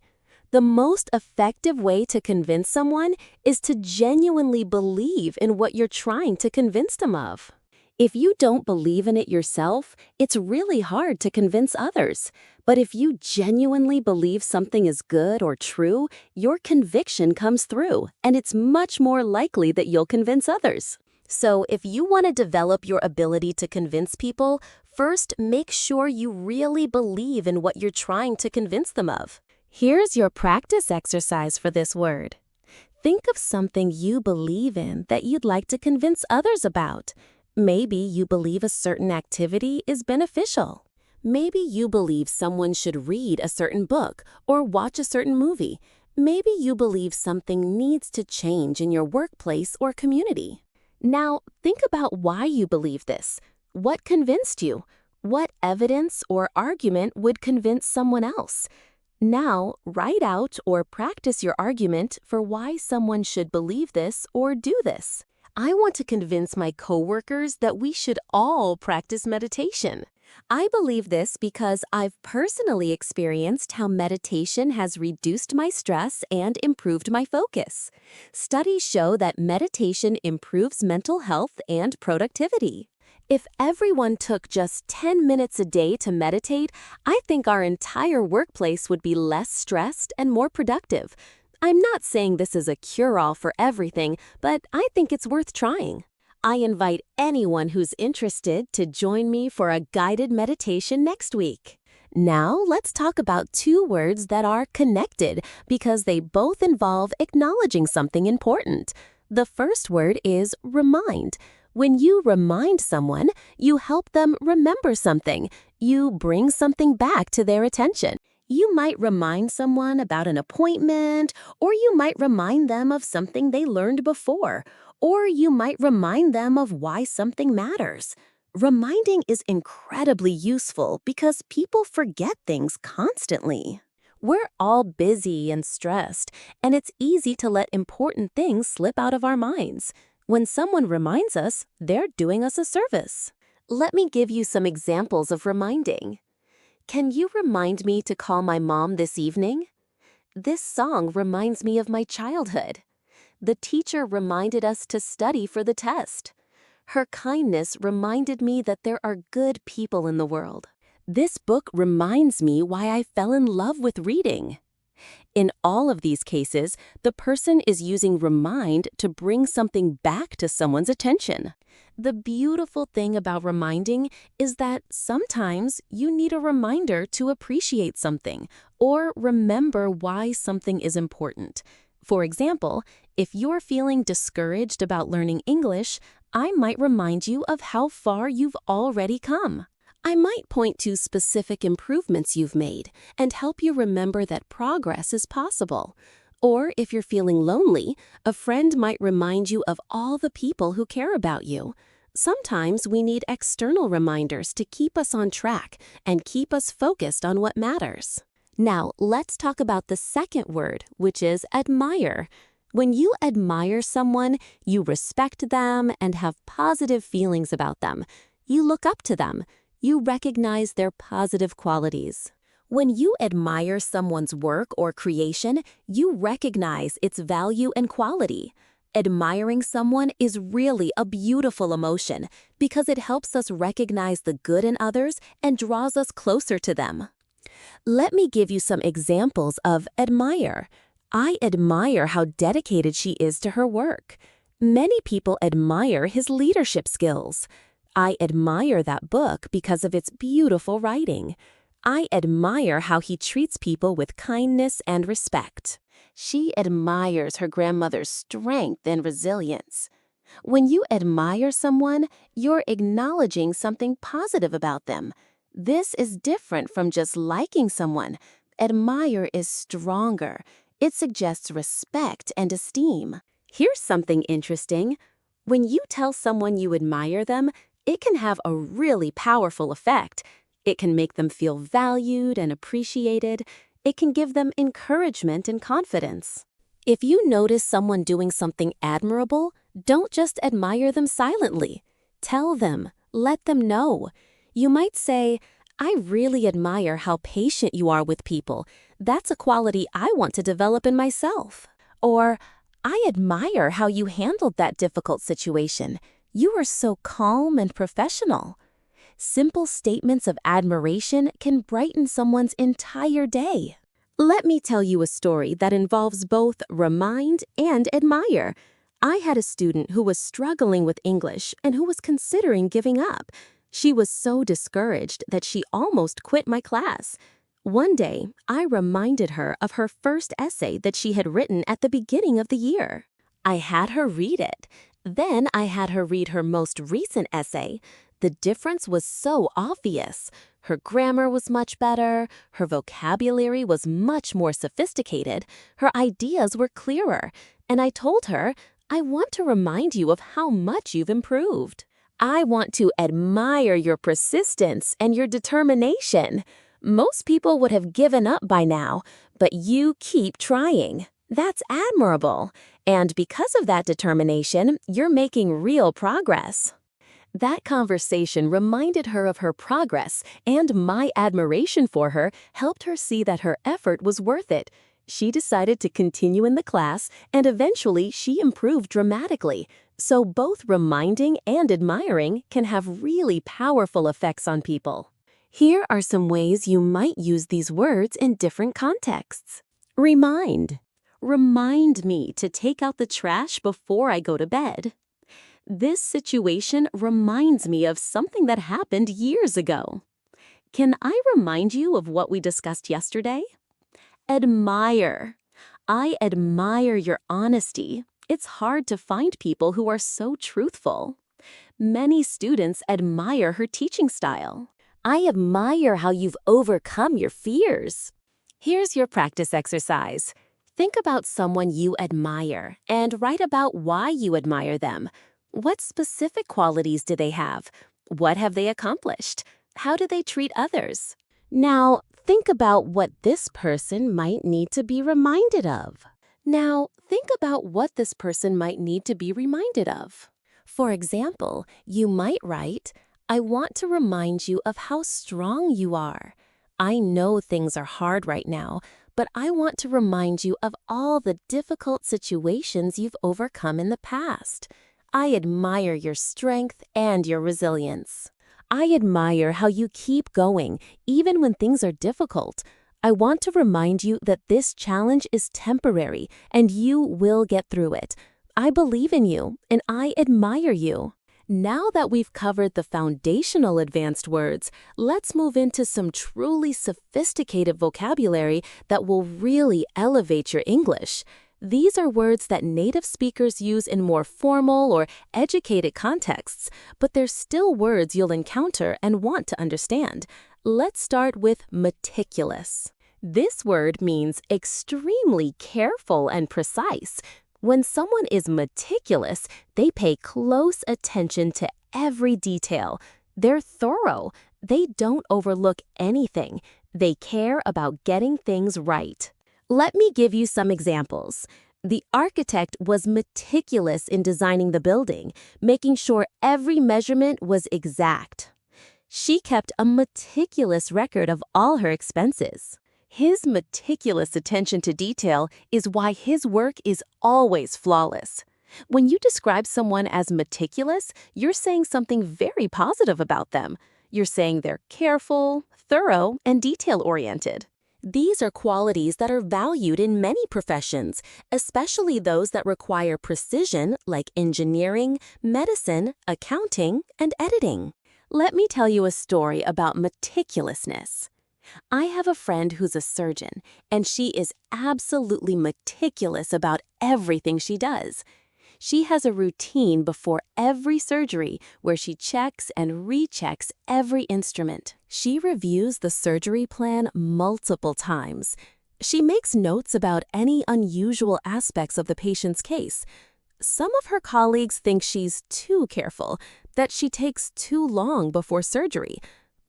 The most effective way to convince someone is to genuinely believe in what you're trying to convince them of. If you don't believe in it yourself, it's really hard to convince others. But if you genuinely believe something is good or true, your conviction comes through, and it's much more likely that you'll convince others. So if you want to develop your ability to convince people, first make sure you really believe in what you're trying to convince them of. Here's your practice exercise for this word. Think of something you believe in that you'd like to convince others about. Maybe you believe a certain activity is beneficial. Maybe you believe someone should read a certain book or watch a certain movie. Maybe you believe something needs to change in your workplace or community. Now, think about why you believe this. What convinced you? What evidence or argument would convince someone else? Now, write out or practice your argument for why someone should believe this or do this. I want to convince my coworkers that we should all practice meditation. I believe this because I've personally experienced how meditation has reduced my stress and improved my focus. Studies show that meditation improves mental health and productivity. If everyone took just 10 minutes a day to meditate, I think our entire workplace would be less stressed and more productive. I'm not saying this is a cure-all for everything, but I think it's worth trying. I invite anyone who's interested to join me for a guided meditation next week. Now, let's talk about two words that are connected because they both involve acknowledging something important. The first word is remind. When you remind someone, you help them remember something. You bring something back to their attention. You might remind someone about an appointment, or you might remind them of something they learned before, or you might remind them of why something matters. Reminding is incredibly useful because people forget things constantly. We're all busy and stressed, and it's easy to let important things slip out of our minds. When someone reminds us, they're doing us a service. Let me give you some examples of reminding. Can you remind me to call my mom this evening? This song reminds me of my childhood. The teacher reminded us to study for the test. Her kindness reminded me that there are good people in the world. This book reminds me why I fell in love with reading. In all of these cases, the person is using remind to bring something back to someone's attention. The beautiful thing about reminding is that sometimes you need a reminder to appreciate something or remember why something is important. For example, if you're feeling discouraged about learning English, I might remind you of how far you've already come. I might point to specific improvements you've made and help you remember that progress is possible. Or if you're feeling lonely, a friend might remind you of all the people who care about you. Sometimes we need external reminders to keep us on track and keep us focused on what matters. Now, let's talk about the second word, which is admire. When you admire someone, you respect them and have positive feelings about them. You look up to them. You recognize their positive qualities. When you admire someone's work or creation, you recognize its value and quality. Admiring someone is really a beautiful emotion because it helps us recognize the good in others and draws us closer to them. Let me give you some examples of admire. I admire how dedicated she is to her work. Many people admire his leadership skills. I admire that book because of its beautiful writing. I admire how he treats people with kindness and respect. She admires her grandmother's strength and resilience. When you admire someone, you're acknowledging something positive about them. This is different from just liking someone. Admire is stronger. It suggests respect and esteem. Here's something interesting. When you tell someone you admire them, it can have a really powerful effect. It can make them feel valued and appreciated. It can give them encouragement and confidence. If you notice someone doing something admirable, don't just admire them silently. Tell them, let them know. You might say, I really admire how patient you are with people. That's a quality I want to develop in myself. Or, I admire how you handled that difficult situation. You are so calm and professional. Simple statements of admiration can brighten someone's entire day. Let me tell you a story that involves both remind and admire. I had a student who was struggling with English and who was considering giving up. She was so discouraged that she almost quit my class. One day, I reminded her of her first essay that she had written at the beginning of the year. I had her read it. Then I had her read her most recent essay. The difference was so obvious. Her grammar was much better, her vocabulary was much more sophisticated, her ideas were clearer, and I told her, I want to remind you of how much you've improved. I want to admire your persistence and your determination. Most people would have given up by now, but you keep trying. That's admirable. And because of that determination, you're making real progress. That conversation reminded her of her progress, and my admiration for her helped her see that her effort was worth it. She decided to continue in the class, and eventually she improved dramatically. So both reminding and admiring can have really powerful effects on people. Here are some ways you might use these words in different contexts. Remind. Remind me to take out the trash before I go to bed. This situation reminds me of something that happened years ago. Can I remind you of what we discussed yesterday? Admire. I admire your honesty. It's hard to find people who are so truthful. Many students admire her teaching style. I admire how you've overcome your fears. Here's your practice exercise. Think about someone you admire and write about why you admire them. What specific qualities do they have? What have they accomplished? How do they treat others? Now, think about what this person might need to be reminded of. For example, you might write, I want to remind you of how strong you are. I know things are hard right now, but I want to remind you of all the difficult situations you've overcome in the past. I admire your strength and your resilience. I admire how you keep going, even when things are difficult. I want to remind you that this challenge is temporary, and you will get through it. I believe in you, and I admire you. Now that we've covered the foundational advanced words, let's move into some truly sophisticated vocabulary that will really elevate your English. These are words that native speakers use in more formal or educated contexts, but they're still words you'll encounter and want to understand. Let's start with meticulous. This word means extremely careful and precise. When someone is meticulous, they pay close attention to every detail. They're thorough. They don't overlook anything. They care about getting things right. Let me give you some examples. The architect was meticulous in designing the building, making sure every measurement was exact. She kept a meticulous record of all her expenses. His meticulous attention to detail is why his work is always flawless. When you describe someone as meticulous, you're saying something very positive about them. You're saying they're careful, thorough, and detail-oriented. These are qualities that are valued in many professions, especially those that require precision like engineering, medicine, accounting, and editing. Let me tell you a story about meticulousness. I have a friend who's a surgeon, and she is absolutely meticulous about everything she does. She has a routine before every surgery where she checks and rechecks every instrument. She reviews the surgery plan multiple times. She makes notes about any unusual aspects of the patient's case. Some of her colleagues think she's too careful, that she takes too long before surgery.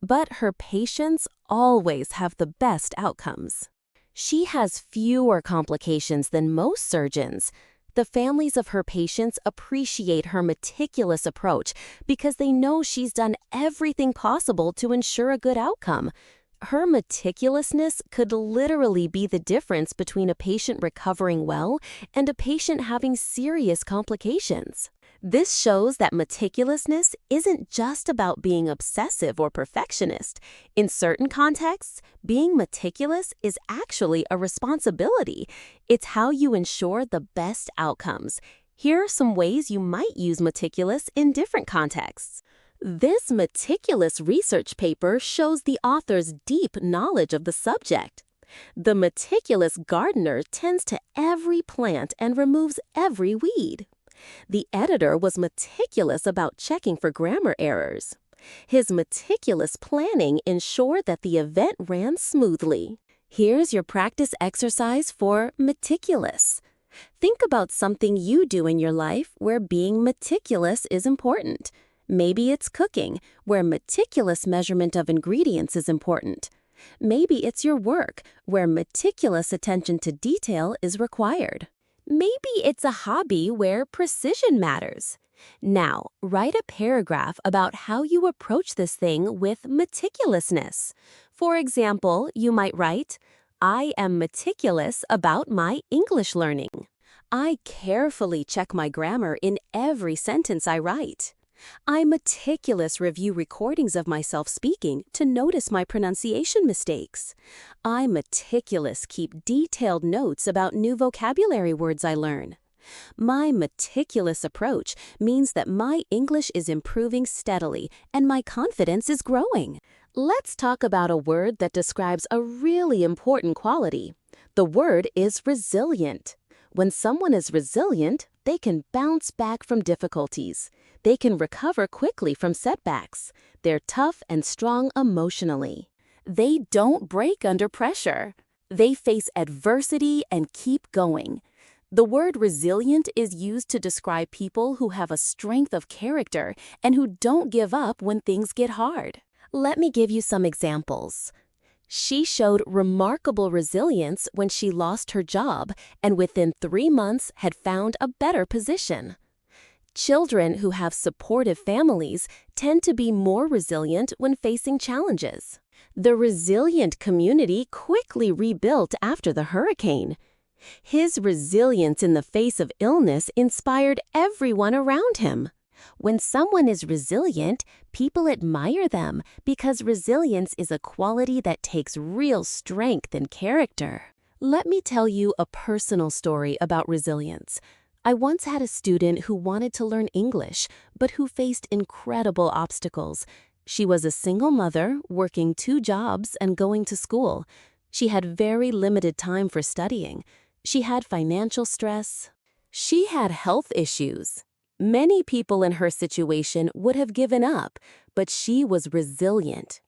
But her patients always have the best outcomes. She has fewer complications than most surgeons. The families of her patients appreciate her meticulous approach because they know she's done everything possible to ensure a good outcome. Her meticulousness could literally be the difference between a patient recovering well and a patient having serious complications. This shows that meticulousness isn't just about being obsessive or perfectionist. In certain contexts, being meticulous is actually a responsibility. It's how you ensure the best outcomes. Here are some ways you might use meticulous in different contexts. This meticulous research paper shows the author's deep knowledge of the subject. The meticulous gardener tends to every plant and removes every weed. The editor was meticulous about checking for grammar errors. His meticulous planning ensured that the event ran smoothly. Here's your practice exercise for meticulous. Think about something you do in your life where being meticulous is important. Maybe it's cooking, where meticulous measurement of ingredients is important. Maybe it's your work, where meticulous attention to detail is required. Maybe it's a hobby where precision matters. Now, write a paragraph about how you approach this thing with meticulousness. For example, you might write, I am meticulous about my English learning. I carefully check my grammar in every sentence I write. I meticulously review recordings of myself speaking to notice my pronunciation mistakes. I meticulously keep detailed notes about new vocabulary words I learn. My meticulous approach means that my English is improving steadily and my confidence is growing. Let's talk about a word that describes a really important quality. The word is resilient. When someone is resilient, they can bounce back from difficulties. They can recover quickly from setbacks. They're tough and strong emotionally. They don't break under pressure. They face adversity and keep going. The word resilient is used to describe people who have a strength of character and who don't give up when things get hard. Let me give you some examples. She showed remarkable resilience when she lost her job and within 3 months had found a better position. Children who have supportive families tend to be more resilient when facing challenges. The resilient community quickly rebuilt after the hurricane. His resilience in the face of illness inspired everyone around him. When someone is resilient, people admire them because resilience is a quality that takes real strength and character. Let me tell you a personal story about resilience. I once had a student who wanted to learn English, but who faced incredible obstacles. She was a single mother, working 2 jobs and going to school. She had very limited time for studying. She had financial stress. She had health issues. Many people in her situation would have given up, but she was resilient.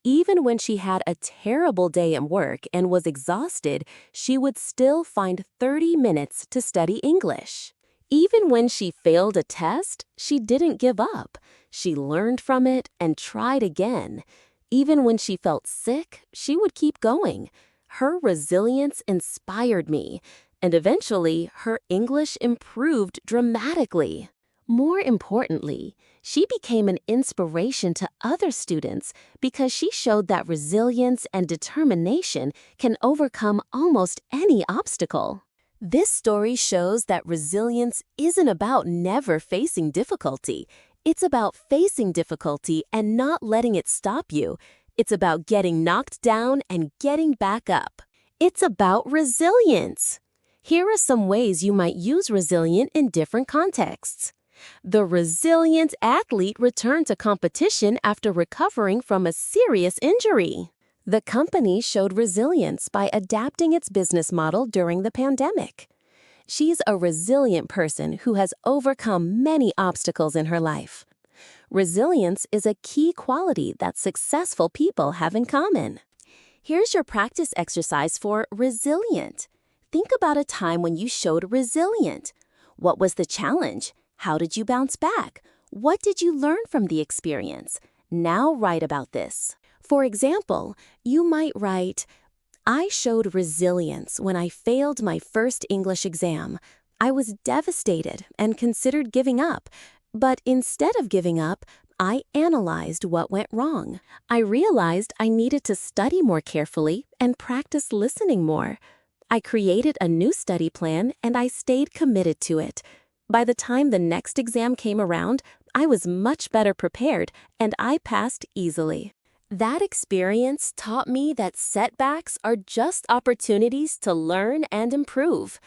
Even when she had a terrible day at work and was exhausted, she would still find 30 minutes to study English. Even when she failed a test, she didn't give up. She learned from it and tried again. Even when she felt sick, she would keep going. Her resilience inspired me, and eventually, her English improved dramatically. More importantly, she became an inspiration to other students because she showed that resilience and determination can overcome almost any obstacle. This story shows that resilience isn't about never facing difficulty. It's about facing difficulty and not letting it stop you. It's about getting knocked down and getting back up. It's about resilience. Here are some ways you might use resilient in different contexts. The resilient athlete returned to competition after recovering from a serious injury. The company showed resilience by adapting its business model during the pandemic. She's a resilient person who has overcome many obstacles in her life. Resilience is a key quality that successful people have in common. Here's your practice exercise for resilient. Think about a time when you showed resilient. What was the challenge? How did you bounce back? What did you learn from the experience? Now write about this. For example, you might write, I showed resilience when I failed my first English exam. I was devastated and considered giving up. But instead of giving up, I analyzed what went wrong. I realized I needed to study more carefully and practice listening more. I created a new study plan and I stayed committed to it. By the time the next exam came around, I was much better prepared and I passed easily. That experience taught me that setbacks are just opportunities to learn and improve.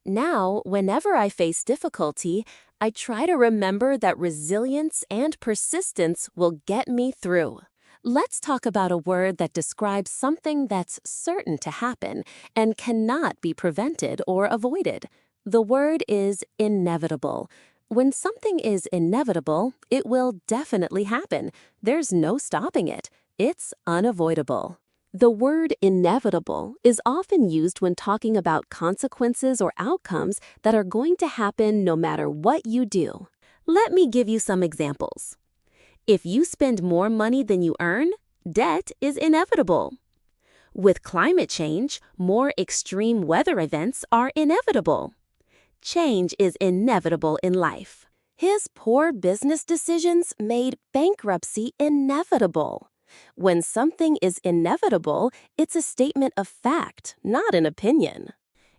Now, whenever I face difficulty, I try to remember that resilience and persistence will get me through. Let's talk about a word that describes something that's certain to happen and cannot be prevented or avoided. The word is inevitable. When something is inevitable, it will definitely happen. There's no stopping it. It's unavoidable. The word inevitable is often used when talking about consequences or outcomes that are going to happen no matter what you do. Let me give you some examples. If you spend more money than you earn, debt is inevitable. With climate change, more extreme weather events are inevitable. Change is inevitable in life. His poor business decisions made bankruptcy inevitable. When something is inevitable, it's a statement of fact, not an opinion.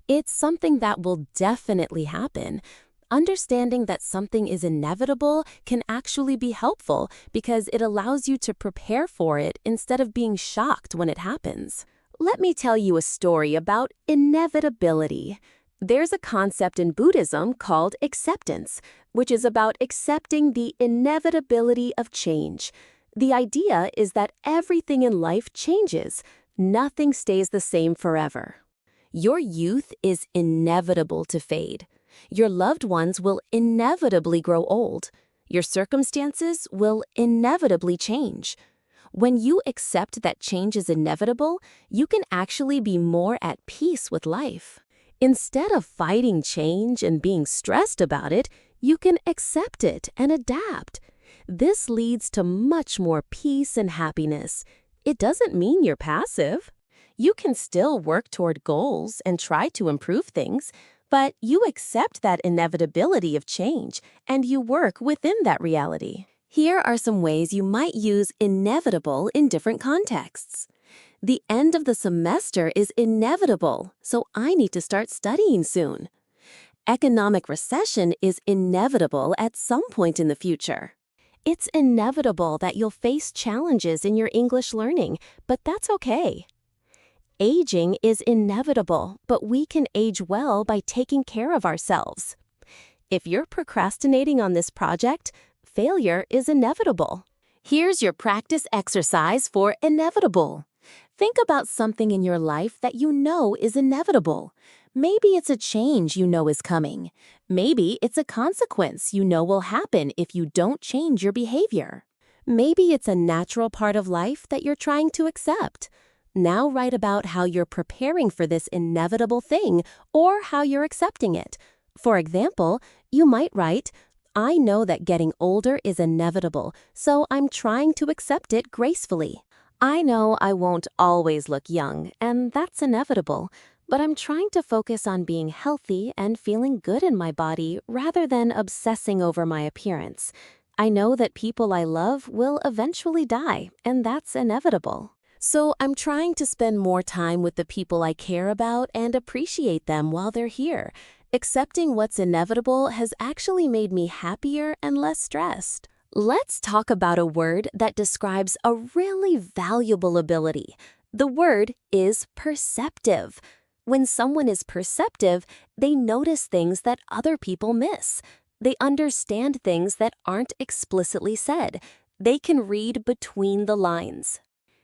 It's something that will definitely happen. Understanding that something is inevitable can actually be helpful because it allows you to prepare for it instead of being shocked when it happens. Let me tell you a story about inevitability. There's a concept in Buddhism called acceptance, which is about accepting the inevitability of change. The idea is that everything in life changes. Nothing stays the same forever. Your youth is inevitable to fade. Your loved ones will inevitably grow old. Your circumstances will inevitably change. When you accept that change is inevitable, you can actually be more at peace with life. Instead of fighting change and being stressed about it, you can accept it and adapt. This leads to much more peace and happiness. It doesn't mean you're passive. You can still work toward goals and try to improve things, but you accept that inevitability of change and you work within that reality. Here are some ways you might use inevitable in different contexts. The end of the semester is inevitable, so I need to start studying soon. Economic recession is inevitable at some point in the future. It's inevitable that you'll face challenges in your English learning, but that's okay. Aging is inevitable, but we can age well by taking care of ourselves. If you're procrastinating on this project, failure is inevitable. Here's your practice exercise for inevitable. Think about something in your life that you know is inevitable. Maybe it's a change you know is coming. Maybe it's a consequence you know will happen if you don't change your behavior. Maybe it's a natural part of life that you're trying to accept. Now write about how you're preparing for this inevitable thing or how you're accepting it. For example, you might write, I know that getting older is inevitable, so I'm trying to accept it gracefully. I know I won't always look young, and that's inevitable. But I'm trying to focus on being healthy and feeling good in my body rather than obsessing over my appearance. I know that people I love will eventually die, and that's inevitable. So I'm trying to spend more time with the people I care about and appreciate them while they're here. Accepting what's inevitable has actually made me happier and less stressed. Let's talk about a word that describes a really valuable ability. The word is perceptive. When someone is perceptive, they notice things that other people miss. They understand things that aren't explicitly said. They can read between the lines.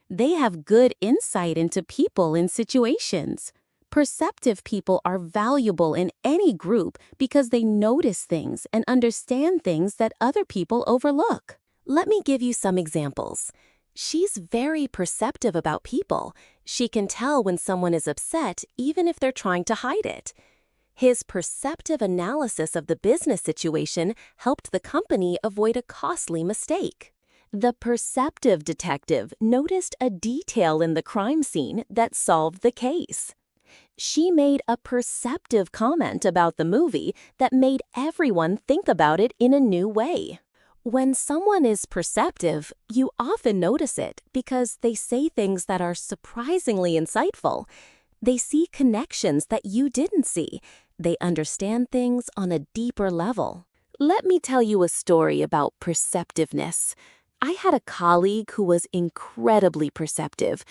They have good insight into people and situations. Perceptive people are valuable in any group because they notice things and understand things that other people overlook. Let me give you some examples. She's very perceptive about people. She can tell when someone is upset even if they're trying to hide it. His perceptive analysis of the business situation helped the company avoid a costly mistake. The perceptive detective noticed a detail in the crime scene that solved the case. She made a perceptive comment about the movie that made everyone think about it in a new way. When someone is perceptive, you often notice it because they say things that are surprisingly insightful. They see connections that you didn't see. They understand things on a deeper level. Let me tell you a story about perceptiveness. I had a colleague who was incredibly perceptive.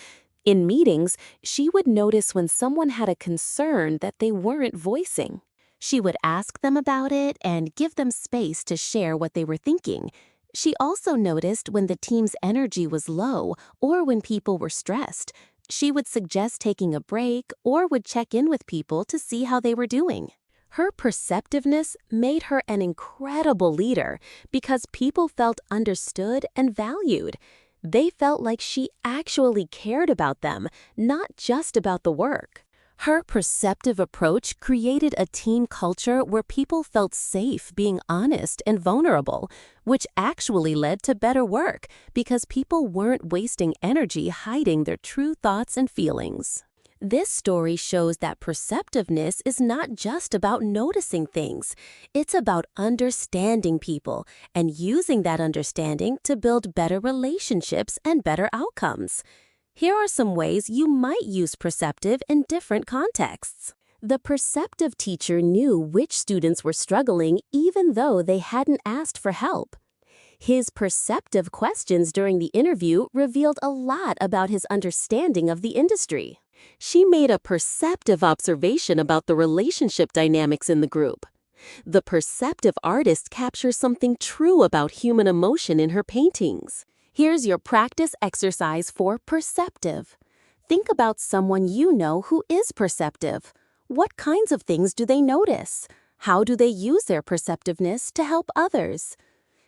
In meetings, she would notice when someone had a concern that they weren't voicing. She would ask them about it and give them space to share what they were thinking. She also noticed when the team's energy was low or when people were stressed. She would suggest taking a break or would check in with people to see how they were doing. Her perceptiveness made her an incredible leader because people felt understood and valued. They felt like she actually cared about them, not just about the work. Her perceptive approach created a team culture where people felt safe being honest and vulnerable, which actually led to better work because people weren't wasting energy hiding their true thoughts and feelings. This story shows that perceptiveness is not just about noticing things. It's about understanding people and using that understanding to build better relationships and better outcomes. Here are some ways you might use perceptive in different contexts. The perceptive teacher knew which students were struggling even though they hadn't asked for help. His perceptive questions during the interview revealed a lot about his understanding of the industry. She made a perceptive observation about the relationship dynamics in the group. The perceptive artist captures something true about human emotion in her paintings. Here's your practice exercise for perceptive. Think about someone you know who is perceptive. What kinds of things do they notice? How do they use their perceptiveness to help others?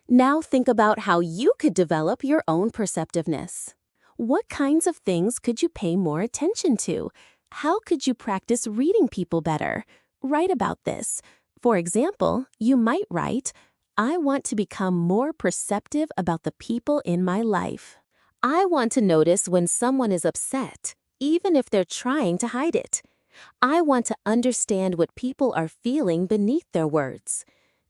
Now think about how you could develop your own perceptiveness. What kinds of things could you pay more attention to? How could you practice reading people better? Write about this. For example, you might write, I want to become more perceptive about the people in my life. I want to notice when someone is upset, even if they're trying to hide it. I want to understand what people are feeling beneath their words.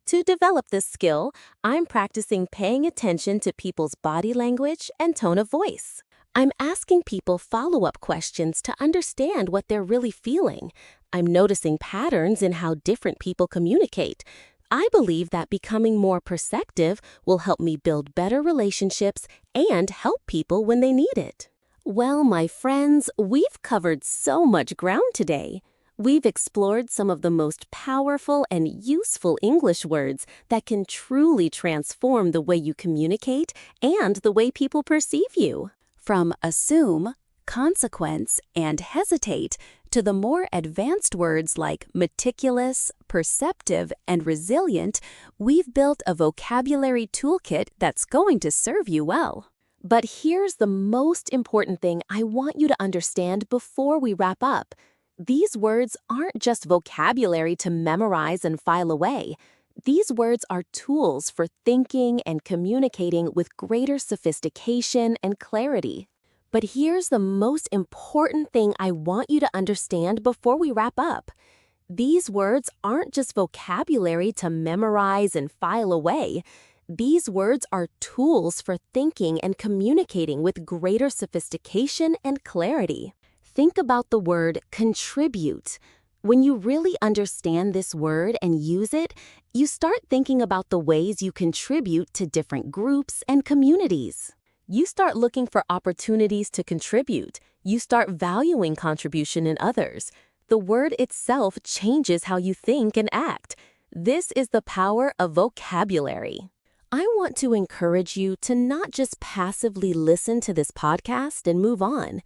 To develop this skill, I'm practicing paying attention to people's body language and tone of voice. I'm asking people follow-up questions to understand what they're really feeling. I'm noticing patterns in how different people communicate. I believe that becoming more perceptive will help me build better relationships and help people when they need it. Well, my friends, we've covered so much ground today. We've explored some of the most powerful and useful English words that can truly transform the way you communicate and the way people perceive you. From assume, consequence, and hesitate to the more advanced words like meticulous, perceptive, and resilient, we've built a vocabulary toolkit that's going to serve you well. But here's the most important thing I want you to understand before we wrap up. These words aren't just vocabulary to memorize and file away. These words are tools for thinking and communicating with greater sophistication and clarity. But here's the most important thing I want you to understand before we wrap up. These words aren't just vocabulary to memorize and file away. These words are tools for thinking and communicating with greater sophistication and clarity. Think about the word contribute. When you really understand this word and use it, you start thinking about the ways you contribute to different groups and communities. You start looking for opportunities to contribute. You start valuing contribution in others. The word itself changes how you think and act. This is the power of vocabulary. I want to encourage you to not just passively listen to this podcast and move on.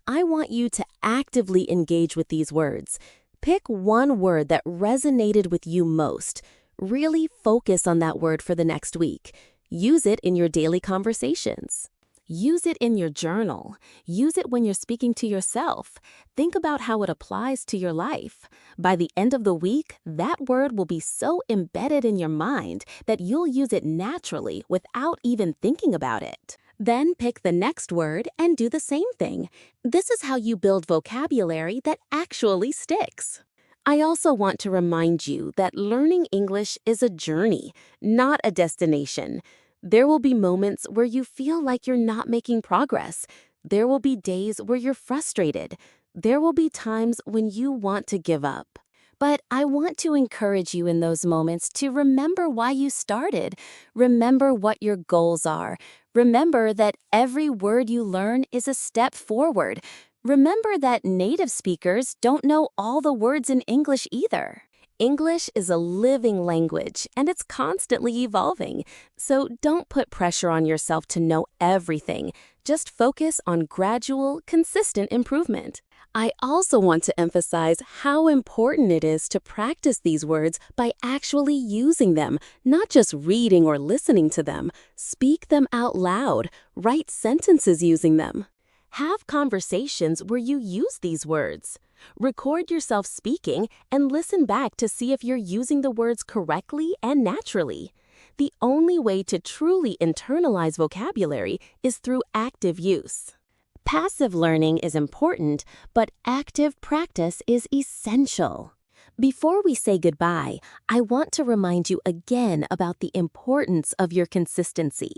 I want you to actively engage with these words. Pick one word that resonated with you most. Really focus on that word for the next week. Use it in your daily conversations. Use it in your journal. Use it when you're speaking to yourself. Think about how it applies to your life. By the end of the week, that word will be so embedded in your mind that you'll use it naturally without even thinking about it. Then pick the next word and do the same thing. This is how you build vocabulary that actually sticks. I also want to remind you that learning English is a journey, not a destination. There will be moments where you feel like you're not making progress. There will be days where you're frustrated. There will be times when you want to give up. But I want to encourage you in those moments to remember why you started. Remember what your goals are. Remember that every word you learn is a step forward. Remember that native speakers don't know all the words in English either. English is a living language, and it's constantly evolving. So don't put pressure on yourself to know everything. Just focus on gradual, consistent improvement. I also want to emphasize how important it is to practice these words by actually using them, not just reading or listening to them. Speak them out loud. Write sentences using them. Have conversations where you use these words. Record yourself speaking and listen back to see if you're using the words correctly and naturally. The only way to truly internalize vocabulary is through active use. Passive learning is important, but active practice is essential. Before we say goodbye, I want to remind you again about the importance of your consistency.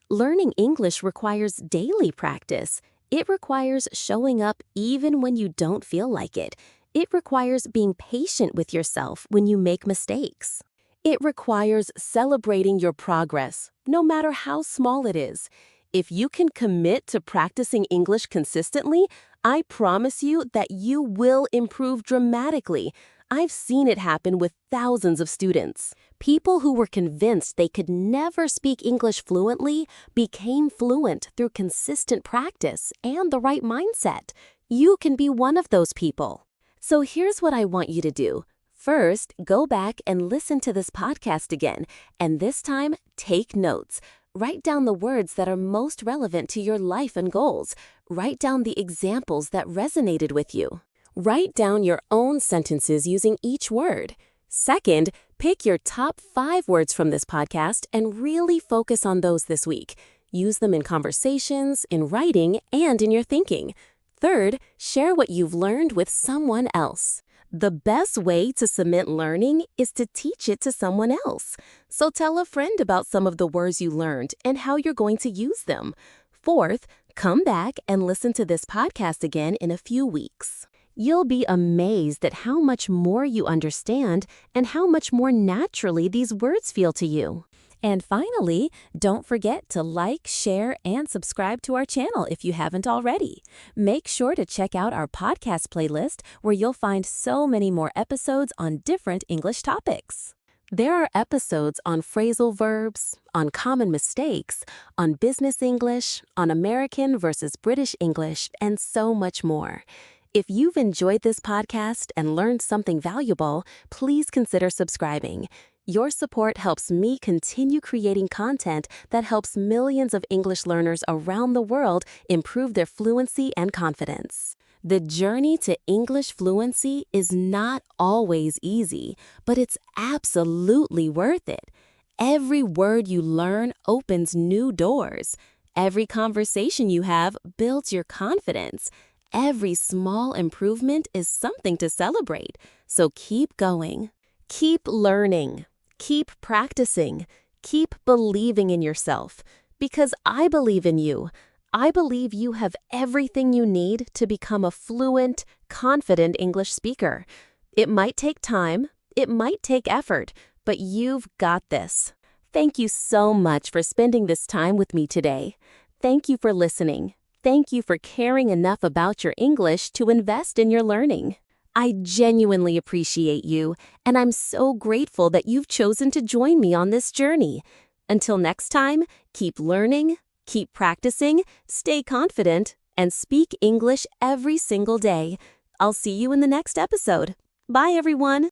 Learning English requires daily practice. It requires showing up even when you don't feel like it. It requires being patient with yourself when you make mistakes. It requires celebrating your progress, no matter how small it is. If you can commit to practicing English consistently, I promise you that you will improve dramatically. I've seen it happen with thousands of students. People who were convinced they could never speak English fluently became fluent through consistent practice and the right mindset. You can be one of those people. So here's what I want you to do. First, go back and listen to this podcast again, and this time, take notes. Write down the words that are most relevant to your life and goals. Write down the examples that resonated with you. Write down your own sentences using each word. Second, pick your top 5 words from this podcast and really focus on those this week. Use them in conversations, in writing, and in your thinking. Third, share what you've learned with someone else. The best way to cement learning is to teach it to someone else. So tell a friend about some of the words you learned and how you're going to use them. Fourth, come back and listen to this podcast again in a few weeks. You'll be amazed at how much more you understand and how much more naturally these words feel to you. And finally, don't forget to like, share, and subscribe to our channel if you haven't already. Make sure to check out our podcast playlist where you'll find so many more episodes on different English topics. There are episodes on phrasal verbs, on common mistakes, on business English, on American versus British English, and so much more. If you've enjoyed this podcast and learned something valuable, please consider subscribing. Your support helps me continue creating content that helps millions of English learners around the world improve their fluency and confidence. The journey to English fluency is not always easy, but it's absolutely worth it. Every word you learn opens new doors. Every conversation you have builds your confidence. Every small improvement is something to celebrate. So keep going. Keep learning. Keep practicing. Keep believing in yourself. Because I believe in you. I believe you have everything you need to become a fluent, confident English speaker. It might take time. It might take effort. But you've got this. Thank you so much for spending this time with me today. Thank you for listening. Thank you for caring enough about your English to invest in your learning. I genuinely appreciate you, and I'm so grateful that you've chosen to join me on this journey. Until next time, keep learning, keep practicing, stay confident, and speak English every single day. I'll see you in the next episode. Bye, everyone.